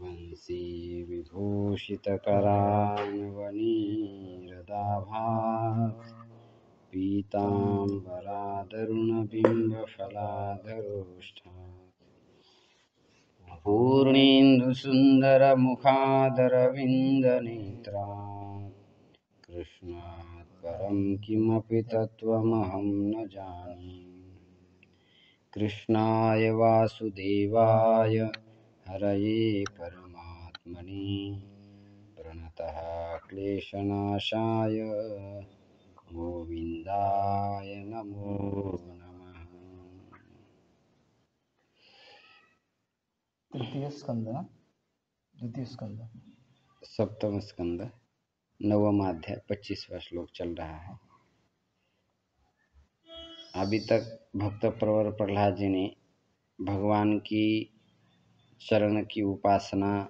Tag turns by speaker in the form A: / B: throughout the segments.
A: वंशी विभूषितकरान्वनीरदाभात् पीताम्बरादरुणबिम्बफलाधरोष्ठात् पूर्णेन्दुसुन्दरमुखादरविन्दनेत्रात् कृष्णात् परं किमपि तत्त्वमहं न जाने। कृष्णाय वासुदेवाय हरये परमात्मने प्रणतः क्लेशनाशाय गोविन्दाय नमो नमः।
B: तृतीय स्कंद ना, द्वितीय स्कंद,
A: सप्तम स्कंद, नवम अध्याय, 25वां श्लोक चल रहा है। अभी तक भक्त प्रवर प्रहलाद जी ने भगवान की चरण की उपासना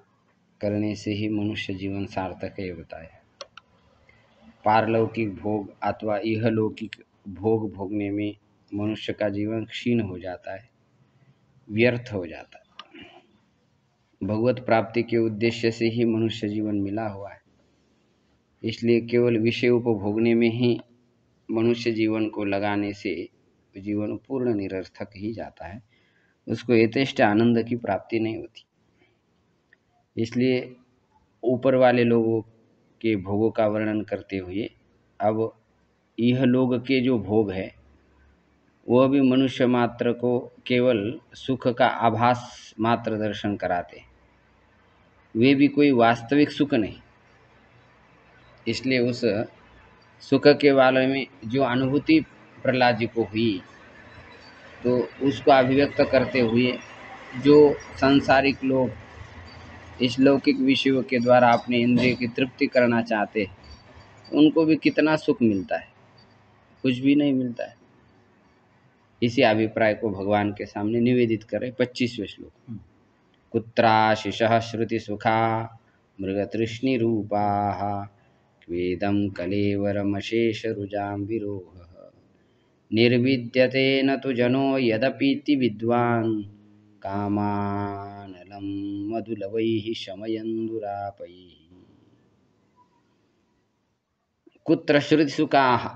A: करने से ही मनुष्य जीवन सार्थक है बताया। पारलौकिक भोग अथवा इहलौकिक भोग भोगने में मनुष्य का जीवन क्षीण हो जाता है, व्यर्थ हो जाता है। भगवत प्राप्ति के उद्देश्य से ही मनुष्य जीवन मिला हुआ है, इसलिए केवल विषय उपभोगने में ही मनुष्य जीवन को लगाने से जीवन पूर्ण निरर्थक ही जाता है, उसको यथेष्ट आनंद की प्राप्ति नहीं होती। इसलिए ऊपर वाले लोगों के भोगों का वर्णन करते हुए अब यह लोग के जो भोग है वह भी मनुष्य मात्र को केवल सुख का आभास मात्र दर्शन कराते, वे भी कोई वास्तविक सुख नहीं। इसलिए उस सुख के बारे में जो अनुभूति प्रहलाद जी को हुई तो उसको अभिव्यक्त करते हुए जो सांसारिक लोग इस लौकिक विषयों के द्वारा अपने इंद्रिय की तृप्ति करना चाहते हैं, उनको भी कितना सुख मिलता है, कुछ भी नहीं मिलता है। इसी अभिप्राय को भगवान के सामने निवेदित करें। 25वें श्लोक, कुत्राशिषः श्रुतिसुखा मृगतृष्णिरूपाः क्वेदं कलेवरमशेषरुजां विरोहः निर्विद्यते न तु जनो यदपीति विद्वान् कामानलं मधुलवैः शमयन् दुरापैः। कुत्र श्रुतिसुखाः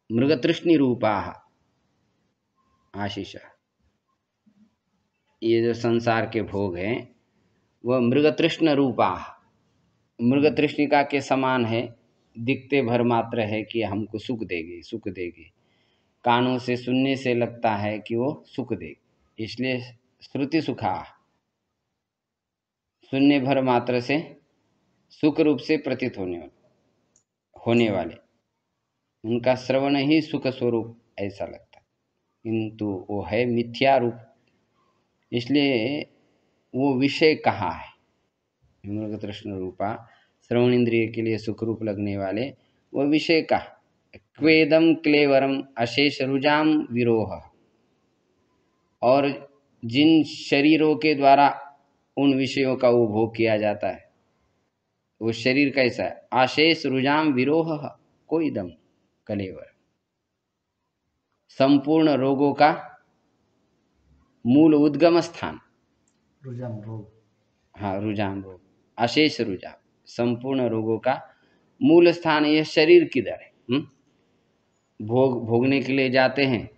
A: मृगतृष्णिरूपाः आशीष, ये जो संसार के भोग हैं वह मृगतृष्ण रूपा, मृगतृष्णिका के समान है, दिखते भर मात्र है कि हमको सुख देगी सुख देगी, कानों से सुनने से लगता है कि वो सुख देगी, इसलिए श्रुति सुखा, सुनने भर मात्र से सुख रूप से प्रतीत होने वाले, उनका श्रवण ही सुख स्वरूप ऐसा लगता है, किंतु वो है मिथ्या रूप। इसलिए वो विषय कहाँ है, मृगतृष्ण रूपा श्रवण इंद्रिय के लिए सुख रूप लगने वाले वो विषय का क्वेदम क्लेवरम अशेष रुजाम विरोह, और जिन शरीरों के द्वारा उन विषयों का उपभोग किया जाता है वो शरीर कैसा है, अशेष रुजाम विरोह कोई दम कलेवर, संपूर्ण रोगों का मूल उद्गम स्थान,
B: रुजाम रोग,
A: हाँ रुजाम रोग, अशेष रुजाम, संपूर्ण रोगों का मूल स्थान यह शरीर किधर है। भोगने के लिए जाते हैं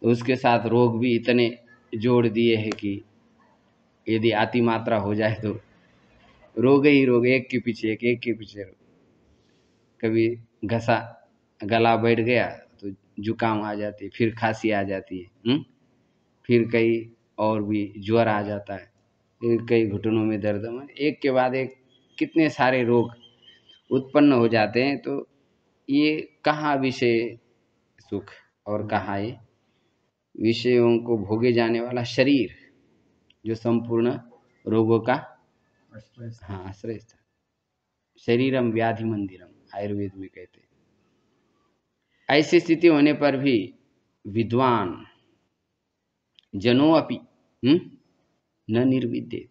A: तो उसके साथ रोग भी इतने जोड़ दिए हैं कि यदि अति मात्रा हो जाए तो रोग ही रोग, एक के पीछे एक के पीछे रोग। कभी घसा गला बैठ गया तो जुकाम आ जाती है, फिर खांसी आ जाती है, फिर कई और भी ज्वर आ जाता है, फिर कई घुटनों में दर्द, एक के बाद एक कितने सारे रोग उत्पन्न हो जाते हैं। तो ये कहाँ विषय सुख और कहाँ ये विषयों को भोगे जाने वाला शरीर जो संपूर्ण रोगों का हाँ आश्रय था। शरीरम व्याधि मंदिरम आयुर्वेद में कहते हैं। ऐसी स्थिति होने पर भी विद्वान जनो अपि न निर्विद्येत,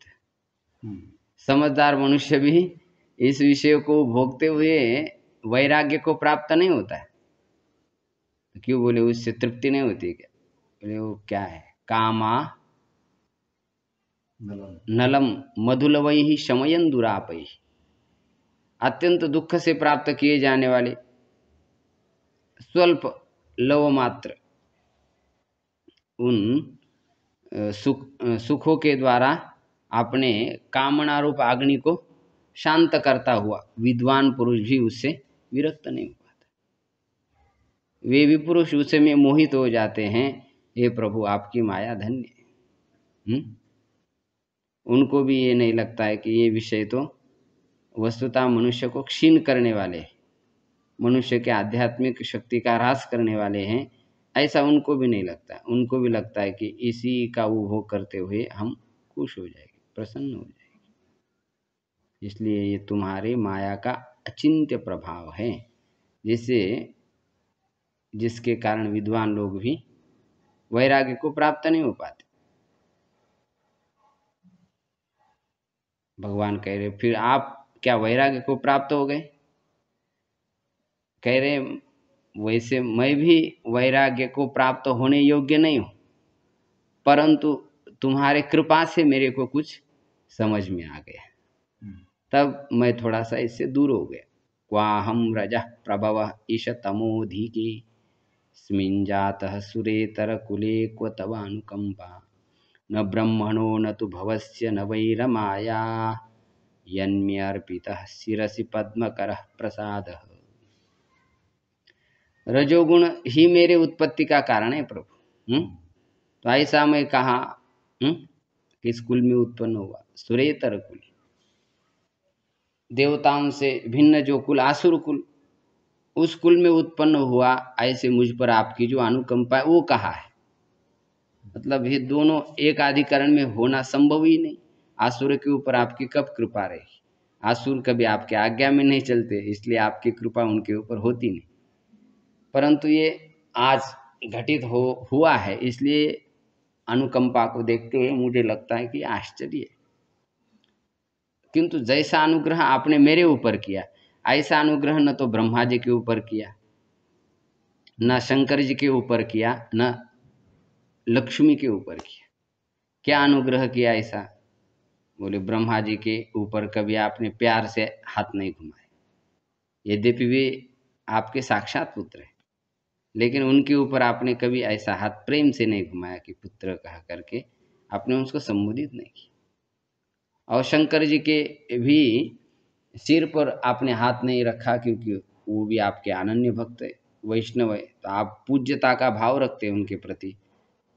A: समझदार मनुष्य भी इस विषय को भोगते हुए वैराग्य को प्राप्त नहीं होता है। तो क्यों बोले उससे तृप्ति नहीं होती क्या? बोले वो क्या है, कामा नलम मधुलवैहि शमयन दुरापैहि, अत्यंत दुख से प्राप्त किए जाने वाले स्वल्प लव मात्र उन सुखों के द्वारा अपने कामना रूप अग्नि को शांत करता हुआ विद्वान पुरुष भी उससे विरक्त नहीं हो पाता। वे भी पुरुष उसे में मोहित हो जाते हैं। हे प्रभु, आपकी माया धन्य। उनको भी ये नहीं लगता है कि ये विषय तो वस्तुतः मनुष्य को क्षीण करने वाले हैं, मनुष्य के आध्यात्मिक शक्ति का ह्रास करने वाले हैं, ऐसा उनको भी नहीं लगता। उनको भी लगता है कि इसी का उपभोग करते हुए हम खुश हो जाएंगे, प्रसन्न हो जाएंगे। इसलिए ये तुम्हारे माया का अचिंत्य प्रभाव है, जिसके कारण विद्वान लोग भी वैराग्य को प्राप्त नहीं हो पाते। भगवान कह रहे फिर आप क्या वैराग्य को प्राप्त हो गए? कह रहे वैसे मैं भी वैराग्य को प्राप्त होने योग्य नहीं हूं, परंतु तुम्हारे कृपा से मेरे को कुछ समझ में आ गया, तब मैं थोड़ा सा इससे दूर हो गया। क्वाहम रजः प्रभवः ईश तमोधिके स्मिन् जातः सुरेतर कुले क्व तव अनुकंपा न ब्रह्मणो न तु भवस्य न वैरमाया यन्मे अर्पितः शिरसि पद्मकरः प्रसादः। रजोगुण ही मेरे उत्पत्ति का कारण है प्रभु। तो ऐसा मैं कहा किस कुल में उत्पन्न हुआ? सुरेतर कुल, देवताओं से भिन्न जो कुल आसुर कुल, उस कुल में उत्पन्न हुआ। ऐसे मुझ पर आपकी जो अनुकंपा है वो कहा है। मतलब ये दोनों एक अधिकरण में होना संभव ही नहीं। आसुर के ऊपर आपकी कब कृपा रहेगी? आसुर कभी आपके आज्ञा में नहीं चलते, इसलिए आपकी कृपा उनके ऊपर होती नहीं। परंतु ये आज घटित हुआ है, इसलिए अनुकंपा को देखते हुए मुझे लगता है कि आश्चर्य है। किंतु जैसा अनुग्रह आपने मेरे ऊपर किया, ऐसा अनुग्रह न तो ब्रह्मा जी के ऊपर किया, न शंकर जी के ऊपर किया, न लक्ष्मी के ऊपर किया। क्या अनुग्रह किया ऐसा? बोले ब्रह्मा जी के ऊपर कभी आपने प्यार से हाथ नहीं घुमाए, यद्यपि वे आपके साक्षात पुत्र हैं, लेकिन उनके ऊपर आपने कभी ऐसा हाथ प्रेम से नहीं घुमाया कि पुत्र कहा करके आपने उसको संबोधित नहीं किया। और शंकर जी के भी सिर पर आपने हाथ नहीं रखा, क्योंकि वो भी आपके अनन्य भक्त है, वैष्णव है, तो आप पूज्यता का भाव रखते हैं उनके प्रति,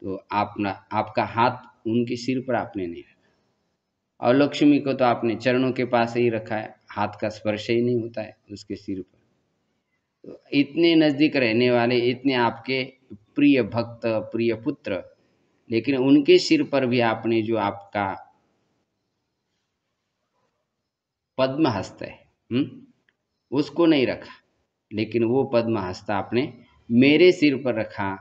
A: तो आपका हाथ उनके सिर पर आपने नहीं रखा। और लक्ष्मी को तो आपने चरणों के पास ही रखा है, हाथ का स्पर्श ही नहीं होता है उसके सिर पर। तो इतने नज़दीक रहने वाले, इतने आपके प्रिय भक्त, प्रिय पुत्र, लेकिन उनके सिर पर भी आपने जो आपका पद्म हस्त है उसको नहीं रखा, लेकिन वो पद्म हस्त आपने मेरे सिर पर रखा।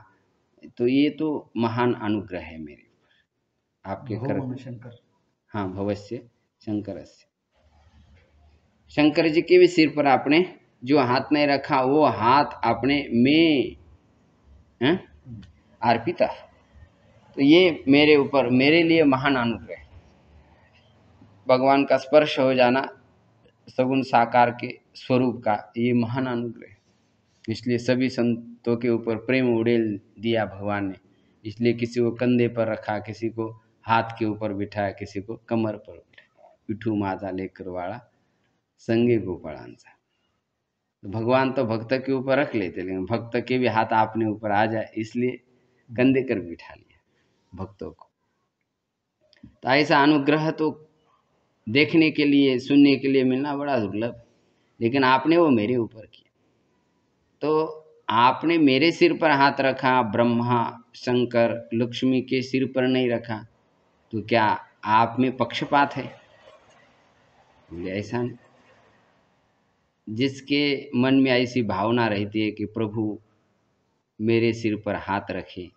A: तो ये तो महान अनुग्रह है मेरे ऊपर आपके कर।
B: शंकर,
A: हाँ, भवस्य शंकरस्य, शंकर जी के भी सिर पर आपने जो हाथ नहीं रखा, वो हाथ आपने में अर्पिता। तो ये मेरे ऊपर, मेरे लिए महान अनुग्रह है। भगवान का स्पर्श हो जाना सगुण साकार के स्वरूप का ये महान अनुग्रह है। इसलिए सभी संतों के ऊपर प्रेम उड़ेल दिया भगवान ने। इसलिए किसी को कंधे पर रखा, किसी को हाथ के ऊपर बिठाया, किसी को कमर पर बिठाया। पिठू माझा लेकर वाला संगे गोपाळांचा। तो भगवान तो भक्त के ऊपर रख लेते, लेकिन भक्त के भी हाथ आपने ऊपर आ जाए, इसलिए कंधे कर बिठा लिया भक्तों को। तो ऐसा अनुग्रह तो देखने के लिए, सुनने के लिए मिलना बड़ा दुर्लभ, लेकिन आपने वो मेरे ऊपर किया। तो आपने मेरे सिर पर हाथ रखा, ब्रह्मा शंकर लक्ष्मी के सिर पर नहीं रखा, तो क्या आप में पक्षपात है? बोले ऐसा नहीं। जिसके मन में ऐसी भावना रहती है कि प्रभु मेरे सिर पर हाथ रखे,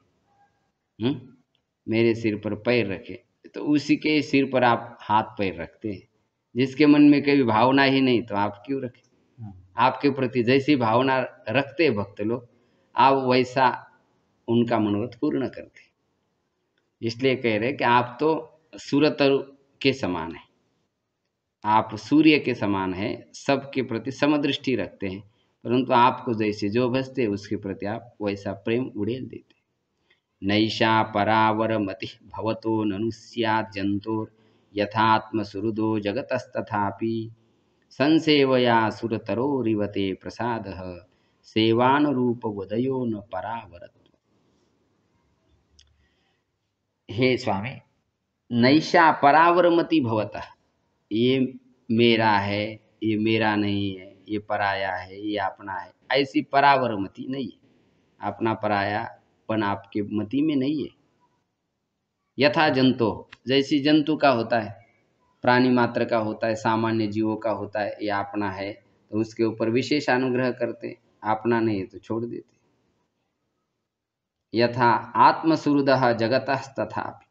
A: मेरे सिर पर पैर रखे, तो उसी के सिर पर आप हाथ पैर रखते हैं। जिसके मन में कभी भावना ही नहीं, तो आप क्यों रखें? आपके प्रति जैसी भावना रखते हैं भक्त लोग, आप वैसा उनका मनोरथ पूर्ण करते। इसलिए कह रहे कि आप तो सूर्यतरु के समान है, आप सूर्य के समान है, सबके प्रति समदृष्टि रखते हैं, परंतु आपको जैसे जो भजते उसके प्रति आप वैसा प्रेम उड़ेल देते। नैषा परावरमति भवतो ननु स्यात् जन्तोर् यथात्मसुहृदो जगतस्तथापि संसेवया सुरतरोरिवते प्रसादः सेवानुरूपवदयो न परावरत्व। हे स्वामी, नैषा परावरमति भवतः, ये मेरा है, ये मेरा नहीं है, ये पराया है, ये अपना है, ऐसी परावरमति नहीं है। अपना परायापन आपके मति में नहीं है। यथा जंतो, जैसी जंतु का होता है, प्राणी मात्र का होता है, सामान्य जीवों का होता है, ये अपना है तो उसके ऊपर विशेष अनुग्रह करते, अपना नहीं है तो छोड़ देते। यथा आत्मसुहृदः जगतस्तथापि,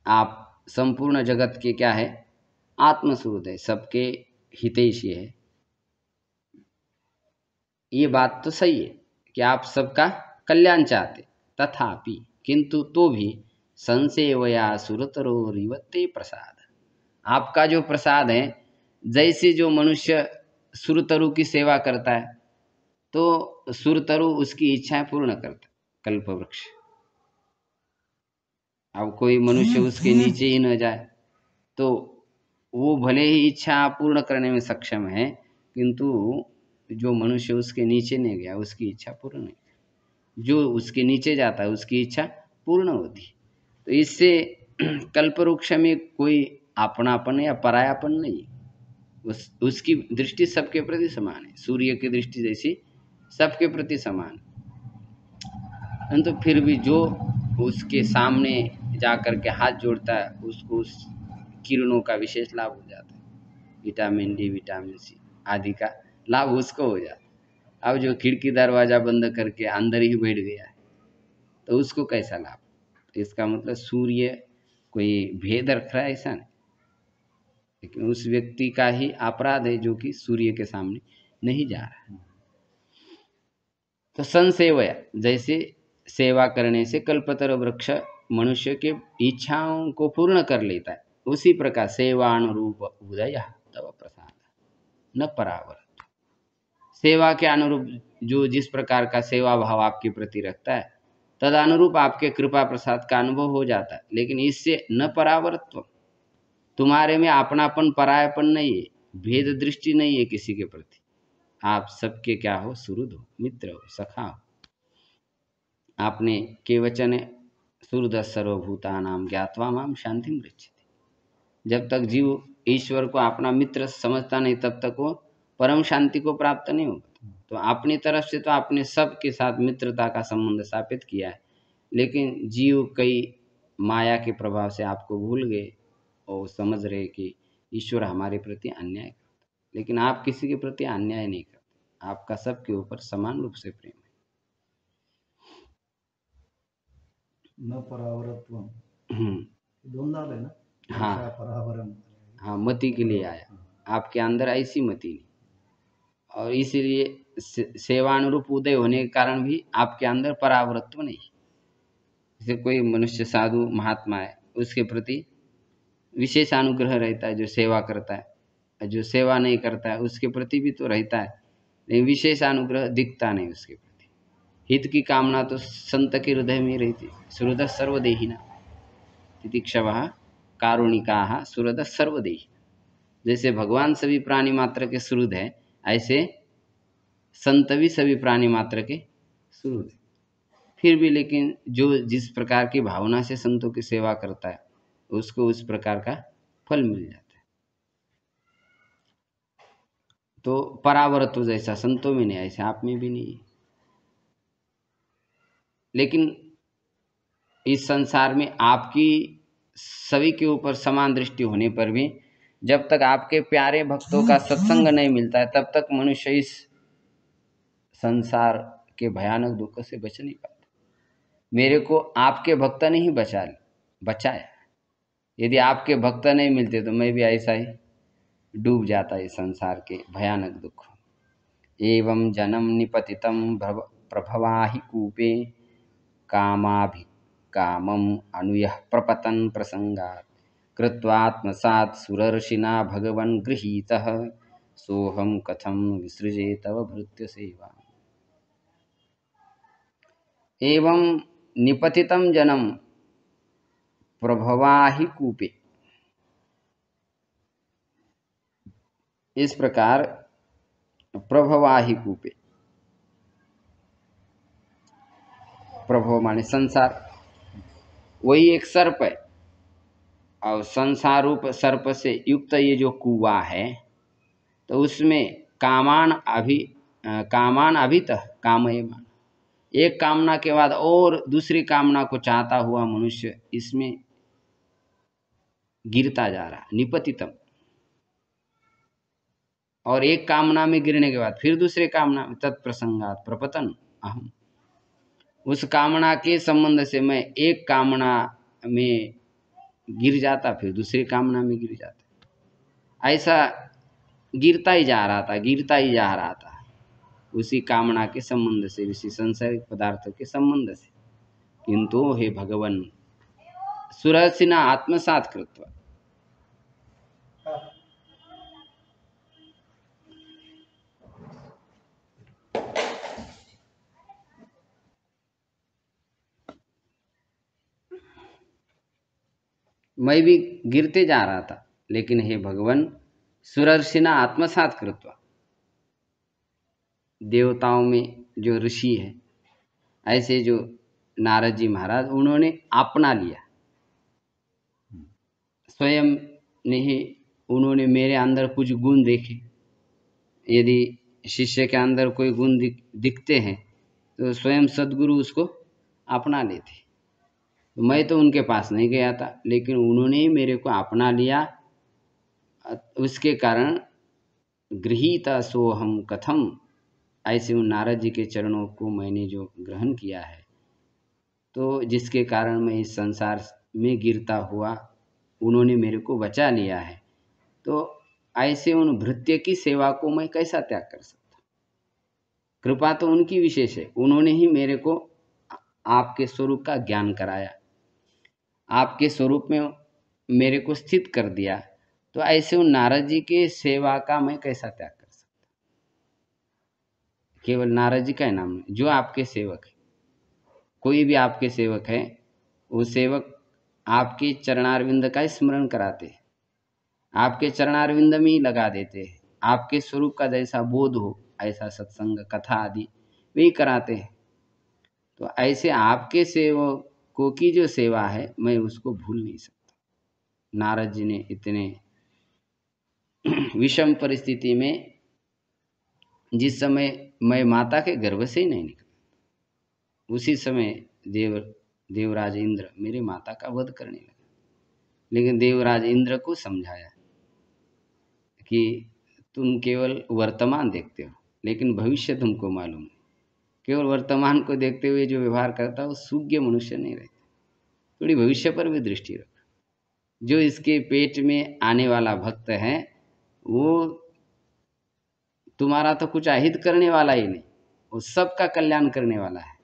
A: आप संपूर्ण जगत के क्या है, आत्मसुहृद है, सबके हितैषी है। ये बात तो सही है कि आप सबका कल्याण चाहते, तथापि किंतु तो भी संसेवया सुरतरोरिवते प्रसाद, आपका जो प्रसाद है, जैसे जो मनुष्य सुरतरु की सेवा करता है तो सुरतरु उसकी इच्छाएं पूर्ण करता, कल्पवृक्ष। अब कोई मनुष्य उसके नीचे ही न जाए तो वो भले ही इच्छा पूर्ण करने में सक्षम है, किंतु जो मनुष्य उसके नीचे नहीं गया उसकी इच्छा पूर्ण नहीं, जो उसके नीचे जाता है उसकी इच्छा पूर्ण होती। तो इससे कल्पवृक्ष में कोई अपनापन या परायापन नहीं, उसकी दृष्टि सबके प्रति समान है, सूर्य की दृष्टि जैसी सबके प्रति समान। तो फिर भी जो उसके सामने जाकर के हाथ जोड़ता है उसको उस किरणों का विशेष लाभ हो जाता है, विटामिन डी, विटामिन सी आदि का लाभ उसको हो जाता है। अब जो खिड़की दरवाजा बंद करके अंदर ही बैठ गया है तो उसको कैसा लाभ? इसका मतलब सूर्य कोई भेद रख रहा है ऐसा नहीं, लेकिन उस व्यक्ति का ही अपराध है जो कि सूर्य के सामने नहीं जा रहा है। तो संसेवया, जैसे सेवा करने से कल्पतर वृक्ष मनुष्य के इच्छाओं को पूर्ण कर लेता है, उसी प्रकार सेवानुरूप उदय तव प्रसाद न परावर, सेवा के अनुरूप जो जिस प्रकार का सेवा भाव आपके प्रति रखता है तद अनुरूप आपके कृपा प्रसाद का अनुभव हो जाता है, लेकिन इससे न परावर्तव, तुम्हारे में अपनापन परायापन नहीं है, भेद दृष्टि नहीं है किसी के प्रति, आप सबके क्या हो, सुहृद हो, मित्र हो, सखा हो। आपने केवचन सुहृद सर्वभूतानां ज्ञात्वा माम शांतिं गच्छति, जब तक जीव ईश्वर को अपना मित्र समझता नहीं तब तक वो परम शांति को प्राप्त नहीं होगा। तो अपनी तरफ से तो आपने सबके साथ मित्रता का संबंध स्थापित किया है, लेकिन जीव कई माया के प्रभाव से आपको भूल गए और समझ रहे कि ईश्वर हमारे प्रति अन्याय करता, लेकिन आप किसी के प्रति अन्याय नहीं करते, आपका सबके ऊपर समान रूप से प्रेम है।
B: न परावरत्व दोन झाले ना,
A: हाँ
B: परावरण,
A: हाँ, मति के लिए आया, आपके अंदर ऐसी मति नहीं, और इसीलिए सेवानुरूप उदय होने के कारण भी आपके अंदर परावृत्व नहीं। जैसे कोई मनुष्य साधु महात्मा है, उसके प्रति विशेष अनुग्रह रहता है जो सेवा करता है, जो सेवा नहीं करता है उसके प्रति भी तो रहता है, लेकिन विशेष अनुग्रह दिखता नहीं उसके प्रति। हित की कामना तो संत के हृदय में रहती, सुहृद सर्वदेहिना तितिक्षवः कारुणिकाः सुहृद सर्वदेहिना, जैसे भगवान सभी प्राणी मात्र के सुहृद है, ऐसे संत भी सभी प्राणी मात्र के सुहृद है। फिर भी लेकिन जो जिस प्रकार की भावना से संतों की सेवा करता है उसको उस प्रकार का फल मिल जाता है। तो परावर्तव जैसा संतों में नहीं, ऐसा आप में भी नहीं है। लेकिन इस संसार में आपकी सभी के ऊपर समान दृष्टि होने पर भी जब तक आपके प्यारे भक्तों का सत्संग नहीं मिलता है तब तक मनुष्य इस संसार के भयानक दुख से बच नहीं पाता। मेरे को आपके भक्त ने ही बचाया, यदि आपके भक्त नहीं मिलते तो मैं भी ऐसा ही डूब जाता इस संसार के भयानक दुख। एवं जनम निपतितं प्रभवाहि कूपे कामाभि कामम अनुयः प्रपतन प्रसंगात् कृत्वात्मसात् सुरर्षिना भगवन् गृहीतः सोहम कथम विसृजे तव भृत्य सेवा। एवं निपतितं जनम प्रभवाहि कूपे। इस प्रकार प्रभवाहि कूपे, प्रभव माने संसार, वही एक सर्प है और संसार रूप सर्प से युक्त ये जो कुआं है, तो उसमें कामान अभितः कामयमान, एक कामना के बाद और दूसरी कामना को चाहता हुआ मनुष्य इसमें गिरता जा रहा, निपतितम। और एक कामना में गिरने के बाद फिर दूसरे कामना में, तत्प्रसंगात प्रपतन अहम, उस कामना के संबंध से मैं एक कामना में गिर जाता, फिर दूसरी कामना में गिर जाता, ऐसा गिरता ही जा रहा था, गिरता ही जा रहा था उसी कामना के संबंध से, उसी संसारिक पदार्थों के संबंध से। किंतु हे भगवन सुरसिना आत्मसात कृत्वा, मैं भी गिरते जा रहा था, लेकिन हे भगवान सुरर्षिना आत्मसात कृत्वा, देवताओं में जो ऋषि है, ऐसे जो नारद जी महाराज, उन्होंने अपना लिया, स्वयं नहीं, उन्होंने मेरे अंदर कुछ गुण देखे। यदि शिष्य के अंदर कोई गुण दिखते हैं तो स्वयं सद्गुरु उसको अपना लेते। मैं तो उनके पास नहीं गया था, लेकिन उन्होंने ही मेरे को अपना लिया। उसके कारण गृहीता सोहम कथम, ऐसे उन नारद जी के चरणों को मैंने जो ग्रहण किया है, तो जिसके कारण मैं इस संसार में गिरता हुआ उन्होंने मेरे को बचा लिया है, तो ऐसे उन भृत्य की सेवा को मैं कैसा त्याग कर सकता। कृपा तो उनकी विशेष है, उन्होंने ही मेरे को आपके स्वरूप का ज्ञान कराया, आपके स्वरूप में मेरे को स्थित कर दिया, तो ऐसे उन नारद जी के सेवा का मैं कैसा त्याग कर सकता। केवल नारद जी का नाम नहीं, जो आपके सेवक है, कोई भी आपके सेवक है, वो सेवक आपके चरणारविंद का स्मरण कराते हैं, आपके चरणारविंद में ही लगा देते हैं, आपके स्वरूप का जैसा बोध हो ऐसा सत्संग कथा आदि वही कराते हैं। तो ऐसे आपके सेवकों की जो सेवा है, मैं उसको भूल नहीं सकता। नारद जी ने इतने विषम परिस्थिति में, जिस समय मैं माता के गर्भ से ही नहीं निकला, उसी समय देवराज इंद्र मेरी माता का वध करने लगा, लेकिन देवराज इंद्र को समझाया कि तुम केवल वर्तमान देखते हो, लेकिन भविष्य तुमको मालूम नहीं। केवल वर्तमान को देखते हुए जो व्यवहार करता है वो सूज्ञ मनुष्य नहीं रहता, थोड़ी भविष्य पर भी दृष्टि रखो। जो इसके पेट में आने वाला भक्त है, वो तुम्हारा तो कुछ अहित करने वाला ही नहीं, वो सबका कल्याण करने वाला है,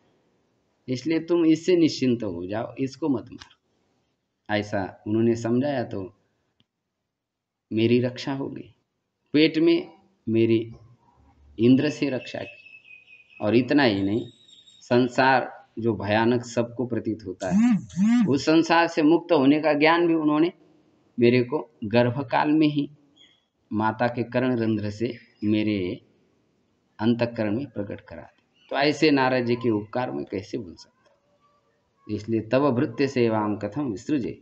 A: इसलिए तुम इससे निश्चिंत हो जाओ, इसको मत मारो। ऐसा उन्होंने समझाया, तो मेरी रक्षा हो गई। पेट में मेरी इंद्र से रक्षा की, और इतना ही नहीं, संसार जो भयानक सबको प्रतीत होता है, उस संसार से मुक्त होने का ज्ञान भी उन्होंने मेरे को गर्भकाल में ही माता के कर्ण रंध्र से मेरे अंतःकरण में प्रकट करा दिया। तो ऐसे नारद जी के उपकार में कैसे भूल सकता। इसलिए तव भृत्य सेवाम कथम विसृजे,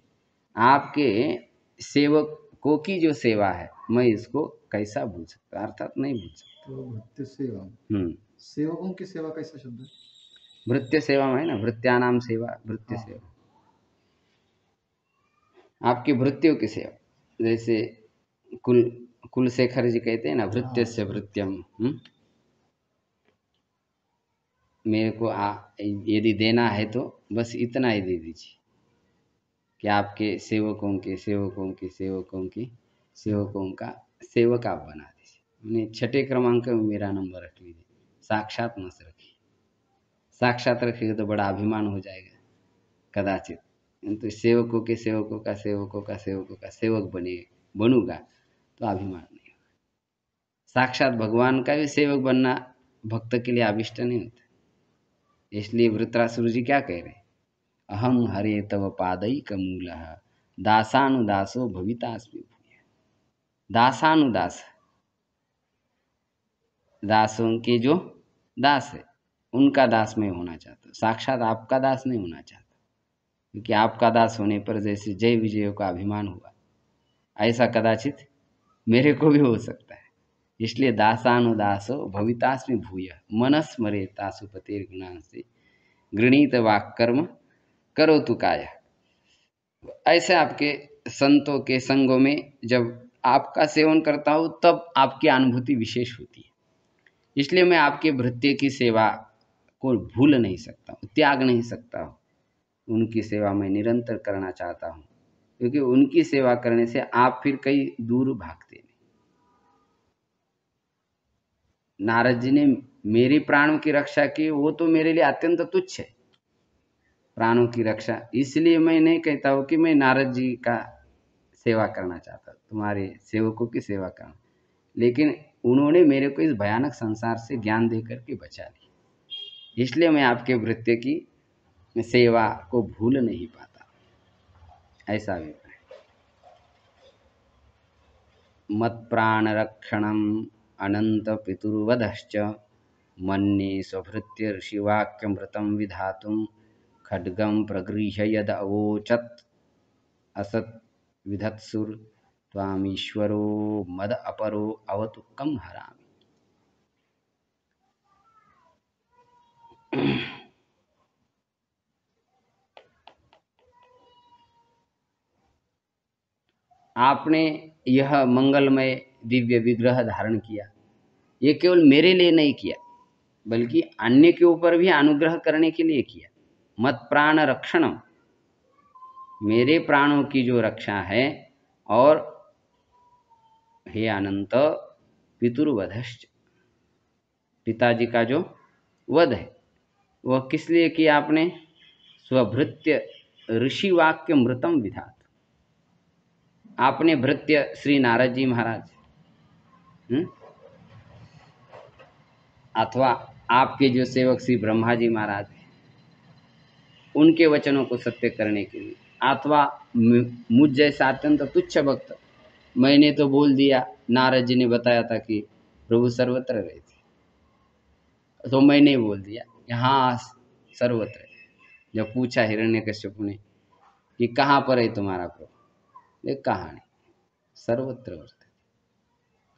A: आपके सेवकों की जो सेवा है, मैं इसको कैसा भूल सकता, अर्थात नहीं भूल सकता।
B: तो भृत्य सेवा, सेवकों की सेवा कैसा शब्द है?
A: भृत्य सेवा है ना, भृत्यानाम सेवा, भृत्य सेवा, आपकी भृत्यों की सेवा। जैसे कुलशेखर जी कहते हैं ना, भृत्य से भृत्यम। मेरे को यदि देना है तो बस इतना ही दे दीजिए कि आपके सेवकों के सेवकों की सेवकों की सेवकों का सेवक आप बना दीजिए। मैंने 6ठे क्रमांक में मेरा नंबर रख लीजिए, साक्षात मत रखिए। साक्षात रखिएगा तो बड़ा अभिमान हो जाएगा, कदाचित, किंतु सेवकों के सेवकों का सेवकों का सेवकों का सेवक बनूंगा तो अभिमान नहीं। साक्षात भगवान का भी सेवक बनना भक्त के लिए अभिष्ट नहीं होता। इसलिए वृत्रासुर जी क्या कह रहे, अहम हरे तव पादैक मूलः दासानुदासो भवितास्मि भूयः। दासानुदास, दासों के जो दास है उनका दास मैं होना चाहता हूँ, साक्षात आपका दास नहीं होना चाहता, क्योंकि आपका दास होने पर जैसे जय विजय का अभिमान हुआ ऐसा कदाचित मेरे को भी हो सकता है। इसलिए दासानुदासो भवितास्मि भूयः मनस्मरेता सुपतेर गुणांसे गृणीत वाक्कर्म करो तु काया। ऐसे आपके संतों के संगों में जब आपका सेवन करता हूँ तब आपकी अनुभूति विशेष होती है। इसलिए मैं आपके भृत्य की सेवा को भूल नहीं सकता हूँ, त्याग नहीं सकता हूँ। उनकी सेवा मैं निरंतर करना चाहता हूँ, क्योंकि उनकी सेवा करने से आप फिर कहीं दूर भागते नहीं। नारद जी ने मेरे प्राणों की रक्षा की, वो तो मेरे लिए अत्यंत तुच्छ है प्राणों की रक्षा। इसलिए मैं नहीं कहता हूँ कि मैं नारद जी का सेवा करना चाहता, तुम्हारे सेवकों की सेवा करना, लेकिन उन्होंने मेरे को इस भयानक संसार से ज्ञान दे करके बचा लिया। इसलिए मैं आपके भृत्य की सेवा को भूल नहीं पाता, ऐसा अभिप्राय। मत प्राण रक्षणम अनंत पितुर्वधश्च मन्ये स्वभृत्य ऋषिवाक्यमृतं विधातुं खड्गं प्रगृह्य यद अवोचत् असत् विधत्सुर त्वामीश्वरो मद अपरो अवतु कम हरामि। आपने यह मंगलमय दिव्य विग्रह धारण किया, ये केवल मेरे लिए नहीं किया बल्कि अन्य के ऊपर भी अनुग्रह करने के लिए किया। मत प्राण रक्षणम, मेरे प्राणों की जो रक्षा है, और हे अनंत पितुर्वधश्च, पिताजी का जो वध है वह किस लिए किया आपने, स्वभृत्य ऋषि वाक्य मृतम विधात, आपने भृत्य श्री नारद जी महाराज अथवा आपके जो सेवक श्री ब्रह्मा जी महाराज हैं उनके वचनों को सत्य करने के लिए, अथवा मुझ जैसा अत्यंत तुच्छ भक्त, मैंने तो बोल दिया, नारद जी ने बताया था कि प्रभु सर्वत्र रहते, तो मैंने बोल दिया यहाँ सर्वत्र है। जब पूछा हिरण्यकश्यप ने कि कहाँ पर है तुम्हारा प्रभु, एक कहानी सर्वत्र वर्तते,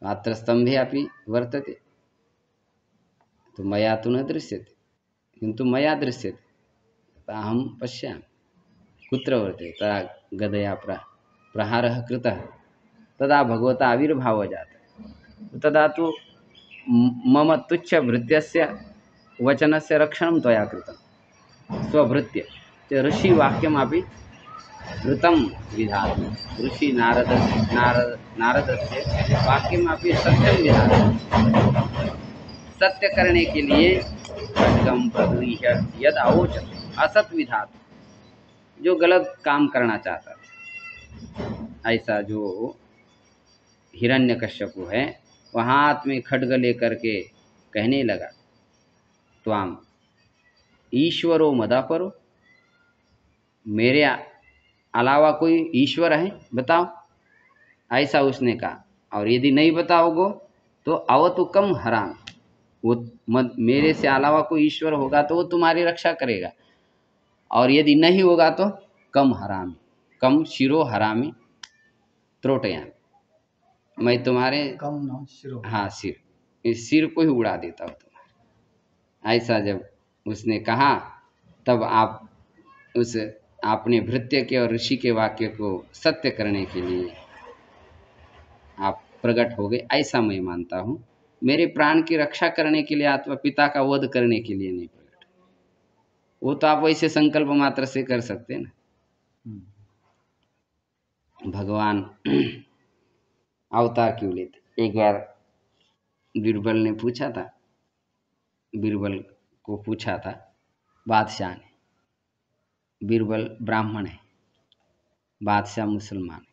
A: अत्र स्तंभे अपि वर्तते, तो मया तु न दृश्यते किन्तु मया दृश्यते अहम पश्यामि कुत्र वर्तते। तदा गदया प्रहारः कृतः तदा भगवता आविर्भावः जातः, तदा तु मम तुच्छ भृत्यस्य वचनस्य रक्षणं त्वया कृतं। स्वभृत्य ऋषि वाक्यमपि कृतं विधातुं, ऋषि नारदस्य वाक्यमपि सत्यं विधातुं, सत्य करने के लिए खड्गं प्रगृह्य यद अवोचत् असत विधात, जो गलत काम करना चाहता था, ऐसा जो हिरण्यकश्यप है वह हाथ में खड्ग लेकर के कहने लगा, त्वाम ईश्वरो मदापरो, मेरे अलावा कोई ईश्वर है बताओ, ऐसा उसने कहा, और यदि नहीं बताओगे तो अवतु कम हराम, वो मेरे से अलावा कोई ईश्वर होगा तो वो तुम्हारी रक्षा करेगा, और यदि नहीं होगा तो कम हरामी, कम शिरो हरामी त्रोटयामी, मैं तुम्हारे
B: कम ना शिरो,
A: हाँ सिर, इस सिर को ही उड़ा देता हूँ तुम्हारा। ऐसा जब उसने कहा तब आप उस आपने भृत्य के और ऋषि के वाक्य को सत्य करने के लिए आप प्रकट हो गए, ऐसा मैं मानता हूँ। मेरे प्राण की रक्षा करने के लिए अथवा पिता का वध करने के लिए नहीं प्रकट, वो तो आप वैसे संकल्प मात्र से कर सकते ना। भगवान अवतार क्यों लेते। एक बार बीरबल ने पूछा था, बीरबल को पूछा था बादशाह ने, बीरबल ब्राह्मण है, बादशाह मुसलमान है।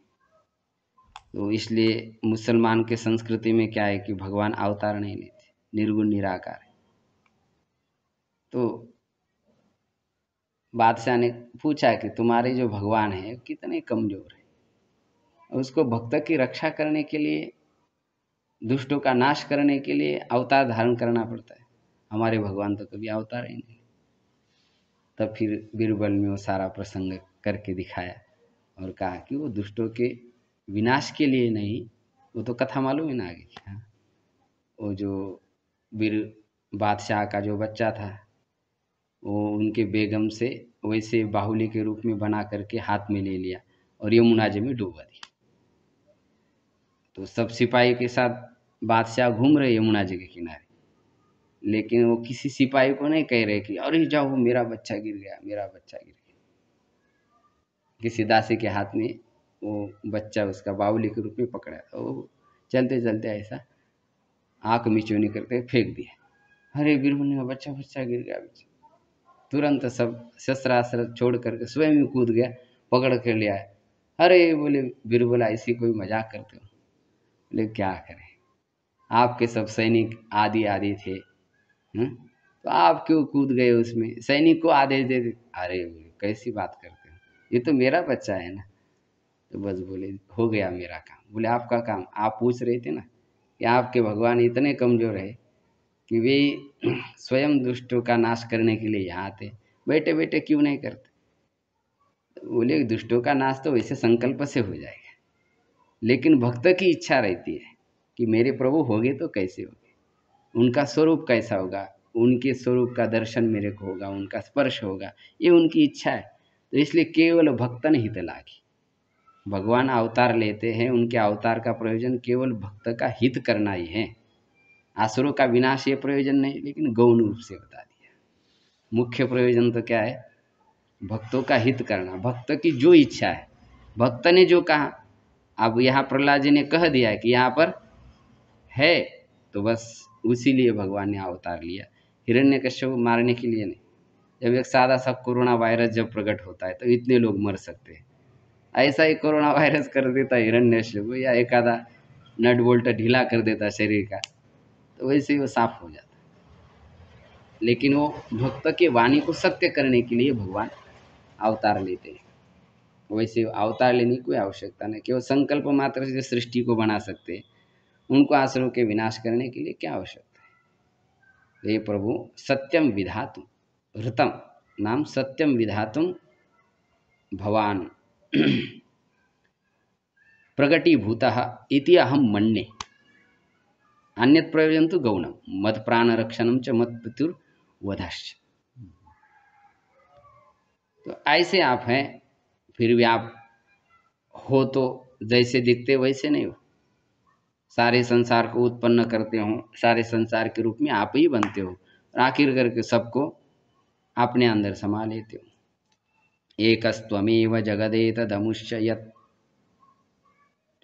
A: तो इसलिए मुसलमान के संस्कृति में क्या है कि भगवान अवतार नहीं लेते, निर्गुण निराकार है। तो बादशाह ने पूछा कि तुम्हारे जो भगवान है कितने कमजोर है, उसको भक्त की रक्षा करने के लिए, दुष्टों का नाश करने के लिए अवतार धारण करना पड़ता है, हमारे भगवान तो कभी अवतार ही नहीं। तब फिर बीरबल में वो सारा प्रसंग करके दिखाया और कहा कि वो दुष्टों के विनाश के लिए नहीं, वो तो कथा मालूम है ना आगे की। हाँ, वो जो बीर बादशाह का जो बच्चा था वो उनके बेगम से वैसे बाहुली के रूप में बना करके हाथ में ले लिया और यमुना जी में डुबा दिया। तो सब सिपाही के साथ बादशाह घूम रहे यमुना जी के किनारे, लेकिन वो किसी सिपाही को नहीं कह रहे कि अरे जाओ मेरा बच्चा गिर गया, मेरा बच्चा गिर गया। किसी दासी के हाथ में वो बच्चा उसका बाहुली के रूप में पकड़ा, तो चलते चलते ऐसा आँख मिचौनी करके फेंक दिया। अरे बीरबल ने बच्चा बच्चा गिर गया। बच्चा तुरंत सब शस्त्रास्त्र छोड़ करके स्वयं ही कूद गया, पकड़ कर ले आया। अरे बोले बीरबल ऐसी कोई मजाक करते हो? बोले क्या करें, आपके सब सैनिक आदि आदि थे, तो आप क्यों कूद गए उसमें, सैनिक को आदेश दे दे। अरे कैसी बात करते हो, ये तो मेरा बच्चा है ना। तो बस बोले हो गया मेरा काम। बोले आपका काम, आप पूछ रहे थे ना कि आपके भगवान इतने कमजोर है कि वे स्वयं दुष्टों का नाश करने के लिए यहाँ आते, बैठे बैठे क्यों नहीं करते? बोले दुष्टों का नाश तो वैसे संकल्प से हो जाएगा, लेकिन भक्त की इच्छा रहती है कि मेरे प्रभु होगे तो कैसे होगे, उनका स्वरूप कैसा होगा, उनके स्वरूप का दर्शन मेरे को होगा, उनका स्पर्श होगा, ये उनकी इच्छा है। तो इसलिए केवल भक्तन हित लागी, भगवान अवतार लेते हैं, उनके अवतार का प्रयोजन केवल भक्त का हित करना ही है। आसुरों का विनाश ये प्रयोजन नहीं, लेकिन गौण रूप से बता दिया। मुख्य प्रयोजन तो क्या है? भक्तों का हित करना, भक्त की जो इच्छा है, भक्त ने जो कहा। अब यहाँ प्रहलाद जी ने कह दिया कि यहाँ पर है, तो बस उसी लिए भगवान ने अवतार लिया, हिरण्यकश्यप को मारने के लिए नहीं। जब एक सादा सा कोरोना वायरस जब प्रकट होता है तो इतने लोग मर सकते हैं, ऐसा ही कोरोना वायरस कर देता हिरण्यकश्यप, या एक आधा नट बोल्ट ढीला कर देता शरीर का, तो वैसे ही वो साफ हो जाता। लेकिन वो भक्त के वाणी को सत्य करने के लिए भगवान अवतार लेते हैं। वैसे अवतार लेने की कोई आवश्यकता नहीं, केवल संकल्प मात्र से सृष्टि को बना सकते हैं, उनको आसुरों के विनाश करने के लिए क्या आवश्यकता है? हे प्रभु सत्यम विधातुम, ऋतम नाम सत्यम विधातुम भवान प्रगटीभूतः इति अहम मन्ये। अन्यत प्रयोजन तो गौणम मत प्राण रक्षणम च मत पितुर्वधश्च। तो ऐसे आप हैं, फिर भी आप हो तो जैसे दिखते वैसे नहीं हो। सारे संसार को उत्पन्न करते हो, सारे संसार के रूप में आप ही बनते हो, और आखिर करके सबको अपने अंदर समा लेते हो। एकस्त्वमेव जगदेतदमुष्य यत्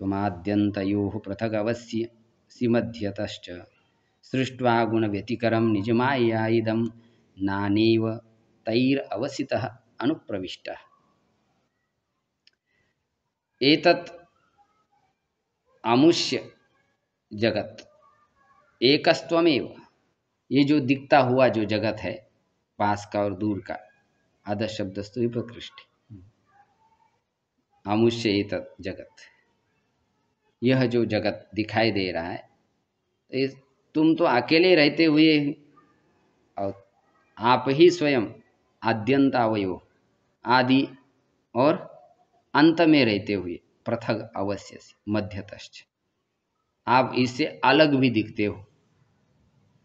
A: त्वमाद्यन्तयोः पृथगवस्य मध्यतश्च सृष्ट्वा गुणव्यतिकरं निजमाया इदं नानेव तैरवसितः अनुप्रविष्टः। एतत् अमुष्य जगत एकस्त्वमेव, ये जो दिखता हुआ जो जगत है, पास का और दूर का, आधा शब्दस्तु विप्रकृष्ट, अमुष्य एतत् जगत, यह जो जगत दिखाई दे रहा है, तुम तो अकेले रहते हुए और आप ही स्वयं आद्यंतावयो, आदि और अंत में रहते हुए, पृथक अवश्य मध्यतश्च, आप इससे अलग भी दिखते हो,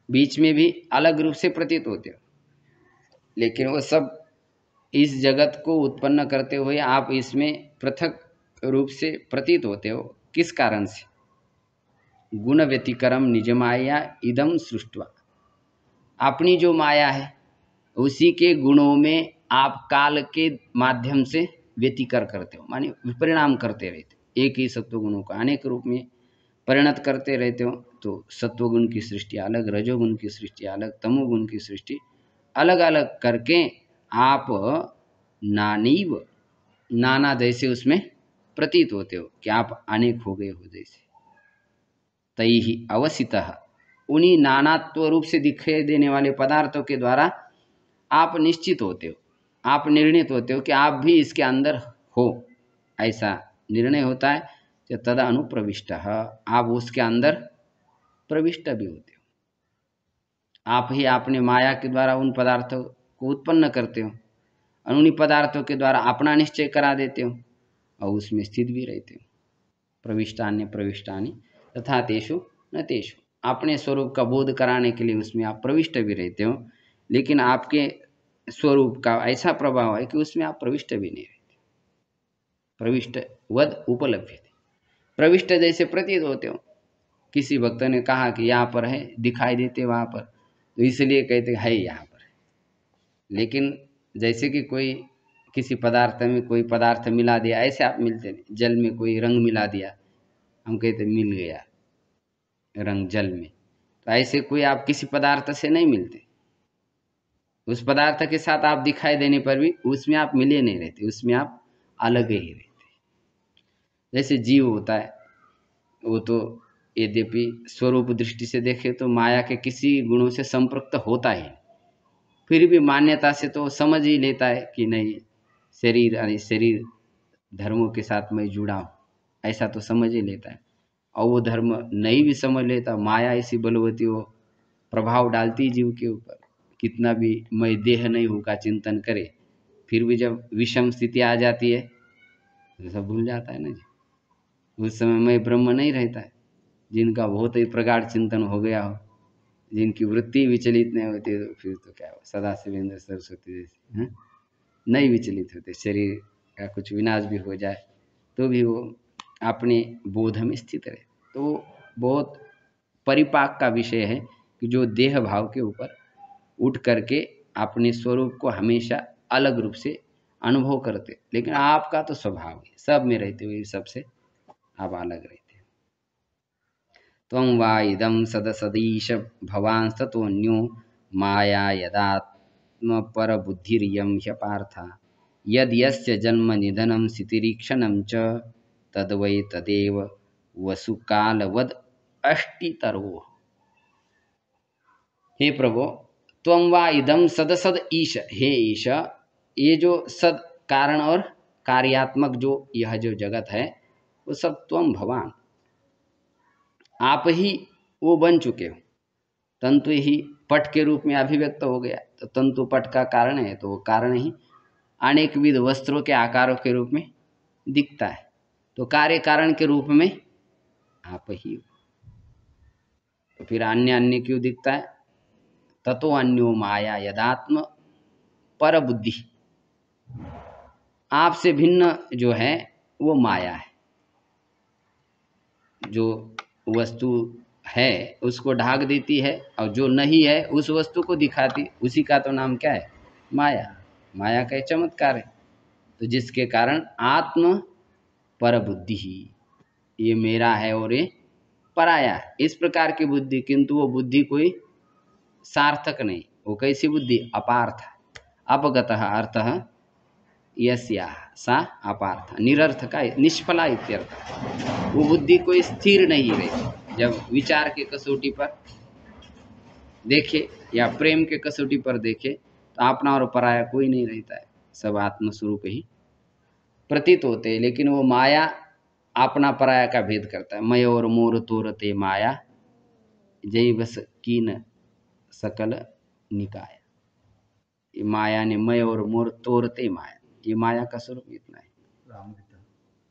A: बीच में भी अलग रूप से प्रतीत होते हो, लेकिन वो सब इस जगत को उत्पन्न करते हुए आप इसमें पृथक रूप से प्रतीत होते हो। किस कारण से? गुण व्यतिकरम निजमाया इदम सृष्ट्वा, अपनी जो माया है उसी के गुणों में आप काल के माध्यम से व्यतिकर करते हो, माने विपरिणाम करते रहते हो, एक ही सत्व गुणों को अनेक रूप में परिणत करते रहते हो। तो सत्वगुण की सृष्टि अलग, रजोगुण की सृष्टि अलग, तमोगुण की सृष्टि अलग अलग करके आप नानीव, नाना जैसे उसमें प्रतीत होते हो कि आप अनेक हो गए हो जैसे। तैहि अवसितः, उन्हीं नानात्व रूप से दिखाई देने वाले पदार्थों के द्वारा आप निश्चित होते हो, आप निर्णित होते हो कि आप भी इसके अंदर हो, ऐसा निर्णय होता है कि तद अनुप्रविष्ट, आप उसके अंदर प्रविष्ट भी होते हो। आप ही अपने माया के द्वारा उन पदार्थों को उत्पन्न करते हो और उन्हीं पदार्थों के द्वारा अपना निश्चय करा देते हो और उसमें स्थित भी रहते हो। प्रविष्टान्य प्रविष्टानि तथा तेषु न तेषु, अपने स्वरूप का बोध कराने के लिए उसमें आप प्रविष्ट भी रहते हो, लेकिन आपके स्वरूप का ऐसा प्रभाव है कि उसमें आप प्रविष्ट भी नहीं रहते। प्रविष्ट वद उपलभ्यते, प्रविष्ट जैसे प्रतीत होते हो। किसी भक्त ने कहा कि यहाँ पर है, दिखाई देते वहाँ पर, तो इसलिए कहते है यहाँ पर। लेकिन जैसे कि कोई किसी पदार्थ में कोई पदार्थ मिला दिया, ऐसे आप मिलते नहीं। जल में कोई रंग मिला दिया, हम कहते मिल गया रंग जल में, तो ऐसे कोई आप किसी पदार्थ से नहीं मिलते। उस पदार्थ के साथ आप दिखाई देने पर भी उसमें आप मिले नहीं रहते, उसमें आप अलग ही रहते। जैसे जीव होता है, वो तो यद्यपि स्वरूप दृष्टि से देखे तो माया के किसी गुणों से संपृक्त होता ही, फिर भी मान्यता से तो समझ ही लेता है कि नहीं, शरीर यानी शरीर धर्मों के साथ मैं जुड़ा हूँ, ऐसा तो समझ ही लेता है। और वो धर्म नहीं भी समझ लेता, माया ऐसी बलवती हो प्रभाव डालती जीव के ऊपर, कितना भी मैं देह नहीं हूँ का चिंतन करे, फिर भी जब विषम स्थिति आ जाती है तो सब भूल जाता है ना जी। उस समय मैं ब्रह्म नहीं रहता है। जिनका बहुत ही प्रगाढ़ चिंतन हो गया हो, जिनकी वृत्ति विचलित नहीं होती, तो फिर तो क्या हो, सदा शिवेंद्र सरस्वती जैसे नहीं विचलित होते। शरीर का कुछ विनाश भी हो जाए तो भी वो अपने बोध में स्थित रहे। तो बहुत परिपाक का विषय है कि जो देह भाव के ऊपर उठ करके अपने स्वरूप को हमेशा अलग रूप से अनुभव करते, लेकिन आपका तो स्वभाव है सब में रहते हुए सबसे आप अलग रहते हो। त्वं वा इदं सदसदीश भवांस्ततोऽन्यो माया यदात्मपरबुद्धिरियं ह्यपार्थ यद् यस्य जन्म निधनं स्थितिरीक्षणं च तद्वै तदेव वसुकालवद अष्टितरो। हे प्रभु, त्वं वा इदं सदसद ईश, हे ईश, ये जो सद कारण और कार्यात्मक जो यह जो जगत है वो सब त्वं भवान, आप ही वो बन चुके हो। तंतु ही पट के रूप में अभिव्यक्त हो गया, तो तंतु पट का कारण है, तो वो कारण ही अनेक विध वस्त्रों के आकारों के रूप में दिखता है, तो कार्य कारण के रूप में आप ही हो। तो फिर अन्य अन्य क्यों दिखता है? ततो अन्यो माया यदात्म पर बुद्धि, आपसे भिन्न जो है वो माया है। जो वस्तु है उसको ढाक देती है और जो नहीं है उस वस्तु को दिखाती, उसी का तो नाम क्या है? माया। माया का चमत्कार है। तो जिसके कारण आत्म पर बुद्धि ही, ये मेरा है और ये पराया है, इस प्रकार की बुद्धि, किंतु वो बुद्धि कोई सार्थक नहीं। वो कैसी बुद्धि? अपार्थ, अपगतः अर्थः यस्याः सा अपार्थ, निरर्थ का निष्फला इत्यर्थ। वो बुद्धि कोई स्थिर नहीं रही। जब विचार के कसौटी पर देखे या प्रेम के कसौटी पर देखे तो अपना और पराया कोई नहीं रहता है, सब आत्मस्वरूप ही प्रतीत होते हैं। लेकिन वो माया अपना पराया का भेद करता है। मय और मोर तोरते माया, जय बस कीन सकल निकाय। ये माया ने मय और मोर तोरते माया, ये माया का स्वरूप इतना है।
B: राम गीता।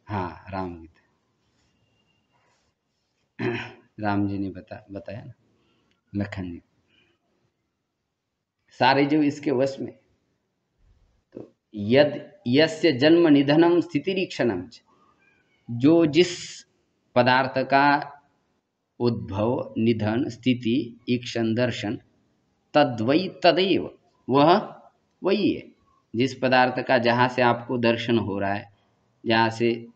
A: हाँ, राम गीता राम जी ने बताया ना, लखन जी सारे जो इसके वश में। तो यद यस्य जन्म निधनम स्थितिरीक्षणम, जो जिस पदार्थ का उद्भव निधन स्थिति ईक्षण दर्शन तद्वै तदैव, वह वही है। जिस पदार्थ का जहाँ से आपको दर्शन हो रहा है, जहाँ से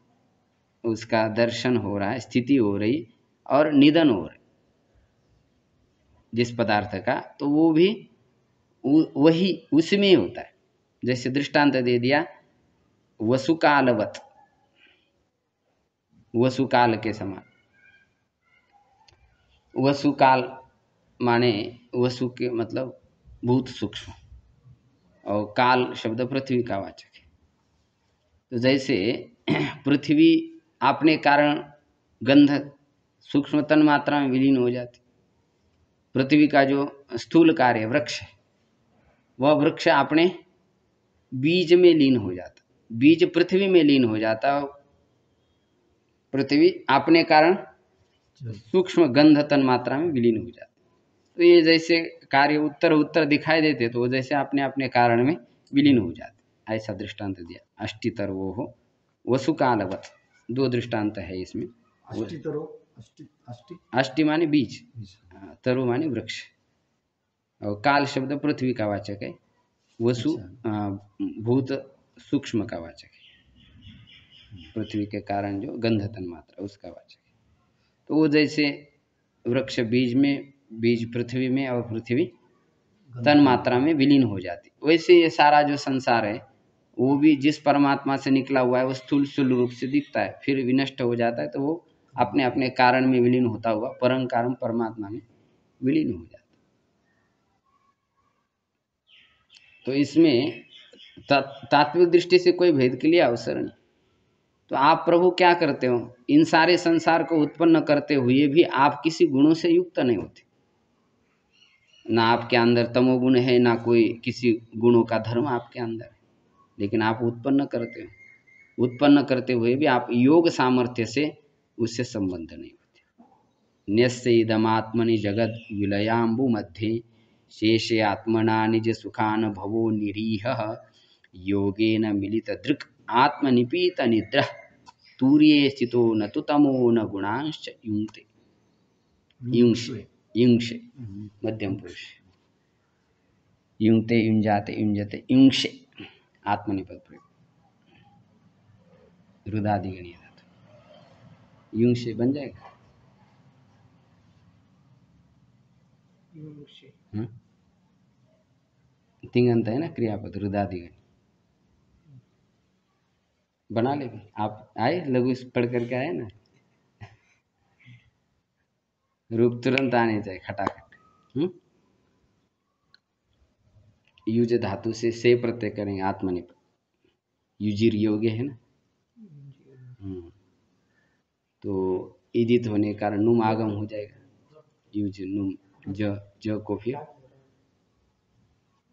A: उसका दर्शन हो रहा है, स्थिति हो रही और निधन हो रहा है जिस पदार्थ का, तो वो भी वही उसमें होता है। जैसे दृष्टांत दे दिया वसुकालवत, वसुकाल के समान। वसुकाल माने वसु के मतलब भूत सूक्ष्म, और काल शब्द पृथ्वी का वाचक है। तो जैसे पृथ्वी अपने कारण गंध सूक्ष्म तन मात्रा में विलीन हो जाती, पृथ्वी का जो स्थूल कार्य वृक्ष है, वह वृक्ष अपने बीज में लीन हो जाता, बीज पृथ्वी में लीन हो जाता, पृथ्वी अपने कारण सूक्ष्म गंध तन मात्रा में विलीन हो जाती। तो ये जैसे कार्य उत्तर उत्तर दिखाई देते, तो वो जैसे अपने अपने कारण में विलीन हो जाते, ऐसा दृष्टांत दिया। अष्टितर्वो हो वसुकालवत, दो दृष्टांत है इसमें। अष्टि माने बीज, तरु माने वृक्ष, और काल शब्द पृथ्वी का वाचक है, वसु भूत सूक्ष्म का वाचक है, पृथ्वी के कारण जो गंध तन मात्रा उसका वाचक है। तो वो जैसे वृक्ष बीज में, बीज पृथ्वी में, और पृथ्वी तन मात्रा में विलीन हो जाती, वैसे ये सारा जो संसार है वो भी जिस परमात्मा से निकला हुआ है वो स्थूल रूप से दिखता है, फिर विनष्ट हो जाता है, तो वो अपने अपने कारण में विलीन होता हुआ परम कारण परमात्मा में विलीन हो जाता। तो इसमें तात्विक दृष्टि से कोई भेद के लिए अवसर नहीं। तो आप प्रभु क्या करते हो, इन सारे संसार को उत्पन्न करते हुए भी आप किसी गुणों से युक्त नहीं होते, ना आपके अंदर तमोगुण है, ना कोई किसी गुणों का धर्म आपके अंदर है, लेकिन आप उत्पन्न करते हो। उत्पन्न करते हुए भी आप योग सामर्थ्य से उससे संबंध नहीं होते। न्यस्य इदमात्मनि जगद विलयाम्बु मध्ये शेषे आत्मना निज सुखान भवो निरीह योगेन मिलित दृक् आत्मनिपीत निद्रः तूर्ये स्थितो न तु तमो न गुणांश्च युङ्क्ते। युंक्षे, युंक्षे मध्यम पुरुष, युङ्क्ते युञ्जाते युञ्जते युंक्षे आत्मनिपद प्रयोग, रुदादिगणीय धातु, युंक्षे बन जाएगा। तिंगंत है ना क्रियापद, रुदादिगण बना ले। आप आए लघु पढ़ करके आए ना, रूप तुरंत आने चाहिए खटाखट। युज धातु से प्रत्यय करेंगे, आत्मनिपद, युजिर योग्य है ना। तो इदित होने के कारण नुम आगम हो जाएगा, युज नुम ज को फिर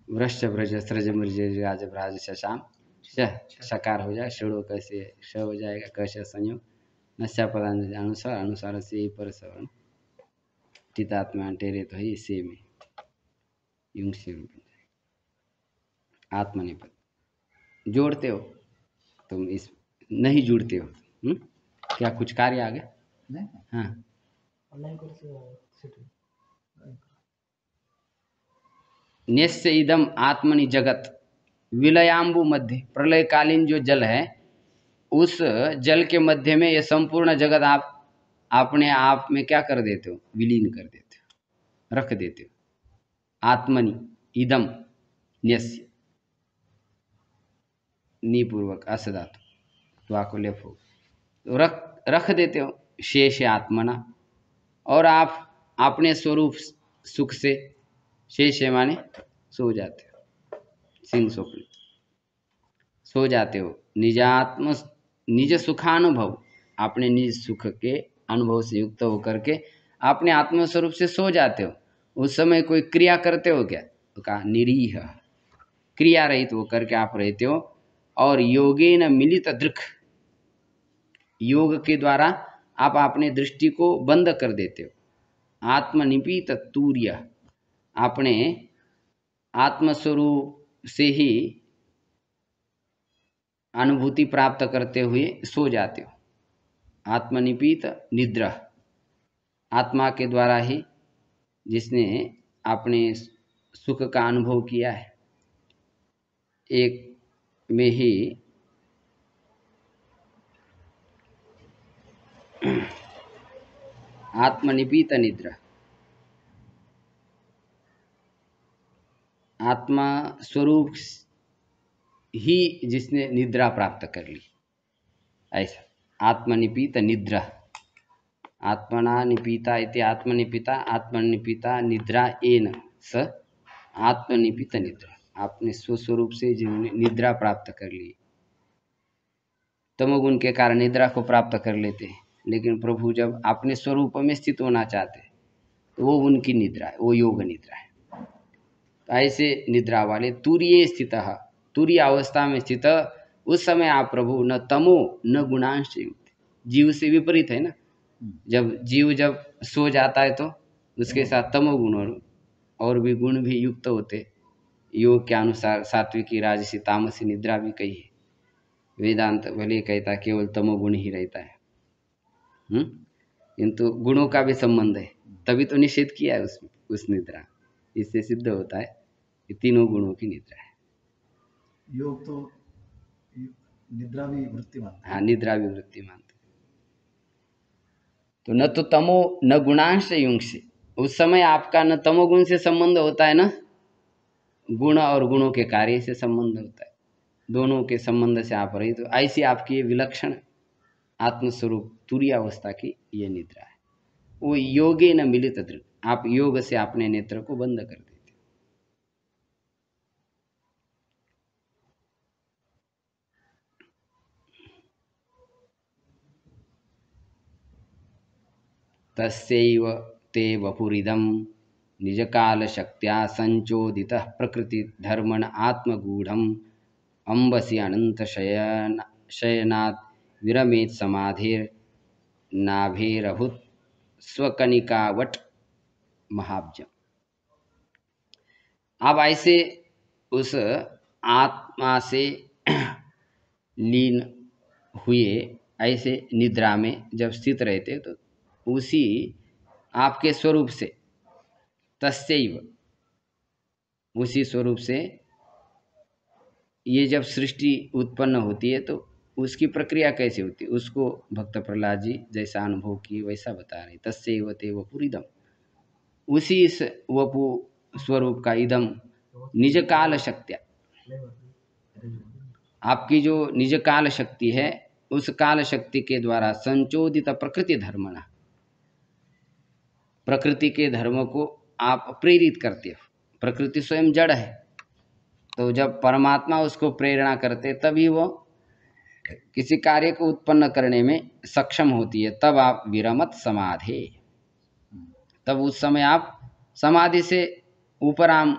A: वृश्च व्रज सृज मृज राज भ्राज शशाम सकार हो जाए, षडो कैसे श हो जाएगा, कैसे संयोग नशा पदांत अनुसार, अनुसार से पर सवर्ण चितात्मा टेरे तो है से में युंग से रूप आत्मनिपद। जोड़ते हो तुम, इस नहीं जुड़ते हो। क्या कुछ कार्य आ गया? हाँ, न्यस्य इदम आत्मनि जगत विलयाम्बु मध्य, प्रलयकालीन जो जल है उस जल के मध्य में ये संपूर्ण जगत आप अपने आप में क्या कर देते हो, विलीन कर देते हो, रख देते हो। आत्मनि इदम न्यस्य, निपूर्वक असधातु त्वा को लेप हो, तो रख देते हो शेष आत्मना, और आप अपने स्वरूप सुख से, शेष माने सो जाते हो, सिंह स्वप्न सो जाते हो, निजात्म निज सुखानुभव, अपने निज सुख के अनुभव से युक्त होकर के अपने आत्मस्वरूप से सो जाते हो। उस समय कोई क्रिया करते हो क्या? तो कहा निरीह, क्रिया रहित होकर के आप रहते हो, और योगेन मिलित दृक्, योग के द्वारा आप अपने दृष्टि को बंद कर देते हो। आत्मनिपीत तूर्य, अपने आत्मस्वरूप से ही अनुभूति प्राप्त करते हुए सो जाते हो। आत्मनिपीत निद्रा, आत्मा के द्वारा ही जिसने अपने सुख का अनुभव किया है, एक में ही आत्मनिपीत निद्रा, आत्मा स्वरूप ही जिसने निद्रा प्राप्त कर ली, ऐसा। आत्मनिपीत निद्रा, आत्मना निपीता इति आत्मनिपीता, आत्मनिपीता निद्रा एन स आत्मनिपीत निद्रा। आपने स्वस्वरूप से जिन्होंने निद्रा प्राप्त कर ली, तमोगुण के कारण निद्रा को प्राप्त कर लेते हैं, लेकिन प्रभु जब अपने स्वरूप में स्थित होना चाहते हैं तो वो उनकी निद्रा है, वो योग निद्रा है। तो ऐसे निद्रा वाले तुरीय स्थित, तुरीय अवस्था में स्थित, उस समय आप प्रभु न तमो न गुणांश युक्त, जीव से विपरीत है ना। जब जीव जब सो जाता है तो उसके साथ तमोगुण और भी गुण भी युक्त होते। योग के अनुसार सात्विकी राजसी तामसी निद्रा भी कही है। वेदांत भले कहता केवल तमोगुण ही रहता है, किंतु गुणों का भी संबंध है, तभी तो निषेध किया है उस निद्रा। इससे सिद्ध होता है कि तीनों गुणों की निद्रा है।
B: योग तो निद्रा भी वृत्ति मानते हैं।
A: हाँ, निद्रा भी वृत्ति मानते। तो न तो तमो न गुणांश युंश, उस समय आपका न तमोगुण से संबंध होता है, न गुण और गुणों के कार्य से संबंध होता है। दोनों के संबंध से आप रही, तो ऐसी आपकी ये विलक्षण आत्मस्वरूप तुरीय अवस्था की ये निद्रा है। वो योगे न मिलित दृक्, आप योग से अपने नेत्र को बंद कर देते। तस्यैव ते वपुरिदं निजकाल शक्त्या संचोदितः प्रकृति धर्मण आत्मगूढ़म अंबसी अनंत शयनात् विरमेत समाधिर नाभिरभूत स्वकनिकावट महाब्जम। अब ऐसे उस आत्मा से लीन हुए ऐसे निद्रा में जब स्थित रहते तो उसी आपके स्वरूप से, तस्यैव, उसी स्वरूप से ये जब सृष्टि उत्पन्न होती है तो उसकी प्रक्रिया कैसे होती है, उसको भक्त प्रहलाद जी जैसा अनुभव किए वैसा बता रहे। तस्यैव ते वपुरिदम, उसी इस वपु स्वरूप का इदम निज काल शक्त्या, आपकी जो निज काल शक्ति है उस काल शक्ति के द्वारा संचोदित प्रकृति धर्मना, प्रकृति के धर्म को आप प्रेरित करते हो। प्रकृति स्वयं जड़ है, तो जब परमात्मा उसको प्रेरणा करते तभी वो किसी कार्य को उत्पन्न करने में सक्षम होती है। तब आप विरमत समाधि, तब उस समय आप समाधि से उपराम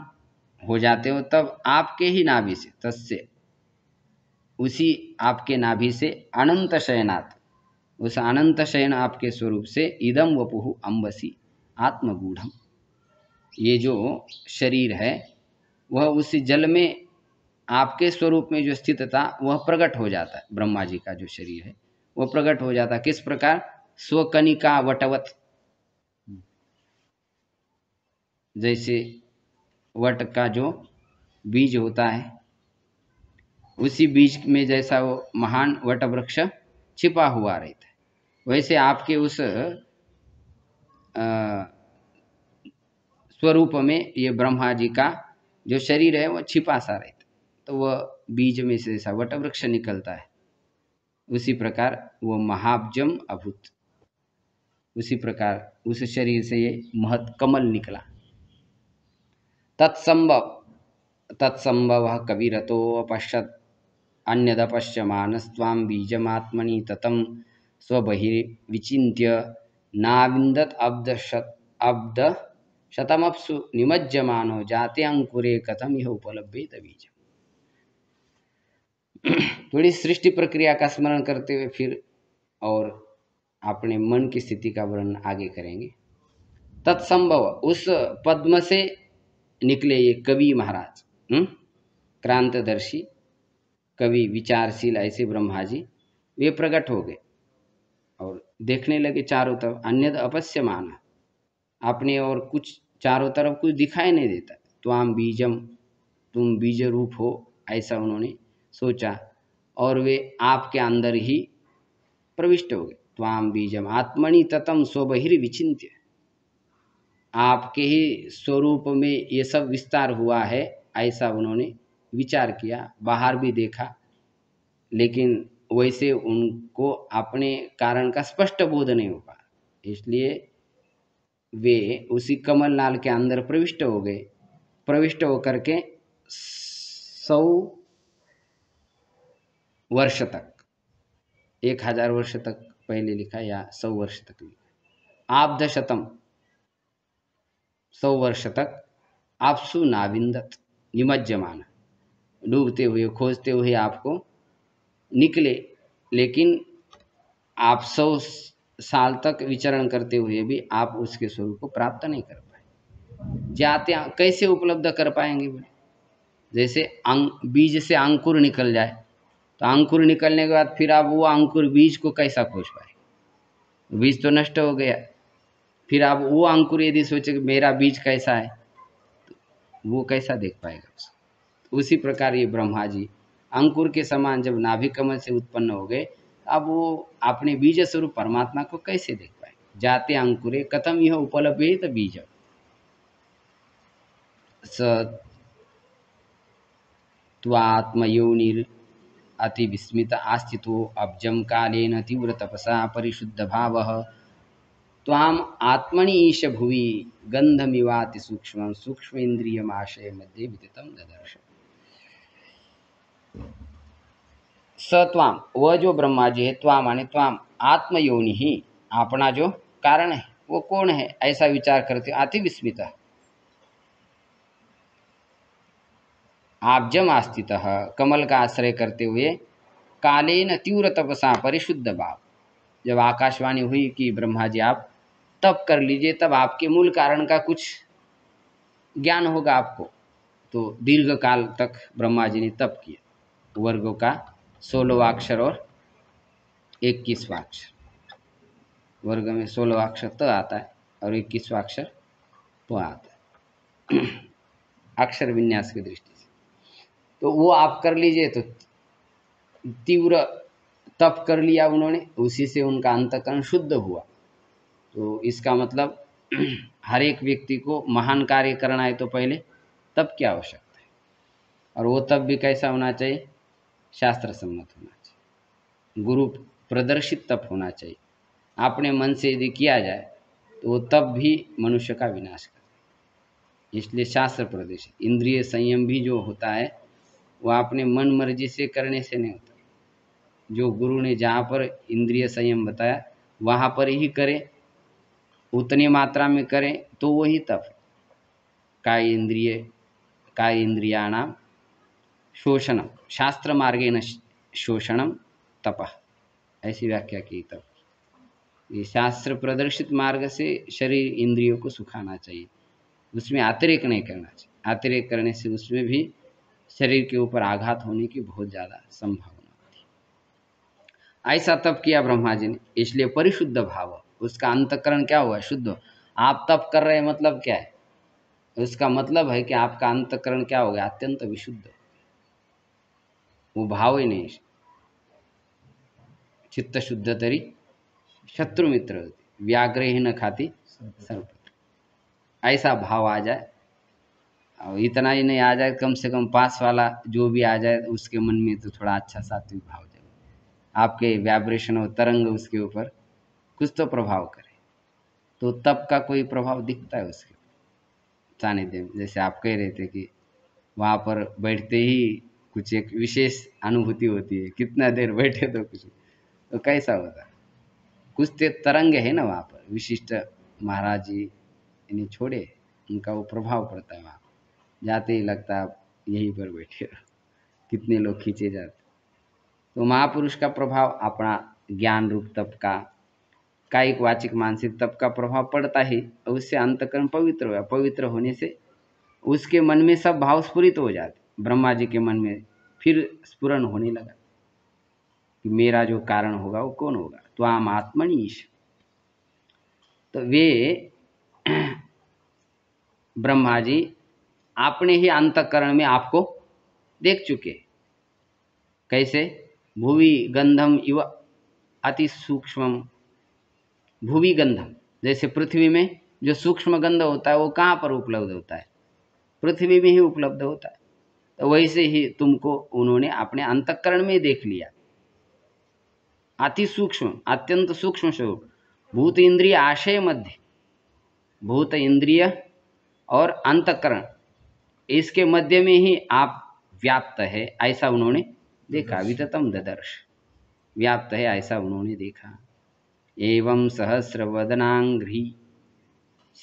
A: हो जाते हो। तब आपके ही नाभि से, तस्य, उसी आपके नाभि से अनंत शयनात्, उस अनंत शयन आपके स्वरूप से इदम वपुहु अंबसी आत्मगूढ़म, ये जो शरीर है वह उसी जल में आपके स्वरूप में जो स्थित था वह प्रकट हो जाता है। ब्रह्मा जी का जो शरीर है वह प्रकट हो जाता है। किस प्रकार? स्वकनिका वटवत, जैसे वट का जो बीज होता है उसी बीज में जैसा वो महान वट वृक्ष छिपा हुआ रहता है, वैसे आपके उस स्वरूप में ये ब्रह्मा जी का जो शरीर है वह छिपा सा रहता है। तो वह बीज में से जैसा वट वृक्ष निकलता है उसी प्रकार वो महाब्जम अभूत, उसी प्रकार उस शरीर से ये महत कमल निकला। तत्संभव कविरतो अपश्यत अन्यदपश्यमानस्त्वां बीजमात्मनि ततं स्वबहिर्विचिन्त्य नाविन्दत अब्द शतमप्सु निमज्जमानो जाते अंकुरे कथम यह उपलब्धेत बीज। थोड़ी सृष्टि प्रक्रिया का स्मरण करते हुए फिर और अपने मन की स्थिति का वर्णन आगे करेंगे। तत्संभव, उस पद्म से निकले ये कवि महाराज, क्रांतदर्शी कवि विचारशील ऐसे ब्रह्मा जी, वे प्रकट हो गए और देखने लगे चारों तरफ। अन्यद अपश्यमान, अपने और कुछ चारों तरफ कुछ दिखाई नहीं देता। त्वाम बीजम, तुम बीज रूप हो, ऐसा उन्होंने सोचा और वे आपके अंदर ही प्रविष्ट हो गए। त्वाम बीजम आत्मनि ततम स्वबहिर्विचिन्त्य, आपके ही स्वरूप में ये सब विस्तार हुआ है, ऐसा उन्होंने विचार किया, बाहर भी देखा, लेकिन वैसे उनको अपने कारण का स्पष्ट बोध नहीं हो पाया। इसलिए वे उसी कमल नाल के अंदर प्रविष्ट हो गए। प्रविष्ट होकर के 100 वर्ष तक, 1000 वर्ष तक पहले लिखा या 100 वर्ष तक लिखा, आब्ध शतम, 100 वर्ष तक आपसु नाविंदत निमज्जमान, डूबते हुए खोजते हुए आपको निकले, लेकिन आप 100 साल तक विचरण करते हुए भी आप उसके स्वरूप को प्राप्त नहीं कर पाए। जाते कैसे उपलब्ध कर पाएंगे बोले? जैसे बीज से अंकुर निकल जाए, तो अंकुर निकलने के बाद फिर आप वो अंकुर बीज को कैसा खोज पाए? बीज तो नष्ट हो गया। फिर आप वो अंकुर यदि सोचे कि मेरा बीज कैसा है, तो वो कैसा देख पाएगा उसको? उसी प्रकार ये ब्रह्मा जी अंकुर के समान जब नाभि कमल से उत्पन्न हो गए, अब वो अपने बीज स्वरूप परमात्मा को कैसे देख पाए? जाते अंकुरे कथम यह उपलभ्येत बीज स त्वात्मयोनिर अति विस्मित आस्थितो अब्जम कालेन तीव्र तपसा परिशुद्ध भावः त्वाम आत्मनि ईश भुवि गंधमिवाति सूक्ष्म सूक्ष्म इंद्रियमाशय मध्ये विदितम ददर्श। स त्वाम, वह जो ब्रह्मा जी है, त्वाम माने त्वाम आत्मयोनि ही, अपना जो कारण है वो कौन है, ऐसा विचार करते अति विस्मित, आब्जम आस्थितः, कमल का आश्रय करते हुए, कालेन तीव्र तपसा परिशुद्ध भाव, जब आकाशवाणी हुई कि ब्रह्मा जी आप तप कर लीजिए, तब आपके मूल कारण का कुछ ज्ञान होगा आपको। तो दीर्घ काल तक ब्रह्मा जी ने तप किया। वर्गों का 16वां अक्षर और 21वां अक्षर, वर्ग में 16वां अक्षर त आता है और 21वां अक्षर प आता है अक्षर विन्यास की दृष्टि से। तो वो आप कर लीजिए, तो तीव्र तप कर लिया उन्होंने, उसी से उनका अंतःकरण शुद्ध हुआ। तो इसका मतलब हर एक व्यक्ति को महान कार्य करना है तो पहले तप की आवश्यकता है, और वो तप भी कैसा होना चाहिए? शास्त्र सम्मत होना चाहिए, गुरु प्रदर्शित तप होना चाहिए। अपने मन से यदि किया जाए तो वो तप भी मनुष्य का विनाश करे। इसलिए शास्त्र प्रदर्शित इंद्रिय संयम भी जो होता है वह अपने मन मर्जी से करने से नहीं होता। जो गुरु ने जहाँ पर इंद्रिय संयम बताया वहाँ पर ही करें, उतनी मात्रा में करें, तो वही तप है। काय इंद्रियाणाम शोषणम शास्त्र मार्गेण शोषणम तपः, ऐसी व्याख्या की तप। ये शास्त्र प्रदर्शित मार्ग से शरीर इंद्रियों को सुखाना चाहिए, उसमें अतिरेक नहीं करना चाहिए। अतिरेक करने से उसमें भी शरीर के ऊपर आघात होने की बहुत ज़्यादा संभावना होती है। ऐसा तप किया ब्रह्मा जी ने, इसलिए परिशुद्ध भाव, उसका अंतःकरण क्या हुआ? शुद्ध। आप तप कर रहे हैं मतलब क्या है? उसका मतलब है कि आपका अंतःकरण क्या हो गया? अत्यंत विशुद्ध। वो भाव ही नहीं, चित्त शुद्ध तरी शत्रु मित्र, व्याघ्र ही न खाती सर्प, ऐसा भाव आ जाए। और इतना ही नहीं आ जाए, कम से कम पास वाला जो भी आ जाए उसके मन में तो थोड़ा अच्छा सात्विक भाव जाए, आपके वाइब्रेशन और तरंग उसके ऊपर कुछ तो प्रभाव करे, तो तप का कोई प्रभाव दिखता है उसके सानिध्य में। जैसे आप कह रहे थे कि वहाँ पर बैठते ही कुछ एक विशेष अनुभूति होती है, कितना देर बैठे तो कुछ, तो कैसा होता है? कुछ तो तरंग है ना वहाँ पर, विशिष्ट महाराज जी इन्हें छोड़े, उनका वो प्रभाव पड़ता है वहाँ, जाते ही लगता है आप यहीं पर बैठे रहो, कितने लोग खींचे जाते। तो महापुरुष का प्रभाव अपना ज्ञान रूप तप का, कायिक वाचिक मानसिक तप का प्रभाव पड़ता ही, और उससे अंतःकरण पवित्र हुआ। पवित्र होने से उसके मन में सब भाव स्फुरित हो जाते। ब्रह्मा जी के मन में फिर स्फुरन होने लगा कि मेरा जो कारण होगा वो कौन होगा? त्वाम आत्मनीश। तो वे ब्रह्मा जी अपने ही अंतःकरण में आपको देख चुके। कैसे? भुवि गंधम इव अति सूक्ष्म, भुवि गंधम, जैसे पृथ्वी में जो सूक्ष्म गंध होता है वो कहाँ पर उपलब्ध होता है? पृथ्वी में ही उपलब्ध होता है। तो वैसे ही तुमको उन्होंने अपने अंतःकरण में देख लिया। अति सूक्ष्म, अत्यंत सूक्ष्म स्वरूप, भूत इंद्रिय आशय मध्य, भूत इंद्रिय और अंतःकरण इसके मध्य में ही आप व्याप्त है, ऐसा उन्होंने देखा। विततम ददर्श, व्याप्त है ऐसा उन्होंने देखा। एवं सहस्रवदनांघ्रि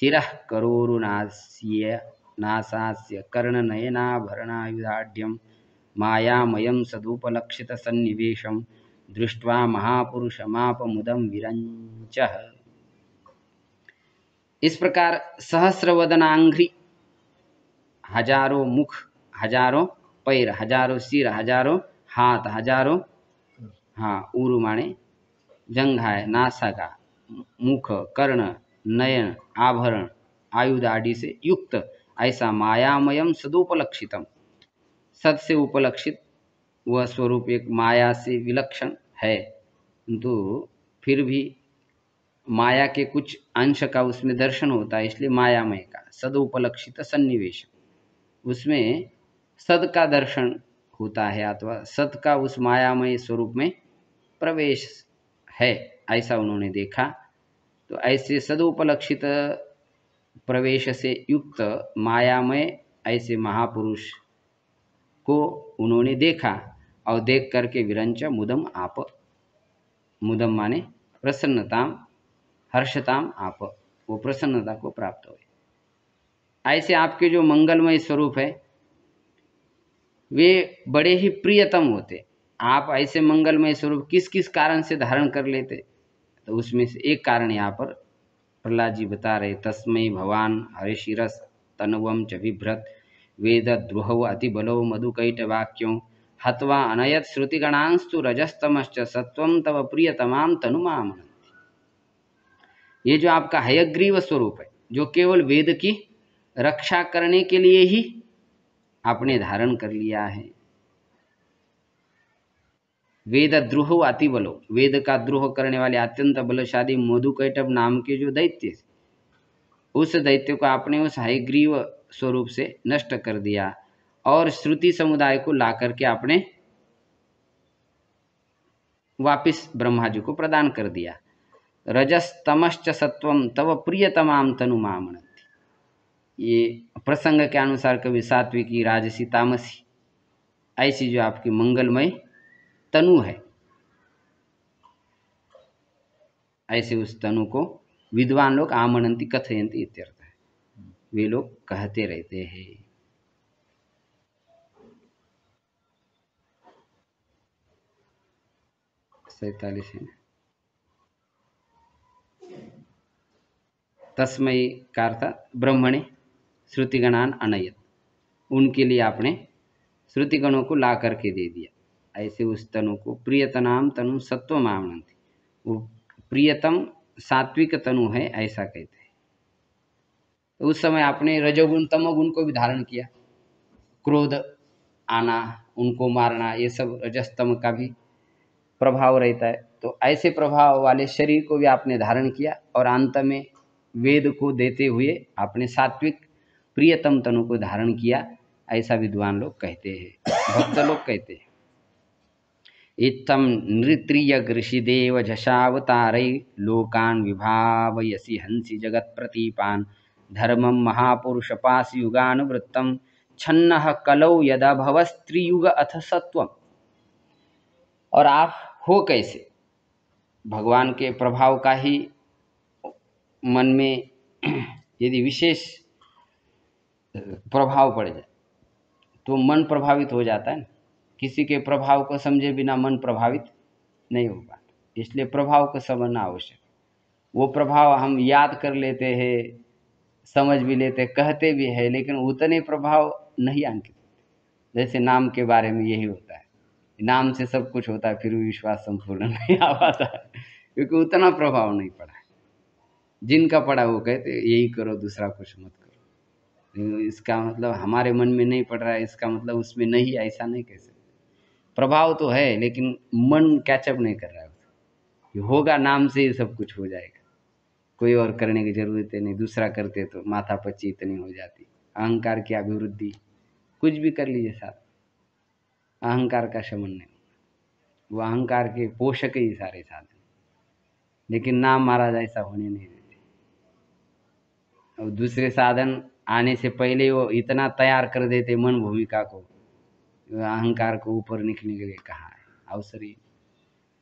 A: शिरः करोरुनास्य नासास्य कर्णनयनाभरणायुधाढ्यं मायामयं सदुपलक्षितसन्निवेशं दृष्ट्वा महापुरुषमापमुदं विरञ्चः। इस प्रकार सहस्रवदनांघ्रि, हजारों मुख, हजारों पैर, हजारों सिर, हजारों हाथ, हजारों उरु माने जंघा है, नासाका, मुख, कर्ण, नयन, आभरण, आयुध आदि से युक्त ऐसा मायामयम सदुपलक्षितम, सद से उपलक्षित वह स्वरूप एक माया से विलक्षण है, किंतु फिर भी माया के कुछ अंश का उसमें दर्शन होता है, इसलिए मायामय का सदुपलक्षित सन्निवेश, उसमें सद का दर्शन होता है अथवा सद का उस मायामय स्वरूप में प्रवेश है, ऐसा उन्होंने देखा। तो ऐसे सदुपलक्षित प्रवेश से युक्त मायामय ऐसे महापुरुष को उन्होंने देखा और देख करके विरंच मुदम आप, मुदम माने प्रसन्नताम, हर्षताम आप, वो प्रसन्नता को प्राप्त हुए। ऐसे आपके जो मंगलमय स्वरूप है वे बड़े ही प्रियतम होते। आप ऐसे मंगलमय स्वरूप किस किस कारण से धारण कर लेते, तो उसमें से एक कारण यहाँ पर प्रहलाद जी बता रहे। तस्मै भवान हरिशिरस तनुवम च बिभ्रत वेद द्रुहौ अतिबलो मधुकैटवाक्यों हत्वा अनयत श्रुतिगणांस्तु रजस्तमश्च सत्वं तव प्रियतमाम तनुमाम। ये जो आपका हयग्रीव स्वरूप है, जो केवल वेद की रक्षा करने के लिए ही आपने धारण कर लिया है। वेद द्रोह अति बलो, वेद का द्रोह करने वाले अत्यंत बलशाली मधुकैटभ नाम के जो दैत्य, उस दैत्य को आपने उस हयग्रीव स्वरूप से नष्ट कर दिया और श्रुति समुदाय को ला करके आपने वापिस ब्रह्मा जी को प्रदान कर दिया। रजस तमश्च सत्वम तव प्रियतमाम तनुमामनति, ये प्रसंग के अनुसार कभी सात्विकी, राजसी, तामसी, ऐसी जो आपकी मंगलमय तनु है, ऐसे उस तनु को विद्वान लोग आमनंती कथयंती इत्यर्थ है, वे लोग कहते रहते हैं। 47 है। तस्मय का अर्थ ब्रह्मणे श्रुतिगणान अनयत, उनके लिए आपने श्रुतिगणों को ला करके दे दिया। ऐसे उस तनु को प्रियतनाम तनु सत्वम आमनंती, वो प्रियतम सात्विक तनु है ऐसा कहते हैं। तो उस समय आपने रजोगुण तमोगुण को भी धारण किया, क्रोध आना, उनको मारना, ये सब रजस्तम का भी प्रभाव रहता है। तो ऐसे प्रभाव वाले शरीर को भी आपने धारण किया और अंत में वेद को देते हुए आपने सात्विक प्रियतम तनु को धारण किया, ऐसा विद्वान लोग कहते हैं, भक्त लोग कहते हैं। इत्थं नृत्रियग ऋषिदेव झषावतारै लोकान् विभावयसि हंसि जगत्प्रतीपान् धर्मं महापुरुषपाशयुगानुवृत्तं छन्नः कलौ यदा भवस्त्रियुग अथ सत्वम। और आप हो कैसे, भगवान के प्रभाव का ही मन में यदि विशेष प्रभाव पड़ जाए तो मन प्रभावित हो जाता है ना, किसी के प्रभाव को समझे बिना मन प्रभावित नहीं हो पाता, इसलिए प्रभाव को समझना आवश्यक। वो प्रभाव हम याद कर लेते हैं, समझ भी लेते, कहते भी हैं, लेकिन उतने प्रभाव नहीं अंकित। जैसे नाम के बारे में यही होता है, नाम से सब कुछ होता है फिर भी विश्वास संपूर्ण नहीं आ पाता है, क्योंकि उतना प्रभाव नहीं पड़ा है। जिनका पड़ा वो कहते यही करो, दूसरा कुछ मत करो। इसका मतलब हमारे मन में नहीं पड़ रहा है, इसका मतलब उसमें नहीं, ऐसा नहीं कह सकते। प्रभाव तो है लेकिन मन कैचअप नहीं कर रहा है, होगा नाम से ही सब कुछ हो जाएगा, कोई और करने की जरूरत है नहीं, दूसरा करते तो माथापच्ची इतनी हो जाती, अहंकार की अभिवृद्धि, कुछ भी कर लीजिए साथ। अहंकार का शमन नहीं। वो अहंकार के पोषक ही सारे साधन, लेकिन नाम महाराज ऐसा होने नहीं देते। और दूसरे साधन आने से पहले वो इतना तैयार कर देते मन भूमिका को, अहंकार को ऊपर निकलने के लिए कहा है अवसर ही।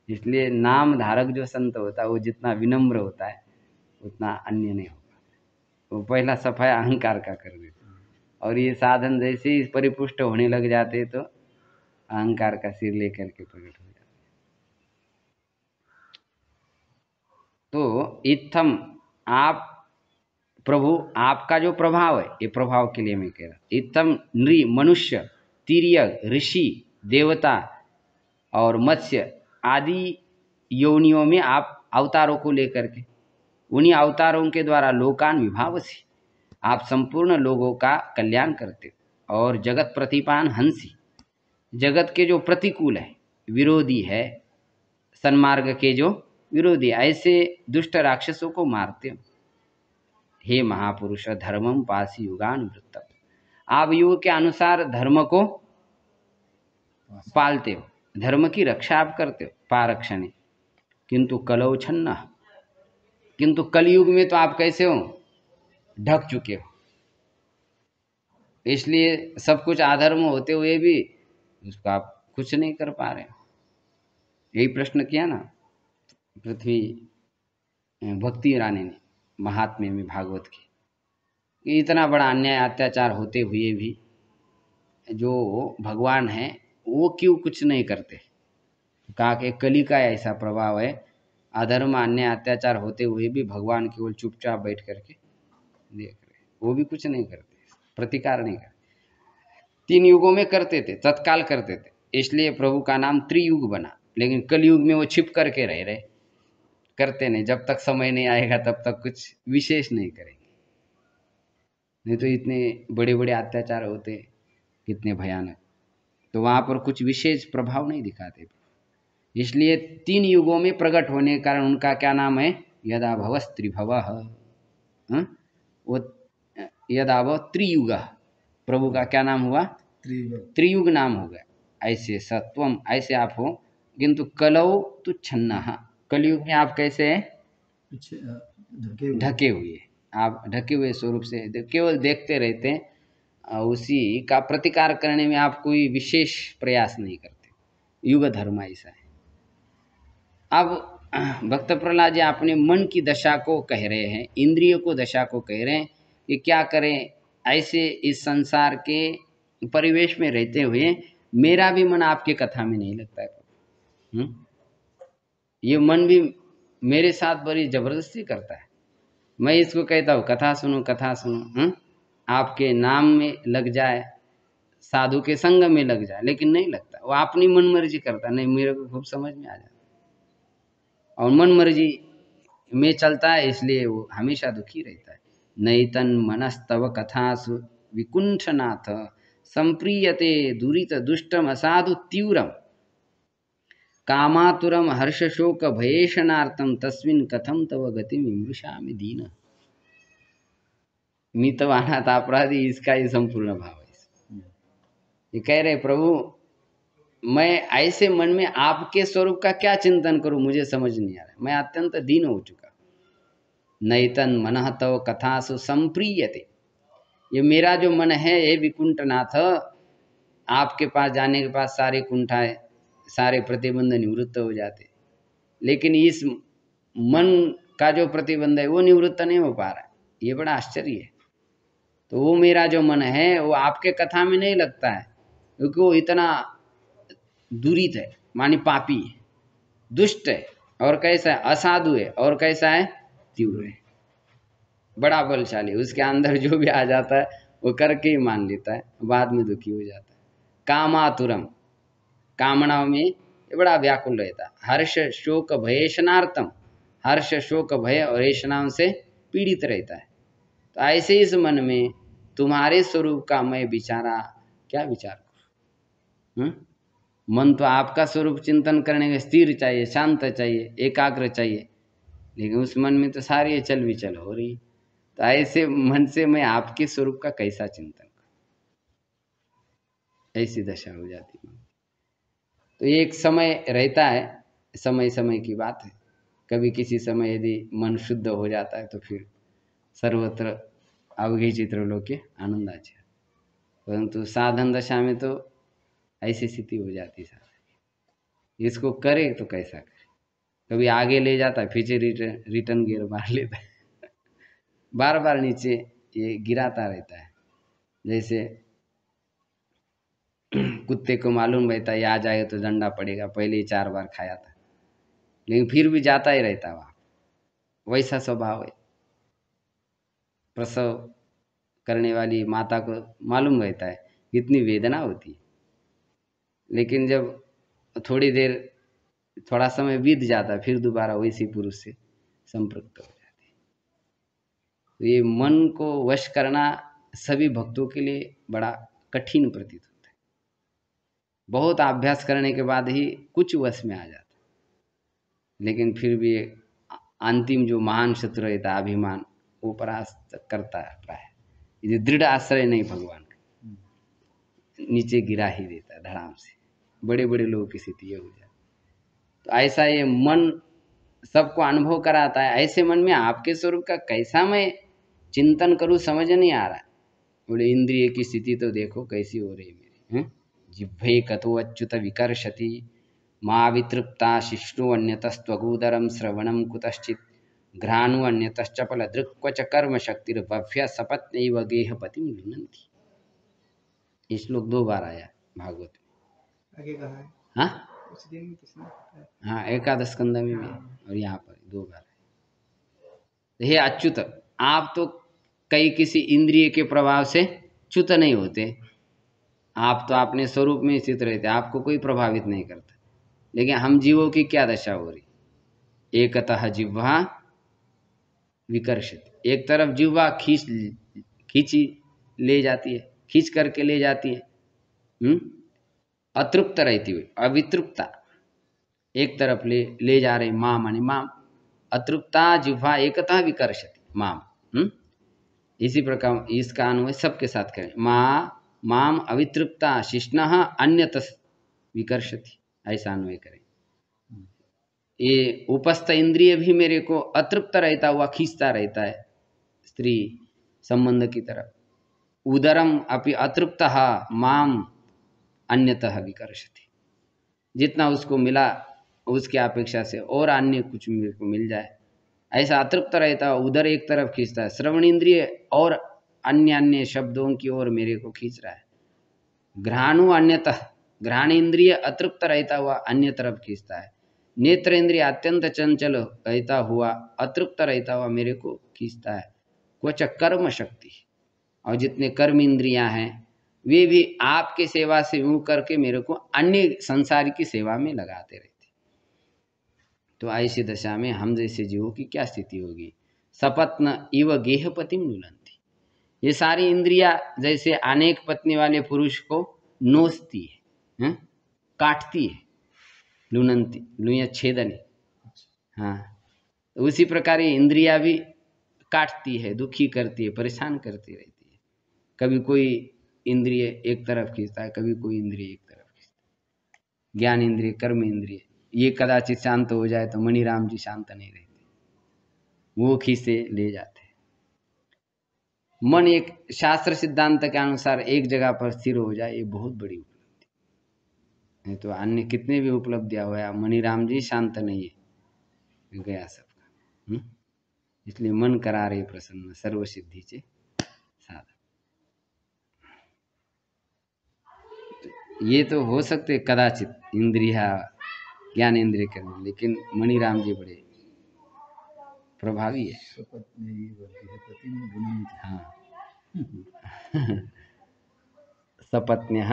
A: इसलिए नाम धारक जो संत होता है वो जितना विनम्र होता है उतना अन्य नहीं होगा। वो पहला सफाया अहंकार का कर देते, और ये साधन जैसे ही परिपुष्ट होने लग जाते तो अहंकार का सिर लेकर के प्रकट हो जाते। तो इत्थम आप प्रभु, आपका जो प्रभाव है, ये प्रभाव के लिए मैं कह रहा, इत्थम नृ मनुष्य तिर्यक ऋषि देवता और मत्स्य आदि योनियों में आप अवतारों को लेकर के, उन्हीं अवतारों के द्वारा लोकान विभावसी, आप संपूर्ण लोगों का कल्याण करते हो। और जगत प्रतिपान हंसी, जगत के जो प्रतिकूल है, विरोधी है, सन्मार्ग के जो विरोधी, ऐसे दुष्ट राक्षसों को मारते हो। हे महापुरुष धर्मम पासी युगानुवृत्तम, आप युग के अनुसार धर्म को पालते हो, धर्म की रक्षा आप करते हो, पारक्षण। किंतु कलौ छन्न, किंतु कलयुग में तो आप कैसे हो, ढक चुके हो। इसलिए सब कुछ अधर्म होते हुए भी उसको आप कुछ नहीं कर पा रहे हो। यही प्रश्न किया ना पृथ्वी भक्ति रानी ने महात्म्य में भागवत की, कि इतना बड़ा अन्याय अत्याचार होते हुए भी जो भगवान है वो क्यों कुछ नहीं करते। कहा कि कली का ऐसा प्रभाव है, अधर्म अन्याय अत्याचार होते हुए भी भगवान केवल चुपचाप बैठ करके देख रहे, वो भी कुछ नहीं करते, प्रतिकार नहीं करते। 3 युगों में करते थे, तत्काल करते थे, इसलिए प्रभु का नाम त्रियुग बना। लेकिन कलयुग में वो छिप करके रह रहे, करते नहीं, जब तक समय नहीं आएगा तब तक कुछ विशेष नहीं करेंगे। नहीं तो इतने बड़े बड़े अत्याचार होते, कितने भयानक, तो वहाँ पर कुछ विशेष प्रभाव नहीं दिखाते। इसलिए 3 युगों में प्रकट होने के कारण उनका क्या नाम है, यदा भवस्त्रिभवः, वो यदा भव त्रियुग, प्रभु का क्या नाम हुआ, त्रियुग नाम हो गया। ऐसे सत्वम, ऐसे आप हो। किंतु कलौ तुच्छन्नः, कलयुग में आप कैसे हैं, ढके हुए, आप ढके हुए स्वरूप से केवल देखते रहते हैं, उसी का प्रतिकार करने में आप कोई विशेष प्रयास नहीं करते। युग धर्म ऐसा है। अब भक्त प्रहलाद जी अपने मन की दशा को कह रहे हैं, इंद्रिय को दशा को कह रहे हैं कि क्या करें, ऐसे इस संसार के परिवेश में रहते हुए मेरा भी मन आपके कथा में नहीं लगता है। ये मन भी मेरे साथ बड़ी जबरदस्ती करता है। मैं इसको कहता हूँ कथा सुनो कथा सुनो, आपके नाम में लग जाए, साधु के संग में लग जाए, लेकिन नहीं लगता, वो अपनी मन मर्जी करता। नहीं, मेरे को खूब समझ में आ जाता, और मन मर्जी में चलता है, इसलिए वो हमेशा दुखी रहता है। नैतन मनस्तव कथासु विकुंठनाथ संप्रीयते दुरित दुष्टम असाधु तीव्रम कामातुरम हर्ष शोक भयेशनार्थम तस्मिन् कथम तव गति विमृशामि दीन। मितवानाथ अपराधी, इसका ही संपूर्ण भाव है। ये कह रहे प्रभु मैं ऐसे मन में आपके स्वरूप का क्या चिंतन करूं, मुझे समझ नहीं आ रहा, मैं अत्यंत दीन हो चुका। नैतन मनः तव कथासु संप्रीयते, ये मेरा जो मन है ये विकुंठनाथ, आपके पास जाने के बाद सारे कुंठाएं, सारे प्रतिबंध निवृत्त हो जाते, लेकिन इस मन का जो प्रतिबंध है वो निवृत्त नहीं हो पा रहा है। ये बड़ा आश्चर्य है। तो वो मेरा जो मन है वो आपके कथा में नहीं लगता है, क्योंकि वो इतना दुरित है, मानी पापी है, दुष्ट है, और कैसा है, असाधु है, और कैसा है, तीव्र है, बड़ा बलशाली। उसके अंदर जो भी आ जाता है वो करके ही मान लेता है, बाद में दुखी हो जाता है। कामातुरम, कामनाओं में ये बड़ा व्याकुल रहता है। हर्ष शोक भयेशनार्थम, हर्ष शोक भय और ऐषणाओं से पीड़ित रहता है। तो ऐसे इस मन में तुम्हारे स्वरूप का मैं विचारा, क्या विचार करूं। मन तो आपका स्वरूप चिंतन करने में स्थिर चाहिए, शांत चाहिए, एकाग्र चाहिए, लेकिन उस मन में तो सारी चल विचल हो रही। तो ऐसे मन से मैं आपके स्वरूप का कैसा चिंतन करूं, ऐसी दशा हो जाती है। तो एक समय रहता है, समय समय की बात है। कभी किसी समय यदि मन शुद्ध हो जाता है तो फिर सर्वत्र अवघी चित्रलोके आनंद आचे। परंतु साधन दशा में तो ऐसी स्थिति हो जाती है। इसको करे तो कैसा करे, कभी आगे ले जाता है फिर से रिटर्न गियर मार लेता है। बार बार नीचे ये गिराता रहता है। जैसे कुत्ते को मालूम रहता है आ जाए तो डंडा पड़ेगा, पहले ही 4 बार खाया था, लेकिन फिर भी जाता ही रहता वहाँ। वैसा स्वभाव है। प्रसव करने वाली माता को मालूम रहता है कितनी वेदना होती है, लेकिन जब थोड़ी देर थोड़ा समय बीत जाता है फिर दोबारा वैसी पुरुष से संपृक्त हो जाती है। तो ये मन को वश करना सभी भक्तों के लिए बड़ा कठिन प्रतीत होता है। बहुत अभ्यास करने के बाद ही कुछ वश में आ जाता है, लेकिन फिर भी अंतिम जो महान शत्रु रहता है अभिमान, वो परास्त करता है प्राय। ये दृढ़ आश्रय नहीं भगवान का, नीचे गिरा ही देता है धड़ाम से। बड़े बड़े लोगों की स्थिति ये हो जाती। तो ऐसा ये मन सबको अनुभव कराता है। ऐसे मन में आपके स्वरूप का कैसा मैं चिंतन करूं समझ नहीं आ रहा। बोले इंद्रिय की स्थिति तो देखो कैसी हो रही मेरी। जिह्वे कतो अच्युत विकर्षति मां वितृप्ता शिष्णु अन्यतस्त्वगूदरम श्रवणम कुतश्चित घ्राणु अन्यतश्चपल दृक्वच कर्म शक्तिर्भव्य सपत्नैव गेहपतिं लुनन्ति। ये श्लोक 2 बार आया भागवत में।
C: आगे कहा है।
A: हाँ
C: उस दिन में किसने बताया?
A: हाँ, एकादश स्कंद में भी है और यहाँ पर 2 बार है। हे अच्युत, आप तो कई किसी इंद्रिय के प्रभाव से च्युत नहीं होते। आप तो अपने स्वरूप में स्थित रहते, आपको कोई प्रभावित नहीं करता। लेकिन हम जीवों की क्या दशा हो रही, एकतः जिह्वा विकर्षित, एक तरफ जिह्वा खींची ले जाती है, खींच करके ले जाती है। अतृप्त रहती हुई, अवितृप्ता एक तरफ ले जा रही। माम माने माम, अतृप्ता जिह्वा एकतः विकर्षति माम। इसी प्रकार इसका अन्वय सबके साथ करें। माम अवितृप्ता शिष्णः अन्यतः विकर्षति, ऐसा अन्वय करें। ये उपस्थ इंद्रिय भी मेरे को अतृप्त रहता हुआ खींचता रहता है स्त्री संबंध की तरफ। उदरम अपि अतृप्तः माम अन्यतः विकर्षति, जितना उसको मिला उसके अपेक्षा से और अन्य कुछ मेरे को मिल जाए ऐसा अतृप्त रहता है। उधर एक तरफ खींचता है, श्रवण इंद्रिय और अन्य अन्य शब्दों की ओर मेरे को खींच रहा है। घ्राणु अन्यतः, घ्राण इंद्रिय अतृप्त रहता हुआ अन्य तरफ खींचता है। नेत्र इंद्रिय अत्यंत चंचल रहता हुआ अतृप्त रहता हुआ मेरे को खींचता है। क्वच कर्म शक्ति, और जितने कर्म इंद्रियां हैं वे भी आपके सेवा से मुँह करके मेरे को अन्य संसार की सेवा में लगाते रहते। तो ऐसी दशा में हम जैसे जीवों की क्या स्थिति होगी। सपत्न इव गेहपतिम लुनन्ति, ये सारी इंद्रियां जैसे अनेक पत्नी वाले पुरुष को नोचती है, काटती है। लुनन्ति, लुया छेदन। हाँ, तो उसी प्रकार ये इंद्रियां भी काटती है, दुखी करती है, परेशान करती रहती है। कभी कोई इंद्रिय एक तरफ खींचता है, कभी कोई इंद्रिय एक तरफ खींचता है। ज्ञान इंद्रिय, कर्म इंद्रिय, ये कदाचित शांत हो जाए तो मणिराम जी शांत नहीं रहते, वो खींचे ले जाते। मन एक शास्त्र सिद्धांत के अनुसार एक जगह पर स्थिर हो जाए, ये बहुत बड़ी उपलब्धि नहीं तो अन्य कितने भी उपलब्धियां हुआ, मणिराम जी शांत नहीं है, गया सबका। इसलिए मन करा रहे प्रसन्न सर्व सिद्धि से साधन। ये तो हो सकते कदाचित इंद्रिया ज्ञान इंद्रिय करने, लेकिन मणिराम जी बड़े प्रभावी है। हाँ सपत्न्यः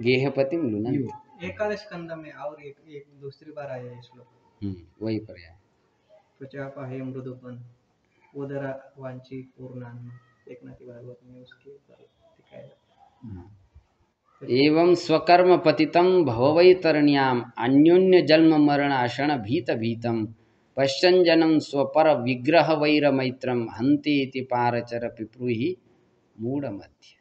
A: गेहपतिं लुनन्ति।
C: एकादश स्कंद में और एक दूसरी बार आया है श्लोक।
A: वही पर है।
C: त्वचापहे मृदुपन उदरा वांची पूर्णान्न, देखना की भागवत में उसके ऊपर दिखाया।
A: एवं स्वकर्म पतितं भववैतरण्याम अन्योन्य जन्म मरण आशण भीत भीतम पश्चंजनम स्वपर विग्रह वैर मैत्रम हंति इति पारचर पिप्रुहि मूढ़ मध्य।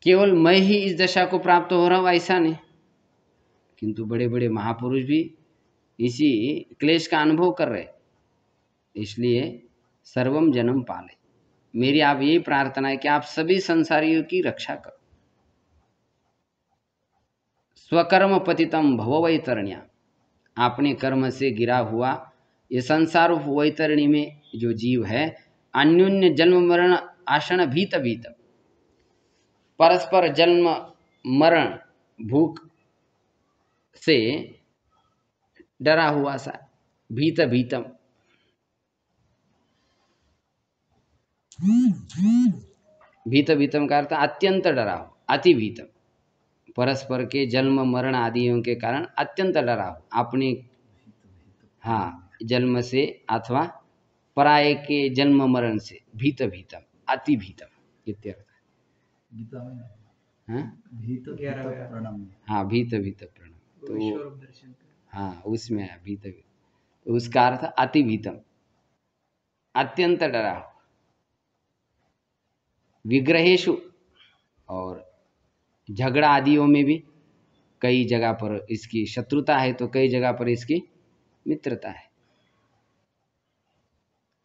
A: केवल मैं ही इस दशा को प्राप्त हो रहा हूँ ऐसा नहीं, किंतु बड़े बड़े महापुरुष भी इसी क्लेश का अनुभव कर रहे। इसलिए सर्वम जन्म पाले, मेरी आप यही प्रार्थना है कि आप सभी संसारियों की रक्षा करो। स्वकर्म पतितम भव वैतरण्या, अपने कर्म से गिरा हुआ ये संसार वैतरणी में जो जीव है, अन्योन्य जन्म मरण आसन भीत भीत, परस्पर जन्म मरण भूख से डरा हुआ सा, भीत भीतम, भीत भीतम का अर्थ अत्यंत डरा हो, अति भीतम, परस्पर के जन्म मरण आदियों के कारण अत्यंत डरा हो, अपने हाँ जन्म से अथवा पराये के जन्म मरण से, भीत भीतम अति भीतम इत्यर्थ।
B: गीता में
A: हाँ
B: भीत भीत प्रणम,
A: हाँ भीत भीत प्रणम, तो
C: ईश्वर दर्शन कर।
A: हाँ उसमें है भीत भीत, तो उसका अर्थ अति भीतम, अत्यंत डरा हो। विग्रहेशु, और झगड़ा आदियों में भी कई जगह पर इसकी शत्रुता है तो कई जगह पर इसकी मित्रता है।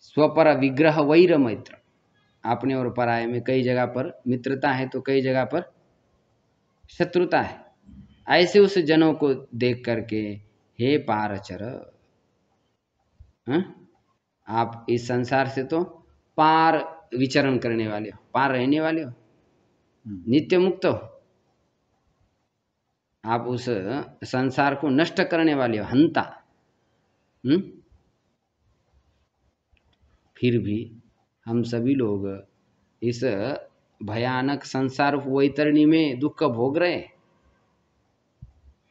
A: स्वपर विग्रह वैर मैत्र, अपने और पराये में कई जगह पर मित्रता है तो कई जगह पर शत्रुता है। ऐसे उस जनों को देख करके हे पारचर, आप इस संसार से तो पार विचरण करने वाले हो, पार रहने वाले हो, नित्य मुक्त हो, आप उस संसार को नष्ट करने वाले हो, हंता। फिर भी हम सभी लोग इस भयानक संसार वैतरणी में दुख भोग रहे।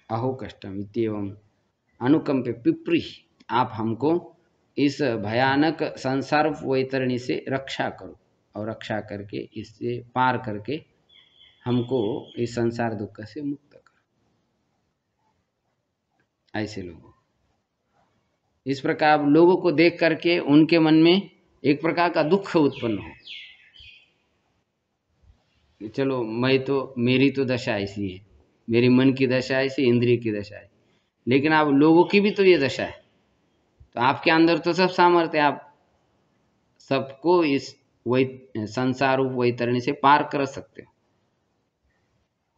A: अहो कष्टम इत्येवं अनुकंपे पिपरी, आप हमको इस भयानक संसार वैतरणी से रक्षा करो, और रक्षा करके इससे पार करके हमको इस संसार दुख से मुक्त करो। ऐसे लोगों, इस प्रकार लोगों को देख करके उनके मन में एक प्रकार का दुख उत्पन्न हो, चलो मैं तो, मेरी तो दशा ऐसी है, मेरी मन की दशा ऐसी, इंद्रिय की दशा है, लेकिन आप लोगों की भी तो ये दशा है, तो आपके अंदर तो सब सामर्थ्य, आप सबको इस संसार वैतरणी से पार कर सकते हो।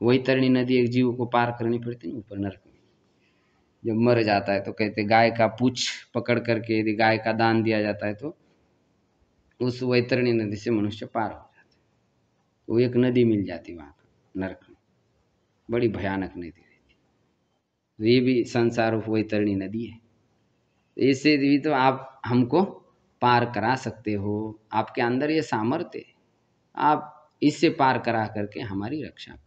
A: वैतरणी नदी एक जीव को पार करनी पड़ती है ऊपर नरक में। जब मर जाता है तो कहते गाय का पूछ पकड़ करके यदि गाय का दान दिया जाता है तो उस वैतरणी नदी से मनुष्य पार हो जाता है। वो एक नदी मिल जाती वहाँ पर नरक में, बड़ी भयानक नदी रहती। तो ये भी संसार वैतरणी नदी है, इससे भी तो आप हमको पार करा सकते हो, आपके अंदर ये सामर्थ्य है, आप इससे पार करा करके हमारी रक्षा करो।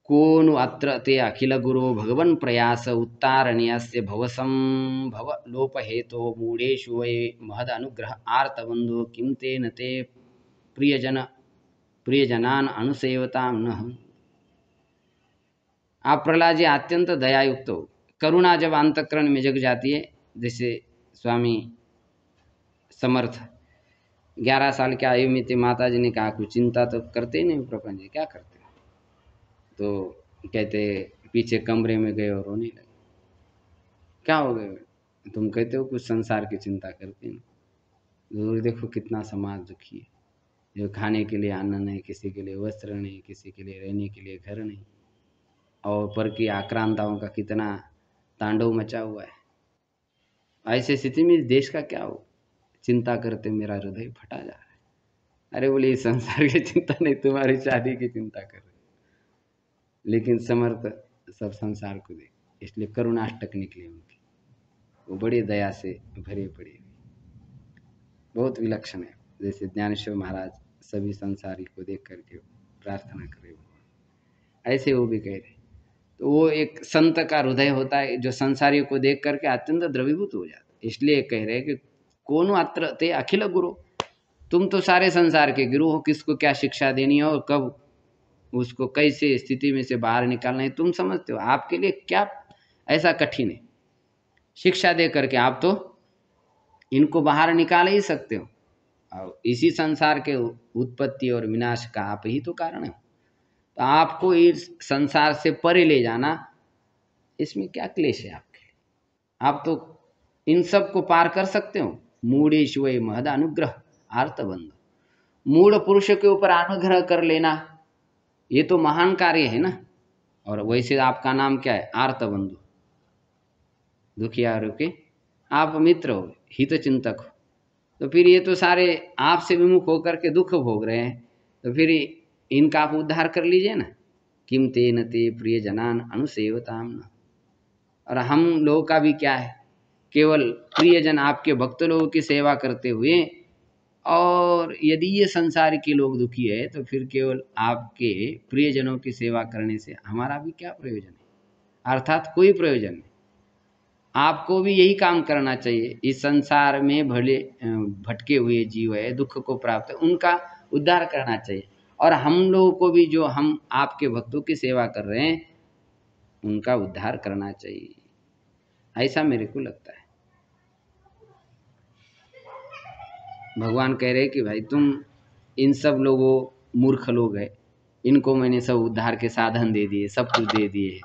A: कोनु अत्र ते अखिल गुरो भगवन् प्रयास उत्तारणीयस्य भवसंभव लोपहेतो मूढ़ेषु वै महद अनुग्रह आर्तबंधो किं तेन ते प्रियजनान अनुसेवतां न। आप प्रहलाद जी अत्यंत दयायुक्त हो, करुणा जब अंतःकरण में जग जाती है, जैसे स्वामी समर्थ 11 साल के आयु में थे, माता जी ने कहा कुछ चिंता तो करते ही नहीं प्रपंच जी, क्या करते हो? तो कहते पीछे कमरे में गए और रोने लगे। क्या हो गए? तुम कहते हो कुछ संसार की चिंता करते हैं, जरूर देखो कितना समाज दुखी है, जो खाने के लिए अन्न नहीं, किसी के लिए वस्त्र नहीं, किसी के लिए रहने के लिए घर नहीं, और पर की आक्रांताओं का कितना तांडव मचा हुआ है। ऐसी स्थिति में देश का क्या हो? चिंता करते मेरा हृदय फटा जा रहा है। अरे बोले इस संसार की चिंता नहीं, तुम्हारी शादी की चिंता कर रहे। लेकिन समर्थ सब संसार को देख, इसलिए करुणाष्टक निकले उनकी, वो बड़ी दया से भरे पड़े, बहुत विलक्षण है। जैसे ज्ञानेश्वर महाराज सभी संसारी को देख करके प्रार्थना करे, ऐसे वो भी कह रहे। तो वो एक संत का हृदय होता है जो संसारियों को देख करके अत्यंत द्रवीभूत हो जाता है। इसलिए कह रहे कि कौन अत्र ते अखिल गुरु, तुम तो सारे संसार के गुरु हो, किसको क्या शिक्षा देनी है और कब उसको कैसे स्थिति में से बाहर निकालना है तुम समझते हो। आपके लिए क्या ऐसा कठिन है? शिक्षा दे करके आप तो इनको बाहर निकाल ही सकते हो। और इसी संसार के उत्पत्ति और विनाश का आप ही तो कारण है। तो आपको इस संसार से परे ले जाना, इसमें क्या क्लेश है आपके लिए? आप तो इन सब को पार कर सकते हो। मूढ़ेश वै महद अनुग्रह आर्तबंध, मूढ़ पुरुष के ऊपर अनुग्रह कर लेना, ये तो महान कार्य है ना। और वैसे आपका नाम क्या है? आर्तबंधु, दुखियारों के आप मित्र हो, हित चिंतक हो। तो फिर ये तो सारे आपसे विमुख होकर के दुख भोग रहे हैं, तो फिर इनका आप उद्धार कर लीजिए ना। किम तेन ते प्रिय जनान अनुसेवताम न। और हम लोगों का भी क्या है, केवल प्रियजन आपके भक्त लोगों की सेवा करते हुए, और यदि ये संसार के लोग दुखी है तो फिर केवल आपके प्रियजनों की सेवा करने से हमारा भी क्या प्रयोजन है? अर्थात कोई प्रयोजन नहीं। आपको भी यही काम करना चाहिए। इस संसार में भले भटके हुए जीव है, दुख को प्राप्त है, उनका उद्धार करना चाहिए। और हम लोगों को भी, जो हम आपके भक्तों की सेवा कर रहे हैं, उनका उद्धार करना चाहिए, ऐसा मेरे को लगता है। भगवान कह रहे कि भाई तुम इन सब लोगों, मूर्ख लोग हैं, इनको मैंने सब उद्धार के साधन दे दिए, सब कुछ दे दिए,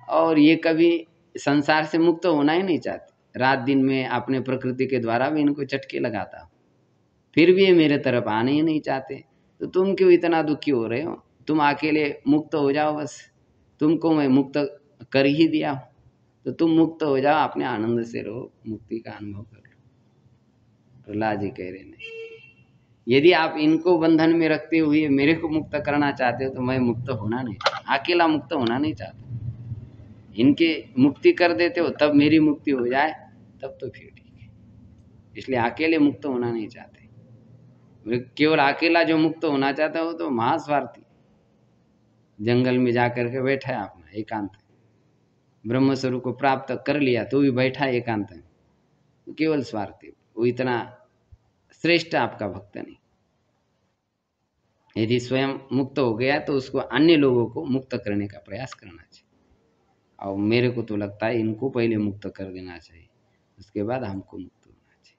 A: और ये कभी संसार से मुक्त होना ही नहीं चाहते। रात दिन में अपने प्रकृति के द्वारा भी इनको चटके लगाता हूँ, फिर भी ये मेरे तरफ आने ही नहीं चाहते। तो तुम क्यों इतना दुखी हो रहे हो? तुम अकेले मुक्त हो जाओ, बस तुमको मैं मुक्त कर ही दिया हूँ, तो तुम मुक्त हो जाओ, अपने आनंद से रहो, मुक्ति का अनुभव कर लो। प्रहलाद जी कह रहे नहीं, यदि आप इनको बंधन में रखते हुए मेरे को मुक्त करना चाहते हो तो मैं मुक्त होना नहीं, अकेला मुक्त होना नहीं चाहता। इनके मुक्ति कर देते हो तब मेरी मुक्ति हो जाए, तब तो फिर ठीक है। इसलिए अकेले मुक्त होना नहीं चाहते। केवल अकेला जो मुक्त होना चाहता हो तो महास्वार्थी, जंगल में जाकर के बैठा है अपना एकांत, ब्रह्म स्वरूप को प्राप्त कर लिया तो भी बैठा है एकांत में, केवल स्वार्थी, वो इतना श्रेष्ठ आपका भक्त नहीं। यदि स्वयं मुक्त हो गया तो उसको अन्य लोगों को मुक्त करने का प्रयास करना चाहिए। और मेरे को तो लगता है इनको पहले मुक्त कर देना चाहिए, उसके बाद हमको मुक्त होना चाहिए।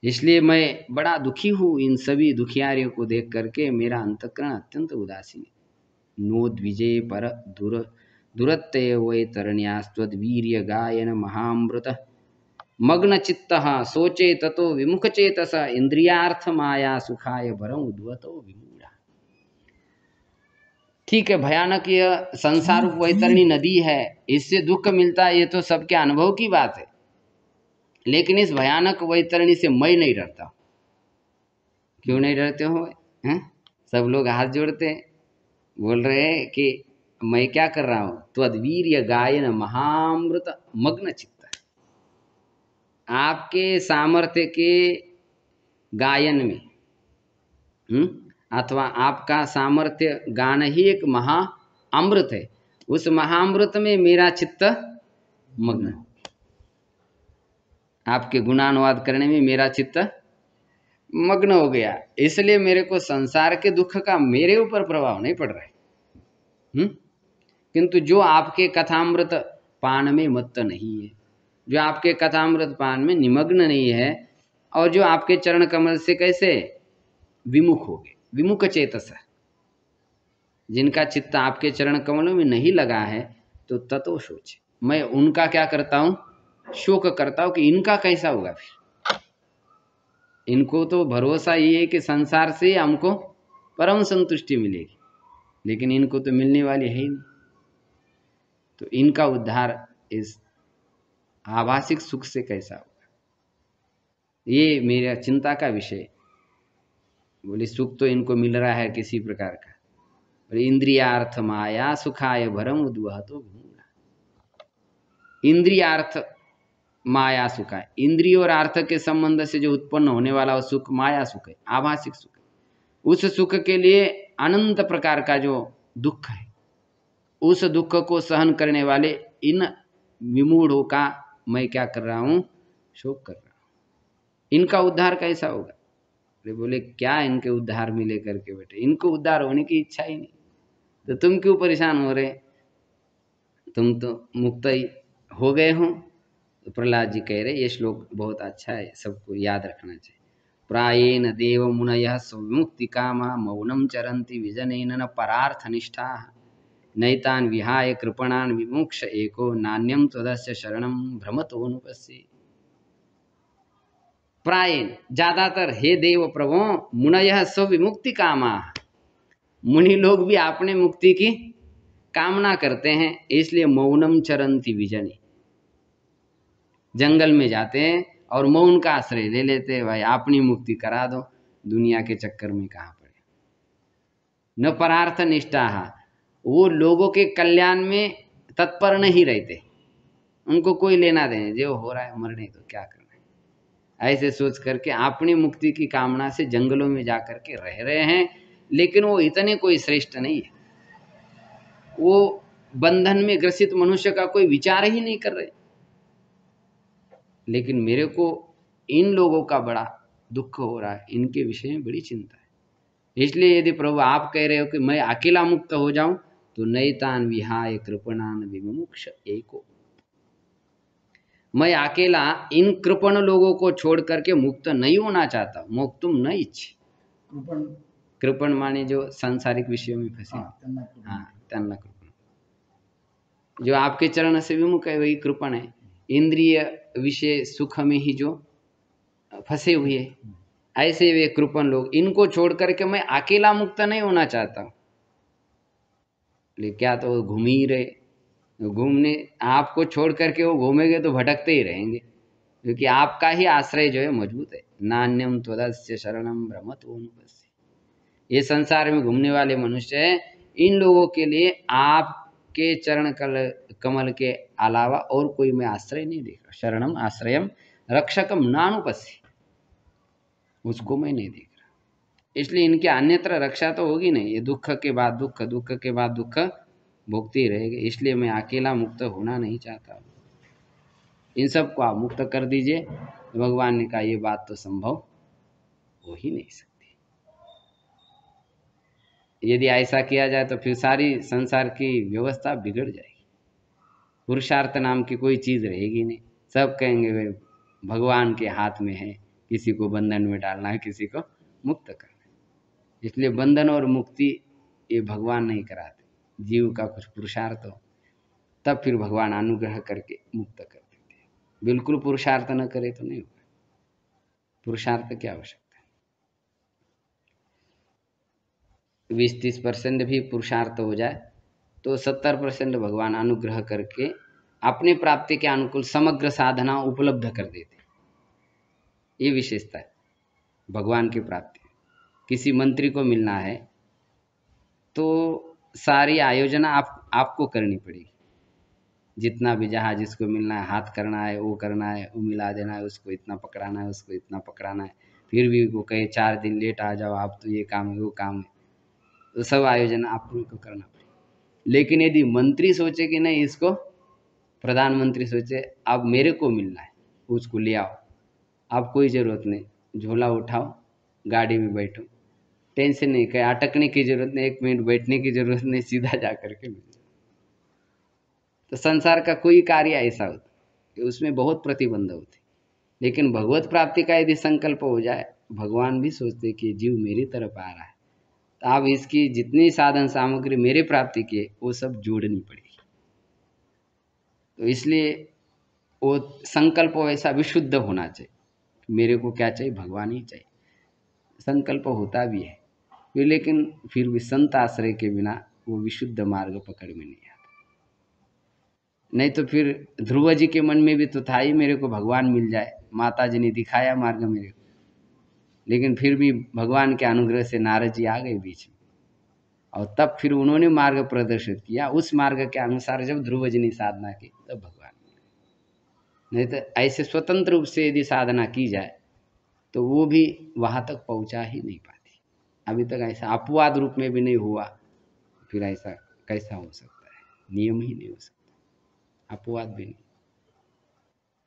A: इसलिए मैं बड़ा दुखी हूँ इन सभी दुखियारियों को देख करके, मेरा अंतःकरण अत्यंत उदासीन है। नोद्विजय पर दुरत्य वै तरण्यास्त्वद्वीर्य गायन महामृत मग्न चित्त सोचे ततो विमुख चेतस इंद्रियार्थ माया सुखाय भरम उद्वतो विमूढ़ा। ठीक है, भयानक यह संसार वैतरणी नदी है, इससे दुख मिलता है, ये तो सबके अनुभव की बात है। लेकिन इस भयानक वैतरणी से मैं नहीं डरता। क्यों नहीं डरते हो? हैं? सब लोग हाथ जोड़ते बोल रहे हैं कि मैं क्या कर रहा हूं? त्वद्वीर्य गायन महामृत मग्न चित्त, आपके सामर्थ्य के गायन में, अथवा आपका सामर्थ्य गान ही एक महा अमृत है, उस महाअमृत में मेरा चित्त मग्न, आपके गुणानुवाद करने में मेरा चित्त मग्न हो गया। इसलिए मेरे को संसार के दुख का मेरे ऊपर प्रभाव नहीं पड़ रहा है। किंतु जो आपके कथामृत पान में मत्त नहीं है, जो आपके कथामृत पान में निमग्न नहीं है, और जो आपके चरण कमल से कैसे विमुख हो गए, विमुख चेतस, जिनका चित्त आपके चरण कमलों में नहीं लगा है, तो ततो सोच, मैं उनका क्या करता हूँ? शोक करता हूँ कि इनका कैसा होगा। फिर इनको तो भरोसा ये है कि संसार से हमको परम संतुष्टि मिलेगी, लेकिन इनको तो मिलने वाली है ही नहीं। तो इनका उद्धार इस आभासिक सुख से कैसा होगा, ये मेरा चिंता का विषय। बोले सुख तो इनको मिल रहा है किसी प्रकार का, बोले इंद्रियार्थ माया सुखाय भरम उद्वहतो विमूढ़ा। इंद्रियार्थ माया सुख है, इंद्रिय और अर्थ के संबंध से जो उत्पन्न होने वाला वो सुख माया सुख है, आभासिक सुख है। उस सुख के लिए अनंत प्रकार का जो दुख है, उस दुख को सहन करने वाले इन विमूढ़ों का मैं क्या कर रहा हूँ? शोक कर रहा हूँ। इनका उद्धार कैसा होगा? बोले क्या इनके उद्धार में लेकर के बैठे, इनको उद्धार होने की इच्छा ही नहीं, तो तुम क्यों परेशान हो रहे? तुम तो मुक्त ही हो गए हो। तो प्रहलाद जी कह रहे ये श्लोक बहुत अच्छा है, सबको याद रखना चाहिए। प्रायेण देव मुनयः स्वविमुक्ति कामा मौनं चरन्ति विजनेन न परार्थनिष्ठाः नैतान् विहाय कृपणान् विमुक्ष एको नान्यं त्वदस्य शरणं भ्रमतोऽनुपश्ये। प्रायेण ज्यादातर हे देव प्रभो मुनयः स्वविमुक्ति कामा, मुनि लोग भी अपने मुक्ति की कामना करते हैं, इसलिए मौनम चरंती विजनी, जंगल में जाते हैं और मौन का आश्रय ले लेते हैं। भाई अपनी मुक्ति करा दो, दुनिया के चक्कर में कहाँ पड़े। न परार्थ निष्ठा, वो लोगों के कल्याण में तत्पर नहीं रहते, उनको कोई लेना देना, जो हो रहा है मरने तो क्या करना है, ऐसे सोच करके अपनी मुक्ति की कामना से जंगलों में जाकर के रह रहे हैं। लेकिन वो इतने कोई श्रेष्ठ नहीं है, वो बंधन में ग्रसित मनुष्य का कोई विचार ही नहीं कर रहे। लेकिन मेरे को इन लोगों का बड़ा दुख हो रहा है, इनके विषय में बड़ी चिंता है। इसलिए यदि प्रभु आप कह रहे हो कि मैं अकेला मुक्त हो जाऊं, तो नैतान विहाय कृपणान विमुक्ष एको, मैं अकेला इन कृपण लोगों को छोड़ करके मुक्त नहीं होना चाहता। मोक्तुम न इच्छे,
B: कृपण
A: कृपण माने जो सांसारिक विषयों में फंसे, हाँ तन्ना कृपण, जो आपके चरण से विमुख है वही कृपण है। इंद्रिय विषय सुख में ही जो फंसे हुए, ऐसे वे कृपण लोग, इनको छोड़ करके मैं अकेला मुक्त नहीं होना चाहता। लेकिन क्या तो घूम ही रहे, घूमने आपको छोड़ करके वो घूमेंगे तो भटकते ही रहेंगे, क्योंकि आपका ही आश्रय जो है मजबूत है। नान्यम त्वदस्य शरणम भ्रमतोऽनुपश्ये, ये संसार में घूमने वाले मनुष्य हैं, इन लोगों के लिए आपके चरण कमल के अलावा और कोई मैं आश्रय नहीं देख रहा। शरणम आश्रयम रक्षकम नानुपश्ये, उसको मैं नहीं देख रहा। इसलिए इनके अन्यत्र रक्षा तो होगी नहीं, ये दुख के बाद दुख, दुख के बाद दुख भोगते ही रहेंगे। इसलिए मैं अकेला मुक्त होना नहीं चाहता, इन सब को आप मुक्त कर दीजिए। भगवान ने कहा ये बात तो संभव हो ही नहीं सकती। यदि ऐसा किया जाए तो फिर सारी संसार की व्यवस्था बिगड़ जाएगी, पुरुषार्थ नाम की कोई चीज़ रहेगी नहीं। सब कहेंगे वे भगवान के हाथ में है, किसी को बंधन में डालना है, किसी को मुक्त करना है। इसलिए बंधन और मुक्ति ये भगवान नहीं कराते, जीव का कुछ पुरुषार्थ हो तब फिर भगवान अनुग्रह करके मुक्त कर देते हैं। बिल्कुल पुरुषार्थ न करे तो नहीं होगा, पुरुषार्थ की आवश्यकता है। 20-30% भी पुरुषार्थ हो जाए तो 70% भगवान अनुग्रह करके अपनी प्राप्ति के अनुकूल समग्र साधना उपलब्ध कर देते। ये विशेषता है भगवान की प्राप्ति। किसी मंत्री को मिलना है तो सारी आयोजना आपको करनी पड़ेगी, जितना भी जहाँ जिसको मिलना है, हाथ करना है, वो करना है, वो मिला देना है, उसको इतना पकड़ाना है, उसको इतना पकड़ाना है। फिर भी वो कहे 4 दिन लेट आ जाओ आप, तो ये काम है वो काम है, तो सब आयोजन आपको को करना पड़ेगा। लेकिन यदि मंत्री सोचे कि नहीं, इसको प्रधानमंत्री सोचे अब मेरे को मिलना है, उसको ले आओ, आप कोई ज़रूरत नहीं, झोला उठाओ, गाड़ी में बैठो, टेंशन नहीं, कहीं अटकने की ज़रूरत नहीं, 1 मिनट बैठने की ज़रूरत नहीं, सीधा जा करके मिल जाओ। तो संसार का कोई कार्य ऐसा होता कि उसमें बहुत प्रतिबंध होते। लेकिन भगवत प्राप्ति का यदि संकल्प हो जाए, भगवान भी सोचते कि जीव मेरी तरफ आ रहा है, तो अब इसकी जितनी साधन सामग्री मेरे प्राप्ति की है वो सब जोड़नी पड़ेगी। तो इसलिए वो संकल्प वैसा विशुद्ध होना चाहिए। मेरे को क्या चाहिए, भगवान ही चाहिए, संकल्प होता भी है फिर, लेकिन फिर भी संत आश्रय के बिना वो विशुद्ध मार्ग पकड़ में नहीं आता। नहीं तो फिर ध्रुव जी के मन में भी तो था ही मेरे को भगवान मिल जाए, माता जी ने दिखाया मार्ग मेरे को, लेकिन फिर भी भगवान के अनुग्रह से नारद जी आ गए बीच में, और तब फिर उन्होंने मार्ग प्रदर्शित किया। उस मार्ग के अनुसार जब ध्रुव जी ने साधना की तब भगवान, नहीं तो ऐसे स्वतंत्र रूप से यदि साधना की जाए तो वो भी वहाँ तक पहुँचा ही नहीं पाती। अभी तक ऐसा अपवाद रूप में भी नहीं हुआ, फिर ऐसा कैसा हो सकता है, नियम ही नहीं हो सकता, अपवाद भी नहीं।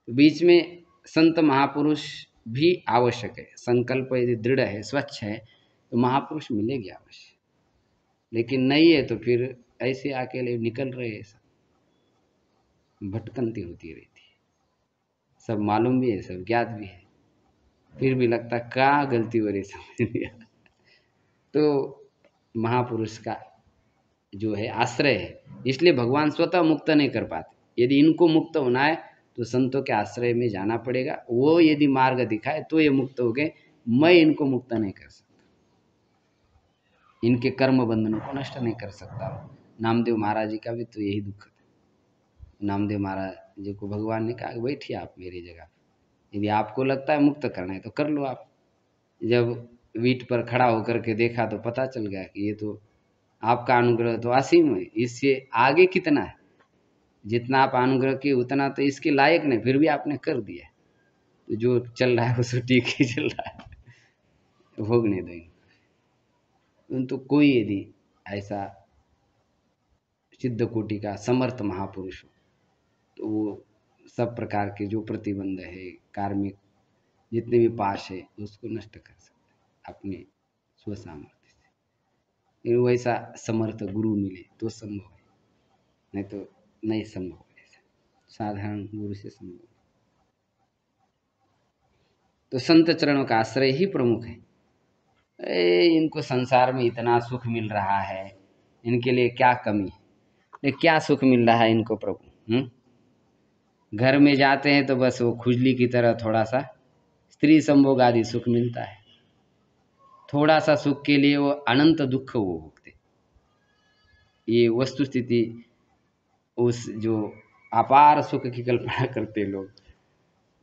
A: तो बीच में संत महापुरुष भी आवश्यक है। संकल्प यदि दृढ़ है, स्वच्छ है, तो महापुरुष मिलेंगे अवश्य। लेकिन नहीं है तो फिर ऐसे अकेले निकल रहे हैं, सब भटकंती होती रहती है। सब मालूम भी है, सब ज्ञात भी है, फिर भी लगता क्या गलती हो रही समझ नहीं आता। तो महापुरुष का जो है आश्रय है, इसलिए भगवान स्वतः मुक्त नहीं कर पाते। यदि इनको मुक्त होना है तो संतों के आश्रय में जाना पड़ेगा। वो यदि मार्ग दिखाए तो ये मुक्त हो गए। मैं इनको मुक्त नहीं कर सकता, इनके कर्म बंधनों को नष्ट नहीं कर सकता। नामदेव महाराज जी का भी तो यही दुख था। नामदेव महाराज जी को भगवान ने कहा कि बैठिए आप मेरी जगह, यदि आपको लगता है मुक्त करना है तो कर लो आप। जब वीट पर खड़ा होकर के देखा तो पता चल गया कि ये तो आपका अनुग्रह तो असीम है, इससे आगे कितना है, जितना आप अनुग्रह किए उतना तो इसके लायक नहीं, फिर भी आपने कर दिया। तो जो चल रहा है वो सब ठीक ही चल रहा है, भोगने दो इनको। तो कोई यदि ऐसा सिद्ध कोटि का समर्थ महापुरुष हो तो वो सब प्रकार के जो प्रतिबंध है, कार्मिक जितने भी पाश है, उसको नष्ट कर सकता है अपने स्वसामर्थ्य से। वैसा समर्थ गुरु मिले तो संभव है, नहीं तो नहीं संभव है। ऐसा साधारण गुरु से संभव है। तो संत चरणों का आश्रय ही प्रमुख है। इनको संसार में इतना सुख मिल रहा है, इनके लिए क्या कमी है, क्या सुख मिल रहा है इनको प्रभु। घर में जाते हैं तो बस वो खुजली की तरह थोड़ा सा स्त्री संभोग आदि सुख मिलता है। थोड़ा सा सुख के लिए वो अनंत दुख वो भोगते। ये वस्तु स्थिति उस जो अपार सुख की कल्पना करते लोग,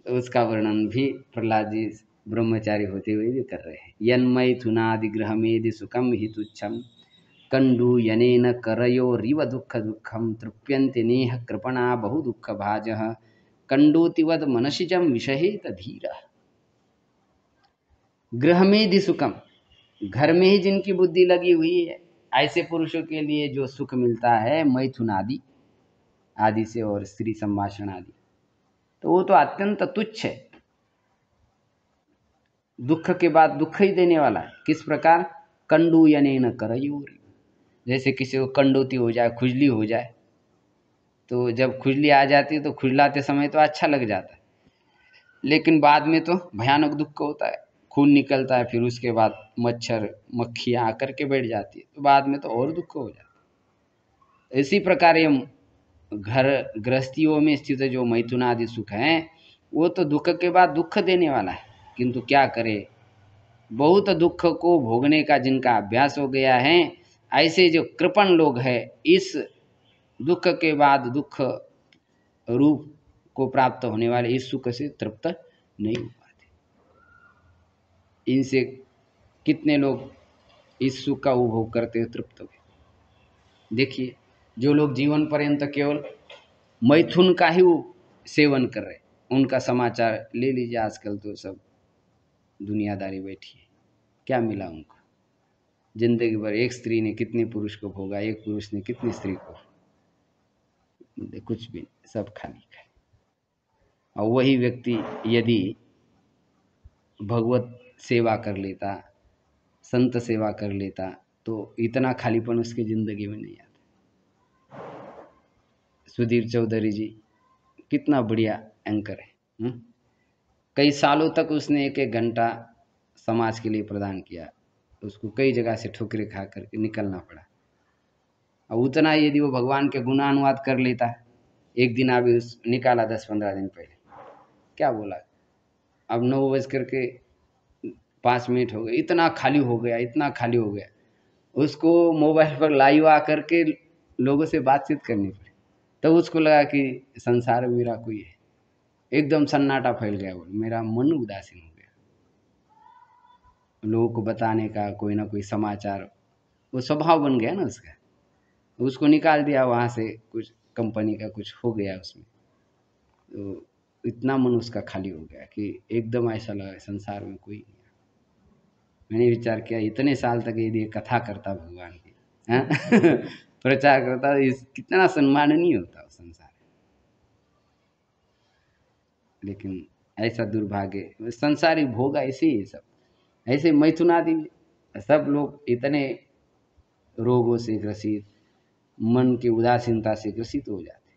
A: तो उसका वर्णन भी प्रहलाद जी ब्रह्मचारी होते हुए भी कर रहे हैं। यन्मय थुनादि ग्रह मेदि सुखम हि तुच्छम कंडू यनेन करयोरिव दुःख दुःखम तृप्यन्ते नेह कृपणा बहु दुःख भाजः कंडूतिवद मनसिजम विषहेत धीरः। ग्रह मेदि सुखम, घर में ही जिनकी बुद्धि लगी हुई है, ऐसे पुरुषों के लिए जो सुख मिलता है मैथुन आदि से और स्त्री संभाषण आदि, तो वो तो अत्यंत तुच्छ है, दुख के बाद दुख ही देने वाला है। किस प्रकार? कंडू यनेन करयोर, जैसे किसी को कंडूती हो जाए, खुजली हो जाए, तो जब खुजली आ जाती है तो खुजलाते समय तो अच्छा लग जाता है, लेकिन बाद में तो भयानक दुख होता है, खून निकलता है, फिर उसके बाद मच्छर मक्खियाँ आकर के बैठ जाती है, तो बाद में तो और दुख हो जाता है। इसी प्रकार ये घर गृहस्थियों में स्थित जो मैथुनादि सुख हैं, वो तो दुख के बाद दुख देने वाला है, किंतु क्या करे, बहुत दुख को भोगने का जिनका अभ्यास हो गया है, ऐसे जो कृपण लोग हैं, इस दुख के बाद दुख रूप को प्राप्त होने वाले इस सुख से तृप्त नहीं हो पाते। इनसे कितने लोग इस सुख का उपभोग करते हुए तृप्त हुए। देखिए, जो लोग जीवन पर्यंत केवल मैथुन का ही सेवन कर रहे, उनका समाचार ले लीजिए। आजकल तो सब दुनियादारी बैठी है, क्या मिला उनको? जिंदगी भर एक स्त्री ने कितने पुरुष को भोगा, एक पुरुष ने कितनी स्त्री को, कुछ भी नहीं, सब खाली खाली। और वही व्यक्ति यदि भगवत सेवा कर लेता, संत सेवा कर लेता, तो इतना खालीपन उसकी जिंदगी में नहीं आता। सुधीर चौधरी जी कितना बढ़िया एंकर है। कई सालों तक उसने एक एक घंटा समाज के लिए प्रदान किया, उसको कई जगह से ठोकरें खा करके निकलना पड़ा। और उतना यदि वो भगवान के गुणानुवाद कर लेता, एक दिन अभी उस निकाला 10-15 दिन पहले, क्या बोला, अब 9:05 हो गए, इतना खाली हो गया, इतना खाली हो गया। उसको मोबाइल पर लाइव आकर के लोगों से बातचीत करनी पड़ी, तब उसको लगा कि संसार में मेरा कोई है। एकदम सन्नाटा फैल गया, बोल मेरा मन उदासीन हो गया। लोगों को बताने का कोई ना कोई समाचार, वो स्वभाव बन गया ना उसका। उसको निकाल दिया वहाँ से, कुछ कंपनी का कुछ हो गया उसमें, तो इतना मन उसका खाली हो गया कि एकदम ऐसा लगा संसार में कोई नहीं। मैंने विचार किया, इतने साल तक यदि कथा करता भगवान की, प्रचार करता, इस कितना सम्माननीय होता संसार। लेकिन ऐसा दुर्भाग्य, संसारी भोग ऐसे ही सब, ऐसे मैथुनादि सब लोग इतने रोगों से ग्रसित, मन की उदासीनता से ग्रसित हो जाते।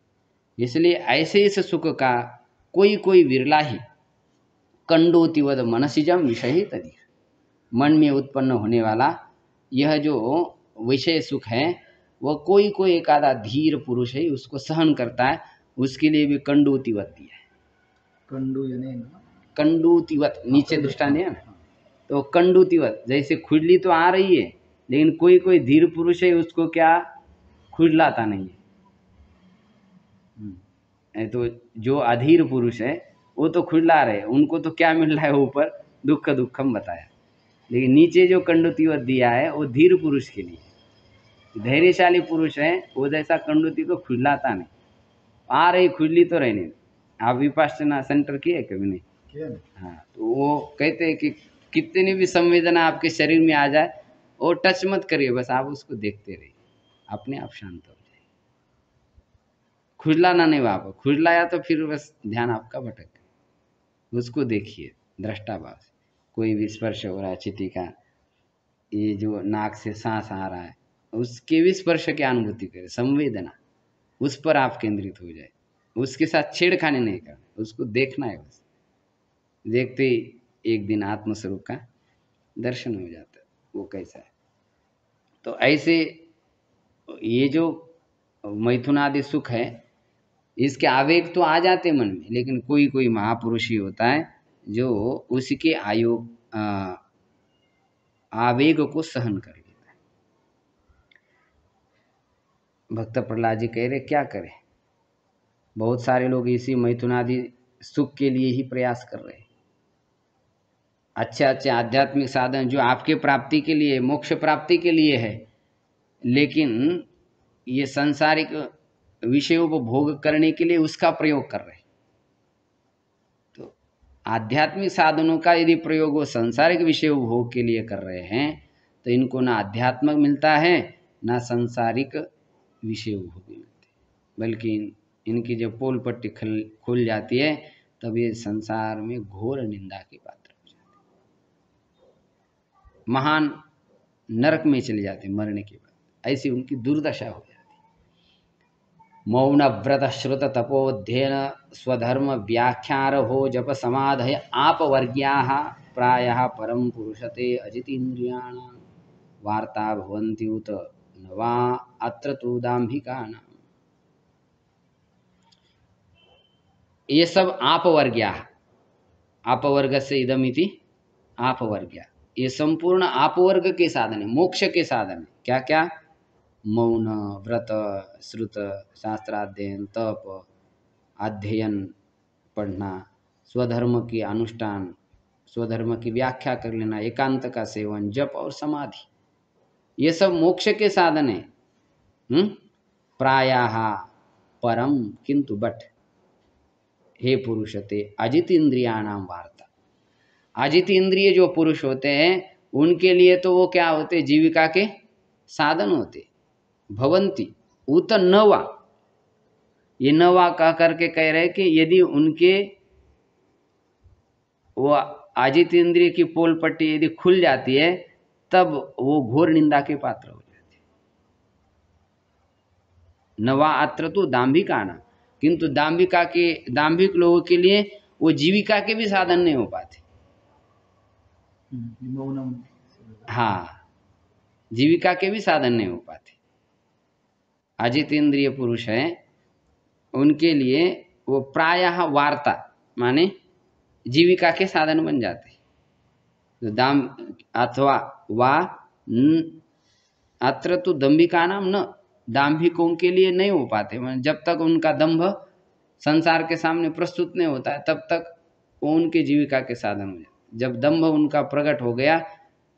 A: इसलिए ऐसे इस सुख का कोई कोई विरला ही कंडोतिवद मनसिजम विषय तदीर, मन में उत्पन्न होने वाला यह जो विषय सुख है वह कोई कोई एक आधा धीर पुरुष है उसको सहन करता है, उसके लिए भी कंडोतिवत दिया है।
B: कंडू यानी
A: कंडूतिवत नीचे दृष्टांत है ना, तो कंडूतिवत जैसे खुजली तो आ रही है लेकिन कोई कोई धीर पुरुष है उसको क्या खुजलाता नहीं है। तो जो अधीर पुरुष है वो तो खुजला रहे, उनको तो क्या मिल रहा है ऊपर दुख दुखम बताया, लेकिन नीचे जो कंडूतिवत दिया है वो धीर पुरुष के लिए। धैर्यशाली पुरुष है वो जैसा कंडूति को खुजलाता नहीं, आ रही खुजली तो रहने। आप विपश्यना सेंटर किए कभी नहीं?
B: किया ना?
A: हाँ, तो वो कहते हैं कि कितनी भी संवेदना आपके शरीर में आ जाए वो टच मत करिए, बस आप उसको देखते रहिए, अपने आप शांत हो जाए। खुजलाना नहीं वहाँ पर, खुजलाया तो फिर बस ध्यान आपका भटक, उसको देखिए दृष्टाभाव से। कोई भी स्पर्श हो रहा है चिति का, ये जो नाक से सांस आ रहा है उसके भी स्पर्श की अनुभूति करें, संवेदना उस पर आप केंद्रित हो जाए, उसके साथ छेड़खानी नहीं करना, उसको देखना है बस। देखते ही एक दिन आत्मस्वरूप का दर्शन हो जाता है वो कैसा है। तो ऐसे ये जो मैथुन आदि सुख है इसके आवेग तो आ जाते मन में, लेकिन कोई कोई महापुरुष ही होता है जो उसके आवेग को सहन कर लेता है। भक्त प्रहलाद जी कह रहे क्या करें, बहुत सारे लोग इसी मैथुन आदि सुख के लिए ही प्रयास कर रहे हैं। अच्छे अच्छे आध्यात्मिक साधन जो आपके प्राप्ति के लिए, मोक्ष प्राप्ति के लिए है, लेकिन ये सांसारिक विषयों को भोग करने के लिए उसका प्रयोग कर रहे हैं। तो आध्यात्मिक साधनों का यदि प्रयोग वो सांसारिक विषय भोग के लिए कर रहे हैं तो इनको ना आध्यात्मिक मिलता है ना सांसारिक विषय भोग मिलते, बल्कि इनकी जब पोल पट्टी खुल जाती है तब ये संसार में घोर निंदा के पात्र हो जाते, महान नरक में चले जाते मरने के बाद, ऐसी उनकी दुर्दशा हो जाती। मौन व्रत श्रुत तपोध्ययन स्वधर्म व्याख्यारहो जप समाधय आपवर्ग्याः प्रायः परम पुरुषते अजितेन्द्रियाणां वार्ता भवन्ति उत न वा अत्र तु दाम्भिकानां। ये सब आपवर्ग्याः, आपवर्ग से इदमिति आपवर्ग्या, ये संपूर्ण आपवर्ग के साधन है, मोक्ष के साधन है। क्या क्या? मौन, व्रत, श्रुत, शास्त्राध्ययन, तप, अध्ययन पढ़ना, स्वधर्म की अनुष्ठान, स्वधर्म की व्याख्या कर लेना, एकांत का सेवन, जप और समाधि, ये सब मोक्ष के साधन है। प्रायः परम किंतु बट हे पुरुषते अजित इंद्रियाणां वार्ता, अजित इंद्रिय जो पुरुष होते हैं उनके लिए तो वो क्या होते, जीविका के साधन होते। भवंती उत नवा, ये नवा कह करके कह रहे कि यदि उनके वो अजित इंद्रिय की पोल पट्टी यदि खुल जाती है तब वो घोर निंदा के पात्र हो जाते। नवा अत्र तो दाम्भिकाना, किंतु दाम्भिक लोगों के लिए वो जीविका के भी साधन नहीं हो पाते। हाँ, जीविका के भी साधन नहीं हो पाते। अजित इंद्रिय पुरुष है उनके लिए वो प्रायः वार्ता माने जीविका के साधन बन जाते। तो दाम अथवा वा अत्र तो दंभिका नाम न, दाम्भिकों के लिए नहीं हो पाते। जब तक उनका दंभ संसार के सामने प्रस्तुत नहीं होता है तब तक वो उनके जीविका के साधन हो जाते। जब दंभ उनका प्रकट हो गया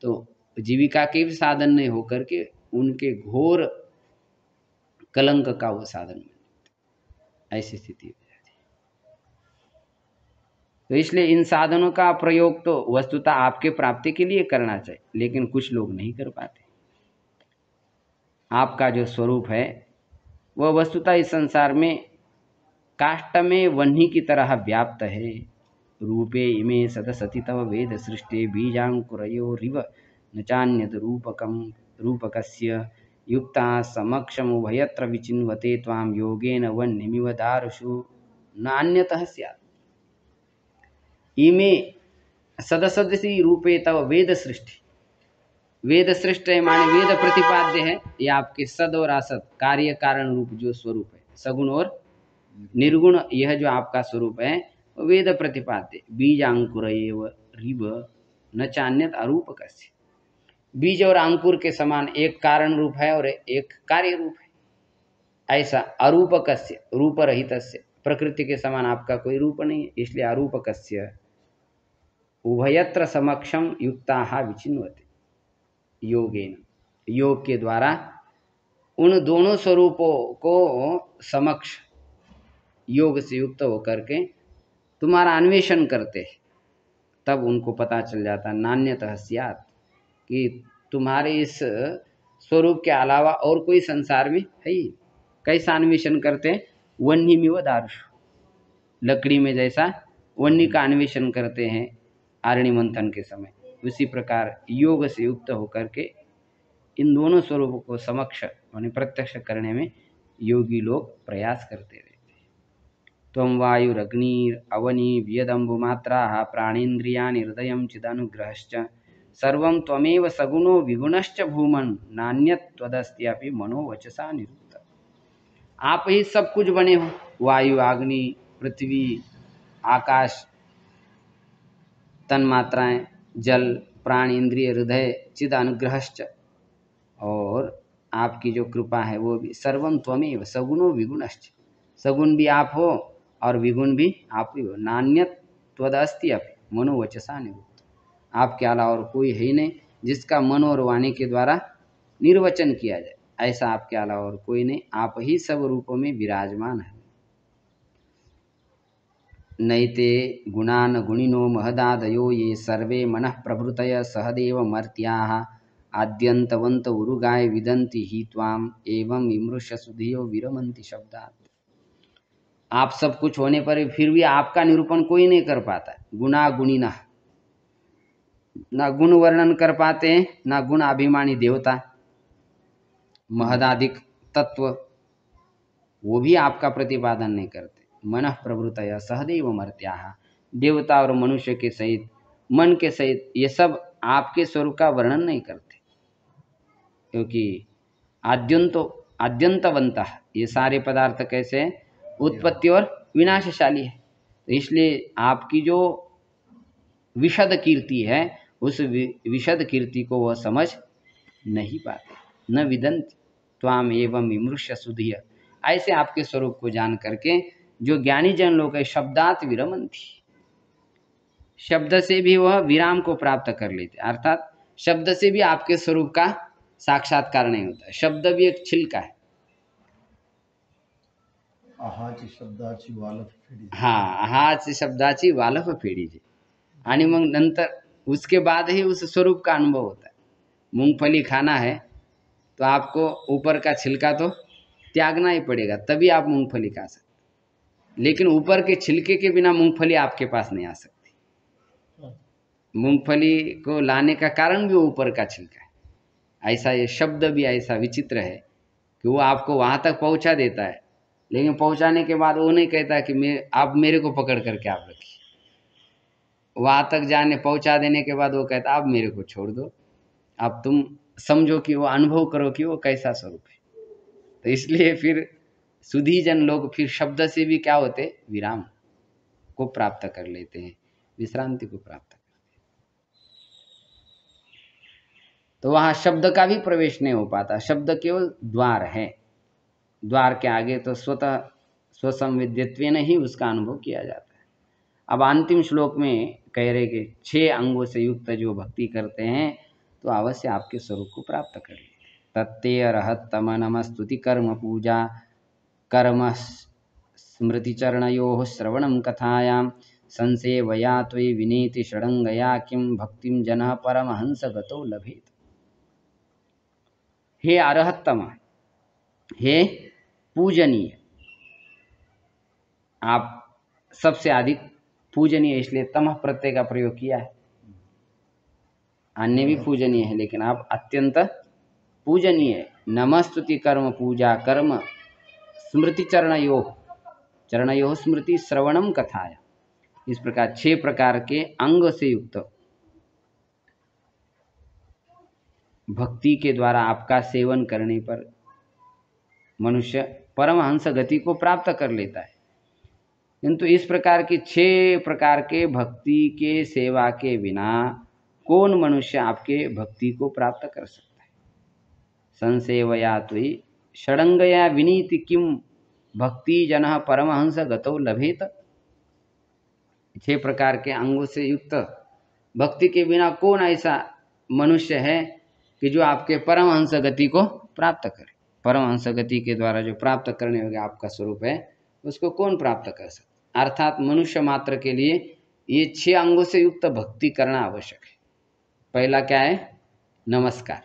A: तो जीविका के भी साधन नहीं होकर के उनके घोर कलंक का वो साधन बन जाता, ऐसी स्थिति हो जाती। तो इसलिए इन साधनों का प्रयोग तो वस्तुतः आपके प्राप्ति के लिए करना चाहिए, लेकिन कुछ लोग नहीं कर पाते। आपका जो स्वरूप है वह वस्तुतः इस संसार में काष्ठ में वह्नि की तरह व्याप्त है। रूपे इमे सदसति तव वेद सृष्टि बीजांकुरयोरिव न चान्यत रूपकस्य युक्ता समक्षम उभयत्र विचिन्वते त्वां योगेन वह्निमिव दारुषु न अन्यतः स्यात्। इमे सदसदसी रूपे तव वेद सृष्टि, वेद सृष्ट है माने वेद प्रतिपाद्य है। ये आपके सद और असत कार्य कारण रूप जो स्वरूप है, सगुण और निर्गुण, यह जो आपका स्वरूप है वेद प्रतिपाद्य। बीज अंकुर एव रिव न चान्यत अरूपकस्य, बीज और अंकुर के समान एक कारण रूप है और एक कार्य रूप है। ऐसा अरूपकस्य रूप रहितस्य, प्रकृति के समान आपका कोई रूप नहीं है, इसलिए अरूपकस्य उभयत्र समक्षम युक्ताः विचिन्वते योगेन, योग के द्वारा उन दोनों स्वरूपों को समक्ष योग से युक्त होकर के तुम्हारा अन्वेषण करते हैं, तब उनको पता चल जाता नान्यतः स्यात् कि तुम्हारे इस स्वरूप के अलावा और कोई संसार में है ही। कैसा अन्वेषण करते हैं? वह्निमिव दारुषु, लकड़ी में जैसा वह्नि का अन्वेषण करते हैं आरण्य मंथन के समय, उसी प्रकार योग से युक्त होकर के इन दोनों स्वरूपों को समक्ष माने प्रत्यक्ष करने में योगी लोग प्रयास करते रहते हैं। त्वं वायुरग्निर अवनी व्यदम्बुमात्राः प्राणेन्द्रियाणि हृदयं चिदनुग्रहश्च सर्वं त्वमेव सगुणो विगुणश्च भूमन् नान्यत् त्वदस्त्यपि मनोवचसा निरुक्त। आप ही सब कुछ बने हो, वायु, अग्नि, पृथ्वी, आकाश, तन्मात्राएं, जल, प्राण, इंद्रिय, हृदय, चिद अनुग्रहश्च, और आपकी जो कृपा है वो भी सर्वं त्वमेव सगुणो विगुणश्च, सगुण भी आप हो और विगुण भी आप ही हो। नान्यत् त्वदस्ति अपि मनोवचसा निरुक्त, आपके अलावा और कोई है ही नहीं जिसका मन और वाणी के द्वारा निर्वचन किया जाए, ऐसा आपके अलावा और कोई नहीं, आप ही सब रूपों में विराजमान है। नैते गुणान गुणिनो महदादयो ये सर्वे मनः प्रभृतय सहदेव मर्त्याः आद्यन्तवन्त उरुगाय विदन्ति हि त्वाम एवं विमृश्य सुधियो विरमन्ति शब्दात्। आप सब कुछ होने पर फिर भी आपका निरूपण कोई नहीं कर पाता। गुणा गुणिना, ना गुण वर्णन कर पाते हैं, ना गुण अभिमानी देवता, महदाधिक तत्व, वो भी आपका प्रतिपादन नहीं करते। मनः प्रवृत्तय सहदेव मर्त्याः, देवता और मनुष्य के सहित, मन के सहित, ये सब आपके स्वरूप का वर्णन नहीं करते, क्योंकि आद्यंतवंतः, ये सारे पदार्थ कैसे हैं? उत्पत्ति और विनाशशाली है। तो इसलिए आपकी जो विशद कीर्ति है, उस विशद कीर्ति को वह समझ नहीं पाते। न विदन्ति त्वाम एवं विमृश्य सुधिय, ऐसे आपके स्वरूप को जान करके जो ज्ञानी जन लोग है शब्दात विरमंती, शब्द से भी वह विराम को प्राप्त कर लेते, अर्थात शब्द से भी आपके स्वरूप का साक्षात्कार नहीं होता। शब्द भी एक छिलका है।
B: आहाची शब्दाची वालफ फेडी,
A: हाँ, आहाची शब्दाची वालफ फेडी जी, आणि मग नंतर उसके बाद ही उस स्वरूप का अनुभव होता है। मूंगफली खाना है तो आपको ऊपर का छिलका तो त्यागना ही पड़ेगा, तभी आप मूंगफली खा सकते, लेकिन ऊपर के छिलके के बिना मूंगफली आपके पास नहीं आ सकती। मूंगफली को लाने का कारण भी ऊपर का छिलका है। ऐसा ये शब्द भी ऐसा विचित्र है कि वो आपको वहाँ तक पहुँचा देता है, लेकिन पहुँचाने के बाद वो नहीं कहता कि आप मेरे को पकड़ करके आप रखिए। वहाँ तक जाने पहुँचा देने के बाद वो कहता आप मेरे को छोड़ दो, अब तुम समझो कि वो अनुभव करो कि वो कैसा स्वरूप है। तो इसलिए फिर सुधीजन लोग फिर शब्द से भी क्या होते, विराम को प्राप्त कर लेते हैं, विश्रांति को प्राप्त करते हैं। तो वहाँ शब्द का भी प्रवेश नहीं हो पाता, शब्द केवल द्वार है, द्वार के आगे तो स्वतः स्वसंविद्यत्वेन ही उसका अनुभव किया जाता है। अब अंतिम श्लोक में कह रहे कि 6 अंगों से युक्त जो भक्ति करते हैं तो अवश्य आपके स्वरूप को प्राप्त कर लेते। तत्ते अर्हत तम नम स्तुति कर्म पूजा कर्म स्मृति चरणयोः श्रवणं कथायां संसेवया त्वयि विनीति षडंगया किं भक्तिं जनः परमहंस गतो लभेत। हे अर्हतम, हे पूजनीय, आप सबसे अधिक पूजनीय, इसलिए तमः प्रत्यय का प्रयोग किया है। अन्य भी पूजनीय है लेकिन आप अत्यंत पूजनीय। नमस्तुति कर्म पूजा कर्म स्मृति चरणयोः स्मृति श्रवणम कथाया, इस प्रकार 6 प्रकार के अंग से युक्त भक्ति के द्वारा आपका सेवन करने पर मनुष्य परमहंस गति को प्राप्त कर लेता है। किंतु इस प्रकार के 6 प्रकार के भक्ति के सेवा के बिना कौन मनुष्य आपके भक्ति को प्राप्त कर सकता है। संसेवया त्वयि षडंगया विनीति किम भक्ति जनः परमहंस गतौ लभेत। 6 प्रकार के अंगों से युक्त भक्ति के बिना कौन ऐसा मनुष्य है कि जो आपके परमहंस गति को प्राप्त करे। परमहंस गति के द्वारा जो प्राप्त करने योग्य आपका स्वरूप है उसको कौन प्राप्त कर सकता। अर्थात मनुष्य मात्र के लिए ये 6 अंगों से युक्त भक्ति करना आवश्यक है। पहला क्या है? नमस्कार।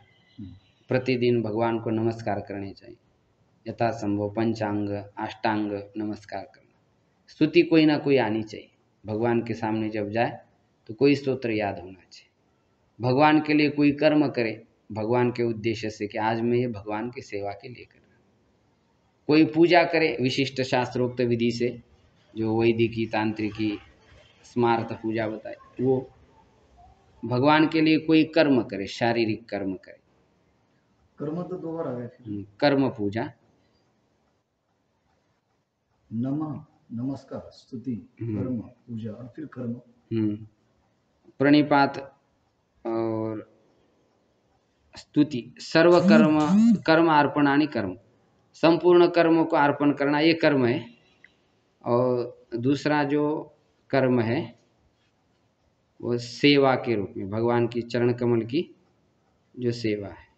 A: प्रतिदिन भगवान को नमस्कार करने चाहिए, यथासंभव पंचांग अष्टांग नमस्कार करना। स्तुति कोई ना कोई आनी चाहिए। भगवान के सामने जब जाए तो कोई स्तोत्र याद होना चाहिए। भगवान के लिए कोई कर्म करे भगवान के उद्देश्य से कि आज मैं ये भगवान की सेवा के लिए कर रहा हूँ। कोई पूजा करे विशिष्ट शास्त्रोक्त विधि से, जो वैदिकी तांत्रिकी स्मार्त पूजा बताए, वो भगवान के लिए कोई कर्म करे, शारीरिक कर्म करे।
B: कर्म तो 2 बार आ गए फिर।
A: कर्म पूजा,
B: नमः नमस्कार, स्तुति, कर्म पूजा और फिर कर्म।
A: प्रणिपात और स्तुति, सर्व कर्म कर्म अर्पणानि कर्म, संपूर्ण कर्मों को अर्पण करना ये कर्म है। और दूसरा जो कर्म है वो सेवा के रूप में, भगवान की चरण कमल की जो सेवा है।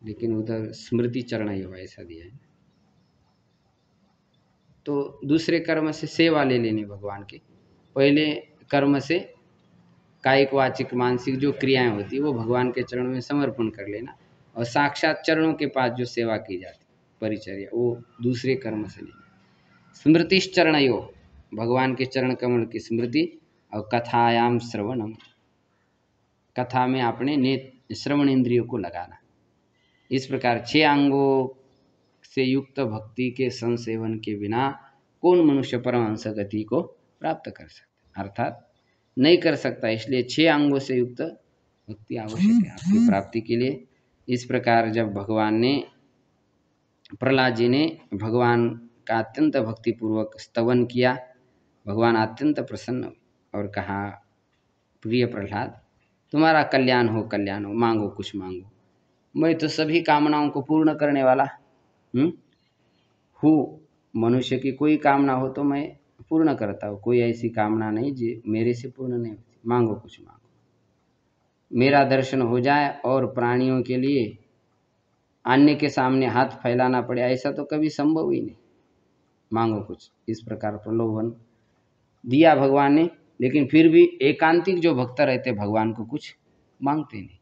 A: लेकिन उधर स्मृति चरण योग ऐसा दिया है। तो दूसरे कर्म से सेवा ले लेनी भगवान की। पहले कर्म से कायिक वाचिक मानसिक जो क्रियाएं होती है वो भगवान के चरणों में समर्पण कर लेना, और साक्षात चरणों के पास जो सेवा की जाती परिचर्या वो दूसरे कर्म से लेना। स्मृतिश्चरण योग, भगवान के चरण कमल की स्मृति, और कथायाम श्रवणम, कथा में अपने श्रवण इंद्रियों को लगाना। इस प्रकार 6 अंगों से युक्त भक्ति के संसेवन के बिना कौन मनुष्य परमहंस गति को प्राप्त कर सकता, अर्थात नहीं कर सकता। इसलिए 6 अंगों से युक्त भक्ति आवश्यक है आपकी प्राप्ति के लिए। इस प्रकार जब भगवान ने, प्रहलाद जी ने भगवान का अत्यंत भक्तिपूर्वक स्तवन किया, भगवान अत्यंत प्रसन्न हुए और कहा, प्रिय प्रहलाद, तुम्हारा कल्याण हो, कल्याण हो, मांगो कुछ मांगो, मैं तो सभी कामनाओं को पूर्ण करने वाला हूँ। मनुष्य की कोई कामना हो तो मैं पूर्ण करता हूँ, कोई ऐसी कामना नहीं जो मेरे से पूर्ण नहीं होती। मांगो कुछ मांगो, मेरा दर्शन हो जाए और प्राणियों के लिए अन्य के सामने हाथ फैलाना पड़े, ऐसा तो कभी संभव ही नहीं। मांगो कुछ, इस प्रकार प्रलोभन दिया भगवान ने। लेकिन फिर भी एकांतिक जो भक्त रहते भगवान को कुछ मांगते नहीं,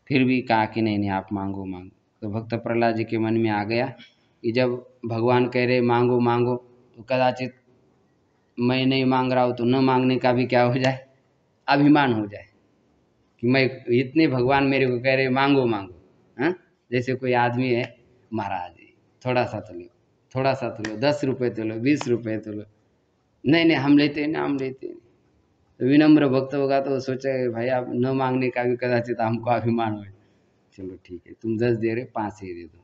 A: फिर भी कहा कि नहीं नहीं आप मांगो मांगो। तो भक्त प्रहलाद जी के मन में आ गया कि जब भगवान कह रहे मांगो मांगो, तो कदाचित मैं नहीं मांग रहा हूँ तो न मांगने का भी क्या हो जाए, अभिमान हो जाए कि मैं इतने भगवान मेरे को कह रहे मांगो मांगो। हाँ, जैसे कोई आदमी है, महाराज थोड़ा सा तो लो, थोड़ा सा तो लो, 10 रुपये तो लो, 20 रुपये तो लो, नहीं नहीं हम लेते ना, हम लेते नहीं। तो विनम्र भक्त होगा तो सोचे भाई आप न मांगने का भी कदाचित हमको अभिमान हो। चलो ठीक है, तुम 10 दे रहे 5 ही दे दो,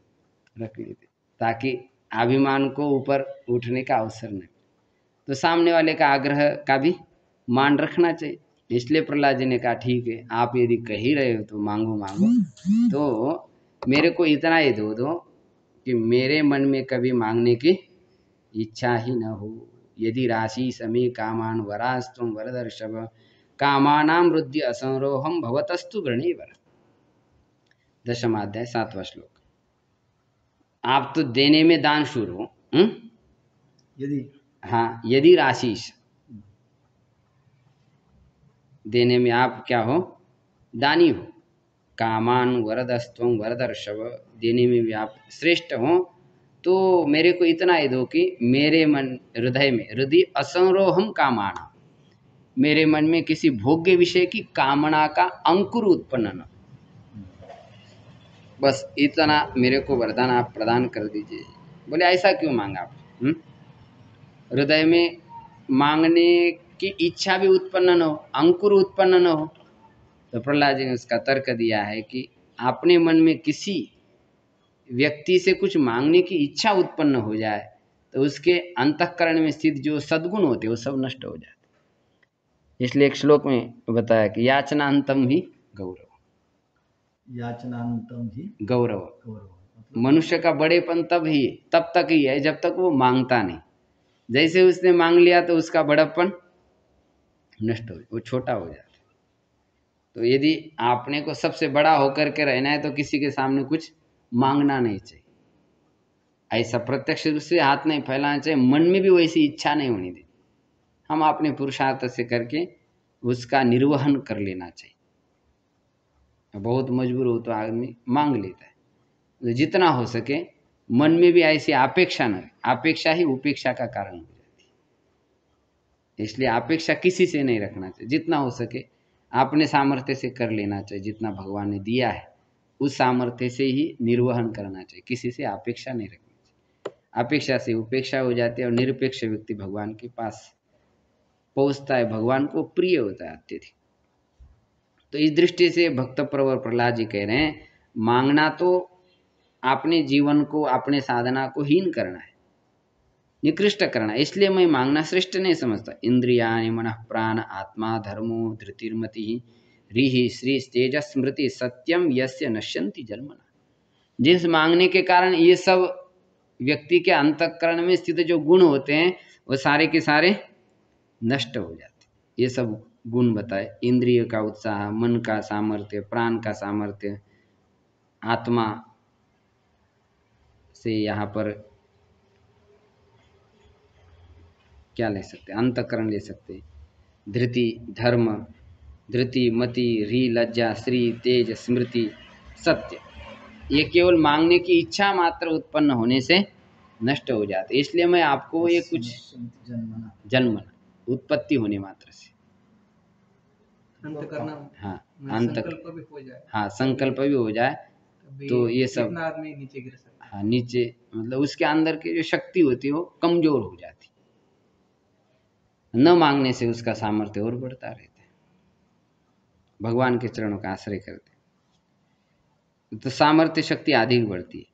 A: रख लेते, ताकि अभिमान को ऊपर उठने का अवसर नहीं। तो सामने वाले का आग्रह का भी मान रखना चाहिए। इसलिए प्रहलाद जी ने कहा ठीक है, आप यदि कह ही रहे हो तो मांगो मांगो, तो मेरे को इतना ही दो कि मेरे मन में कभी मांगने की इच्छा ही न हो। यदि राशि समे कामान वरास्तुम वरदर्शभ, कामानाम वृद्धि असंरोहम भवतस्तु गृणे वर। 10वां अध्याय 7वां श्लोक। आप तो देने में दान शुरू हो,
B: यदि,
A: हाँ, यदि राशि देने में आप क्या हो, दानी हो। कामान वरदस्तुम वरदर्शभ, देने में भी आप श्रेष्ठ हो, तो मेरे को इतना ही दो कि मेरे मन हृदय में, हृदय असंरोहम कामाना, मेरे मन में किसी भोग्य विषय की कामना का अंकुर उत्पन्न न, बस इतना मेरे को वरदान आप प्रदान कर दीजिए। बोले ऐसा क्यों मांगा आप? हृदय में मांगने की इच्छा भी उत्पन्न न हो, अंकुर उत्पन्न न हो। तो प्रहलाद जी ने उसका तर्क दिया है कि अपने मन में किसी व्यक्ति से कुछ मांगने की इच्छा उत्पन्न हो जाए तो उसके अंतःकरण में स्थित जो सद्गुण होते हैं वो सब नष्ट हो जाते। इसलिए एक श्लोक में बताया कि याचनांतम ही गौरव,
B: याचनांतम ही
A: गौरव।
B: गौरव, मतलब
A: मनुष्य का बड़ेपन तब तक ही है जब तक वो मांगता नहीं। जैसे उसने मांग लिया तो उसका बड़प्पन नष्ट हो, वो छोटा हो जाता। तो यदि आपने को सबसे बड़ा होकर के रहना है तो किसी के सामने कुछ मांगना नहीं चाहिए, ऐसा प्रत्यक्ष रूप से हाथ नहीं फैलाना चाहिए, मन में भी वैसी इच्छा नहीं होनी देनी। हम अपने पुरुषार्थ से करके उसका निर्वहन कर लेना चाहिए। बहुत मजबूर हो तो आदमी मांग लेता है, तो जितना हो सके मन में भी ऐसी अपेक्षा न, अपेक्षा ही उपेक्षा का कारण हो जाती है। इसलिए अपेक्षा किसी से नहीं रखना चाहिए, जितना हो सके अपने सामर्थ्य से कर लेना चाहिए। जितना भगवान ने दिया है उस सामर्थ्य से ही निर्वहन करना चाहिए, किसी से अपेक्षा नहीं रखनी चाहिए। अपेक्षा से उपेक्षा हो जाती है और निरपेक्ष व्यक्ति भगवान के पास पहुंचता है, भगवान को प्रिय होता है अत्यधिक। तो इस दृष्टि से भक्त प्रवर प्रहलाद जी कह रहे हैं मांगना तो अपने जीवन को, अपने साधना को हीन करना है, निकृष्ट करना है। इसलिए मैं मांगना श्रेष्ठ नहीं समझता। इंद्रियाणि मनः प्राण आत्मा धर्मो धृतिर्मति रीहि श्री तेज स्मृति सत्यम यस्य नश्यन्ति जन्मना। जिस मांगने के कारण ये सब व्यक्ति के अंतःकरण में स्थित जो गुण होते हैं वो सारे के सारे नष्ट हो जाते। ये सब गुण बताए, इंद्रिय का उत्साह, मन का सामर्थ्य, प्राण का सामर्थ्य, आत्मा से यहाँ पर क्या ले सकते, अंतःकरण ले सकते, धृति धर्म, धृति मति री लज्जा श्री तेज स्मृति सत्य, ये केवल मांगने की इच्छा मात्र उत्पन्न होने से नष्ट हो जाते। इसलिए मैं आपको ये कुछ जन्मना उत्पत्ति होने मात्र से,
C: अंत करना,
A: हाँ
C: संकल्प भी हो जाए,
A: हाँ संकल्प भी हो जाए तो ये सब
C: कितना आदमी नीचे गिर सकता है।
A: हाँ नीचे, मतलब उसके अंदर की जो शक्ति होती है वो कमजोर हो जाती, न मांगने से उसका सामर्थ्य और बढ़ता रहता है। भगवान के चरणों का आश्रय करते तो सामर्थ्य शक्ति अधिक बढ़ती है।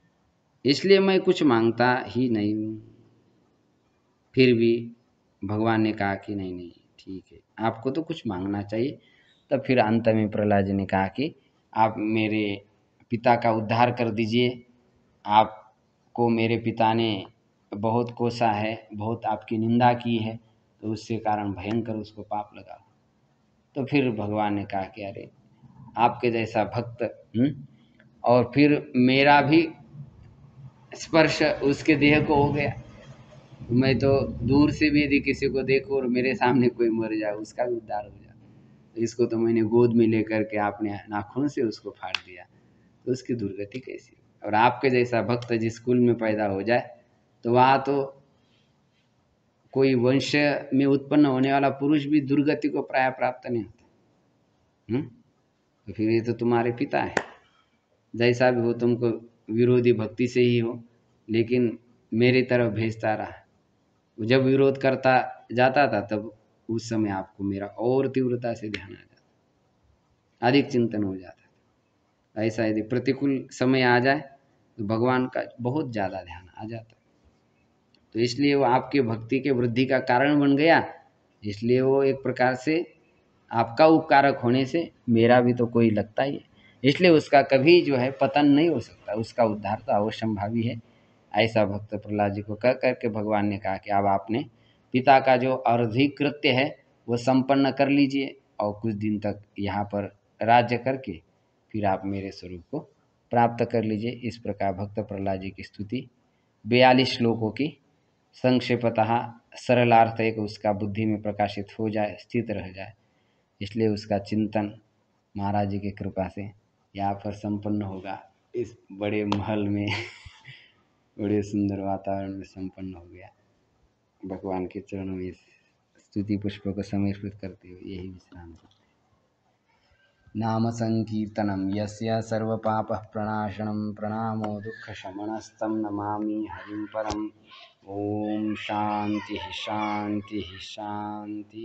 A: इसलिए मैं कुछ मांगता ही नहीं हूँ। फिर भी भगवान ने कहा कि नहीं नहीं ठीक है, आपको तो कुछ मांगना चाहिए। तब फिर अंत में प्रहलाद जी ने कहा कि आप मेरे पिता का उद्धार कर दीजिए, आपको मेरे पिता ने बहुत कोसा है, बहुत आपकी निंदा की है, तो उससे कारण भयंकर उसको पाप लगा। तो फिर भगवान ने कहा कि अरे आपके जैसा भक्त, और फिर मेरा भी स्पर्श उसके देह को हो गया। मैं तो दूर से भी यदि किसी को देखो और मेरे सामने कोई मर जाए उसका भी उद्धार हो जाए। तो इसको तो मैंने गोद में लेकर के आपने नाखून से उसको फाड़ दिया, तो उसकी दुर्गति कैसी। और आपके जैसा भक्त जिस कुल में पैदा हो जाए तो वहाँ तो कोई वंश में उत्पन्न होने वाला पुरुष भी दुर्गति को प्राय प्राप्त नहीं होता। तो फिर ये तो तुम्हारे पिता है, जैसा भी हो तुमको विरोधी भक्ति से ही हो, लेकिन मेरी तरफ भेजता रहा। जब विरोध करता जाता था तब उस समय आपको मेरा और तीव्रता से ध्यान आ जाता, अधिक चिंतन हो जाता था। ऐसा यदि प्रतिकूल समय आ जाए तो भगवान का बहुत ज़्यादा ध्यान आ जाता। तो इसलिए वो आपके भक्ति के वृद्धि का कारण बन गया। इसलिए वो एक प्रकार से आपका उपकारक होने से मेरा भी तो कोई लगता ही है। इसलिए उसका कभी जो है पतन नहीं हो सकता, उसका उद्धार तो अवश्यंभावी है। ऐसा भक्त प्रहलाद जी को कह करके भगवान ने कहा कि अब आपने पिता का जो अर्धिक कृत्य है वो संपन्न कर लीजिए और कुछ दिन तक यहाँ पर राज्य करके फिर आप मेरे स्वरूप को प्राप्त कर लीजिए। इस प्रकार भक्त प्रहलाद जी की स्तुति 42 श्लोकों की संक्षेपतः सरलार्थ एक उसका बुद्धि में प्रकाशित हो जाए, स्थित रह जाए। इसलिए उसका चिंतन महाराज जी की कृपा से यहाँ पर संपन्न होगा, इस बड़े महल में बड़े सुंदर वातावरण में संपन्न हो गया। भगवान के चरणों में स्तुति पुष्प को समर्पित करते हुए यही विश्राम करते हैं। नाम संकीर्तनम यस्य सर्वपापः प्रणाशनं प्रणामो दुःखशमनस्तं नमामि हरिं परम्। ओम ओम शांति शांति शांति।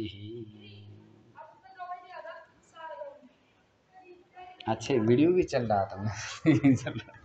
A: अच्छे वीडियो भी चल रहा था मैं चल रहा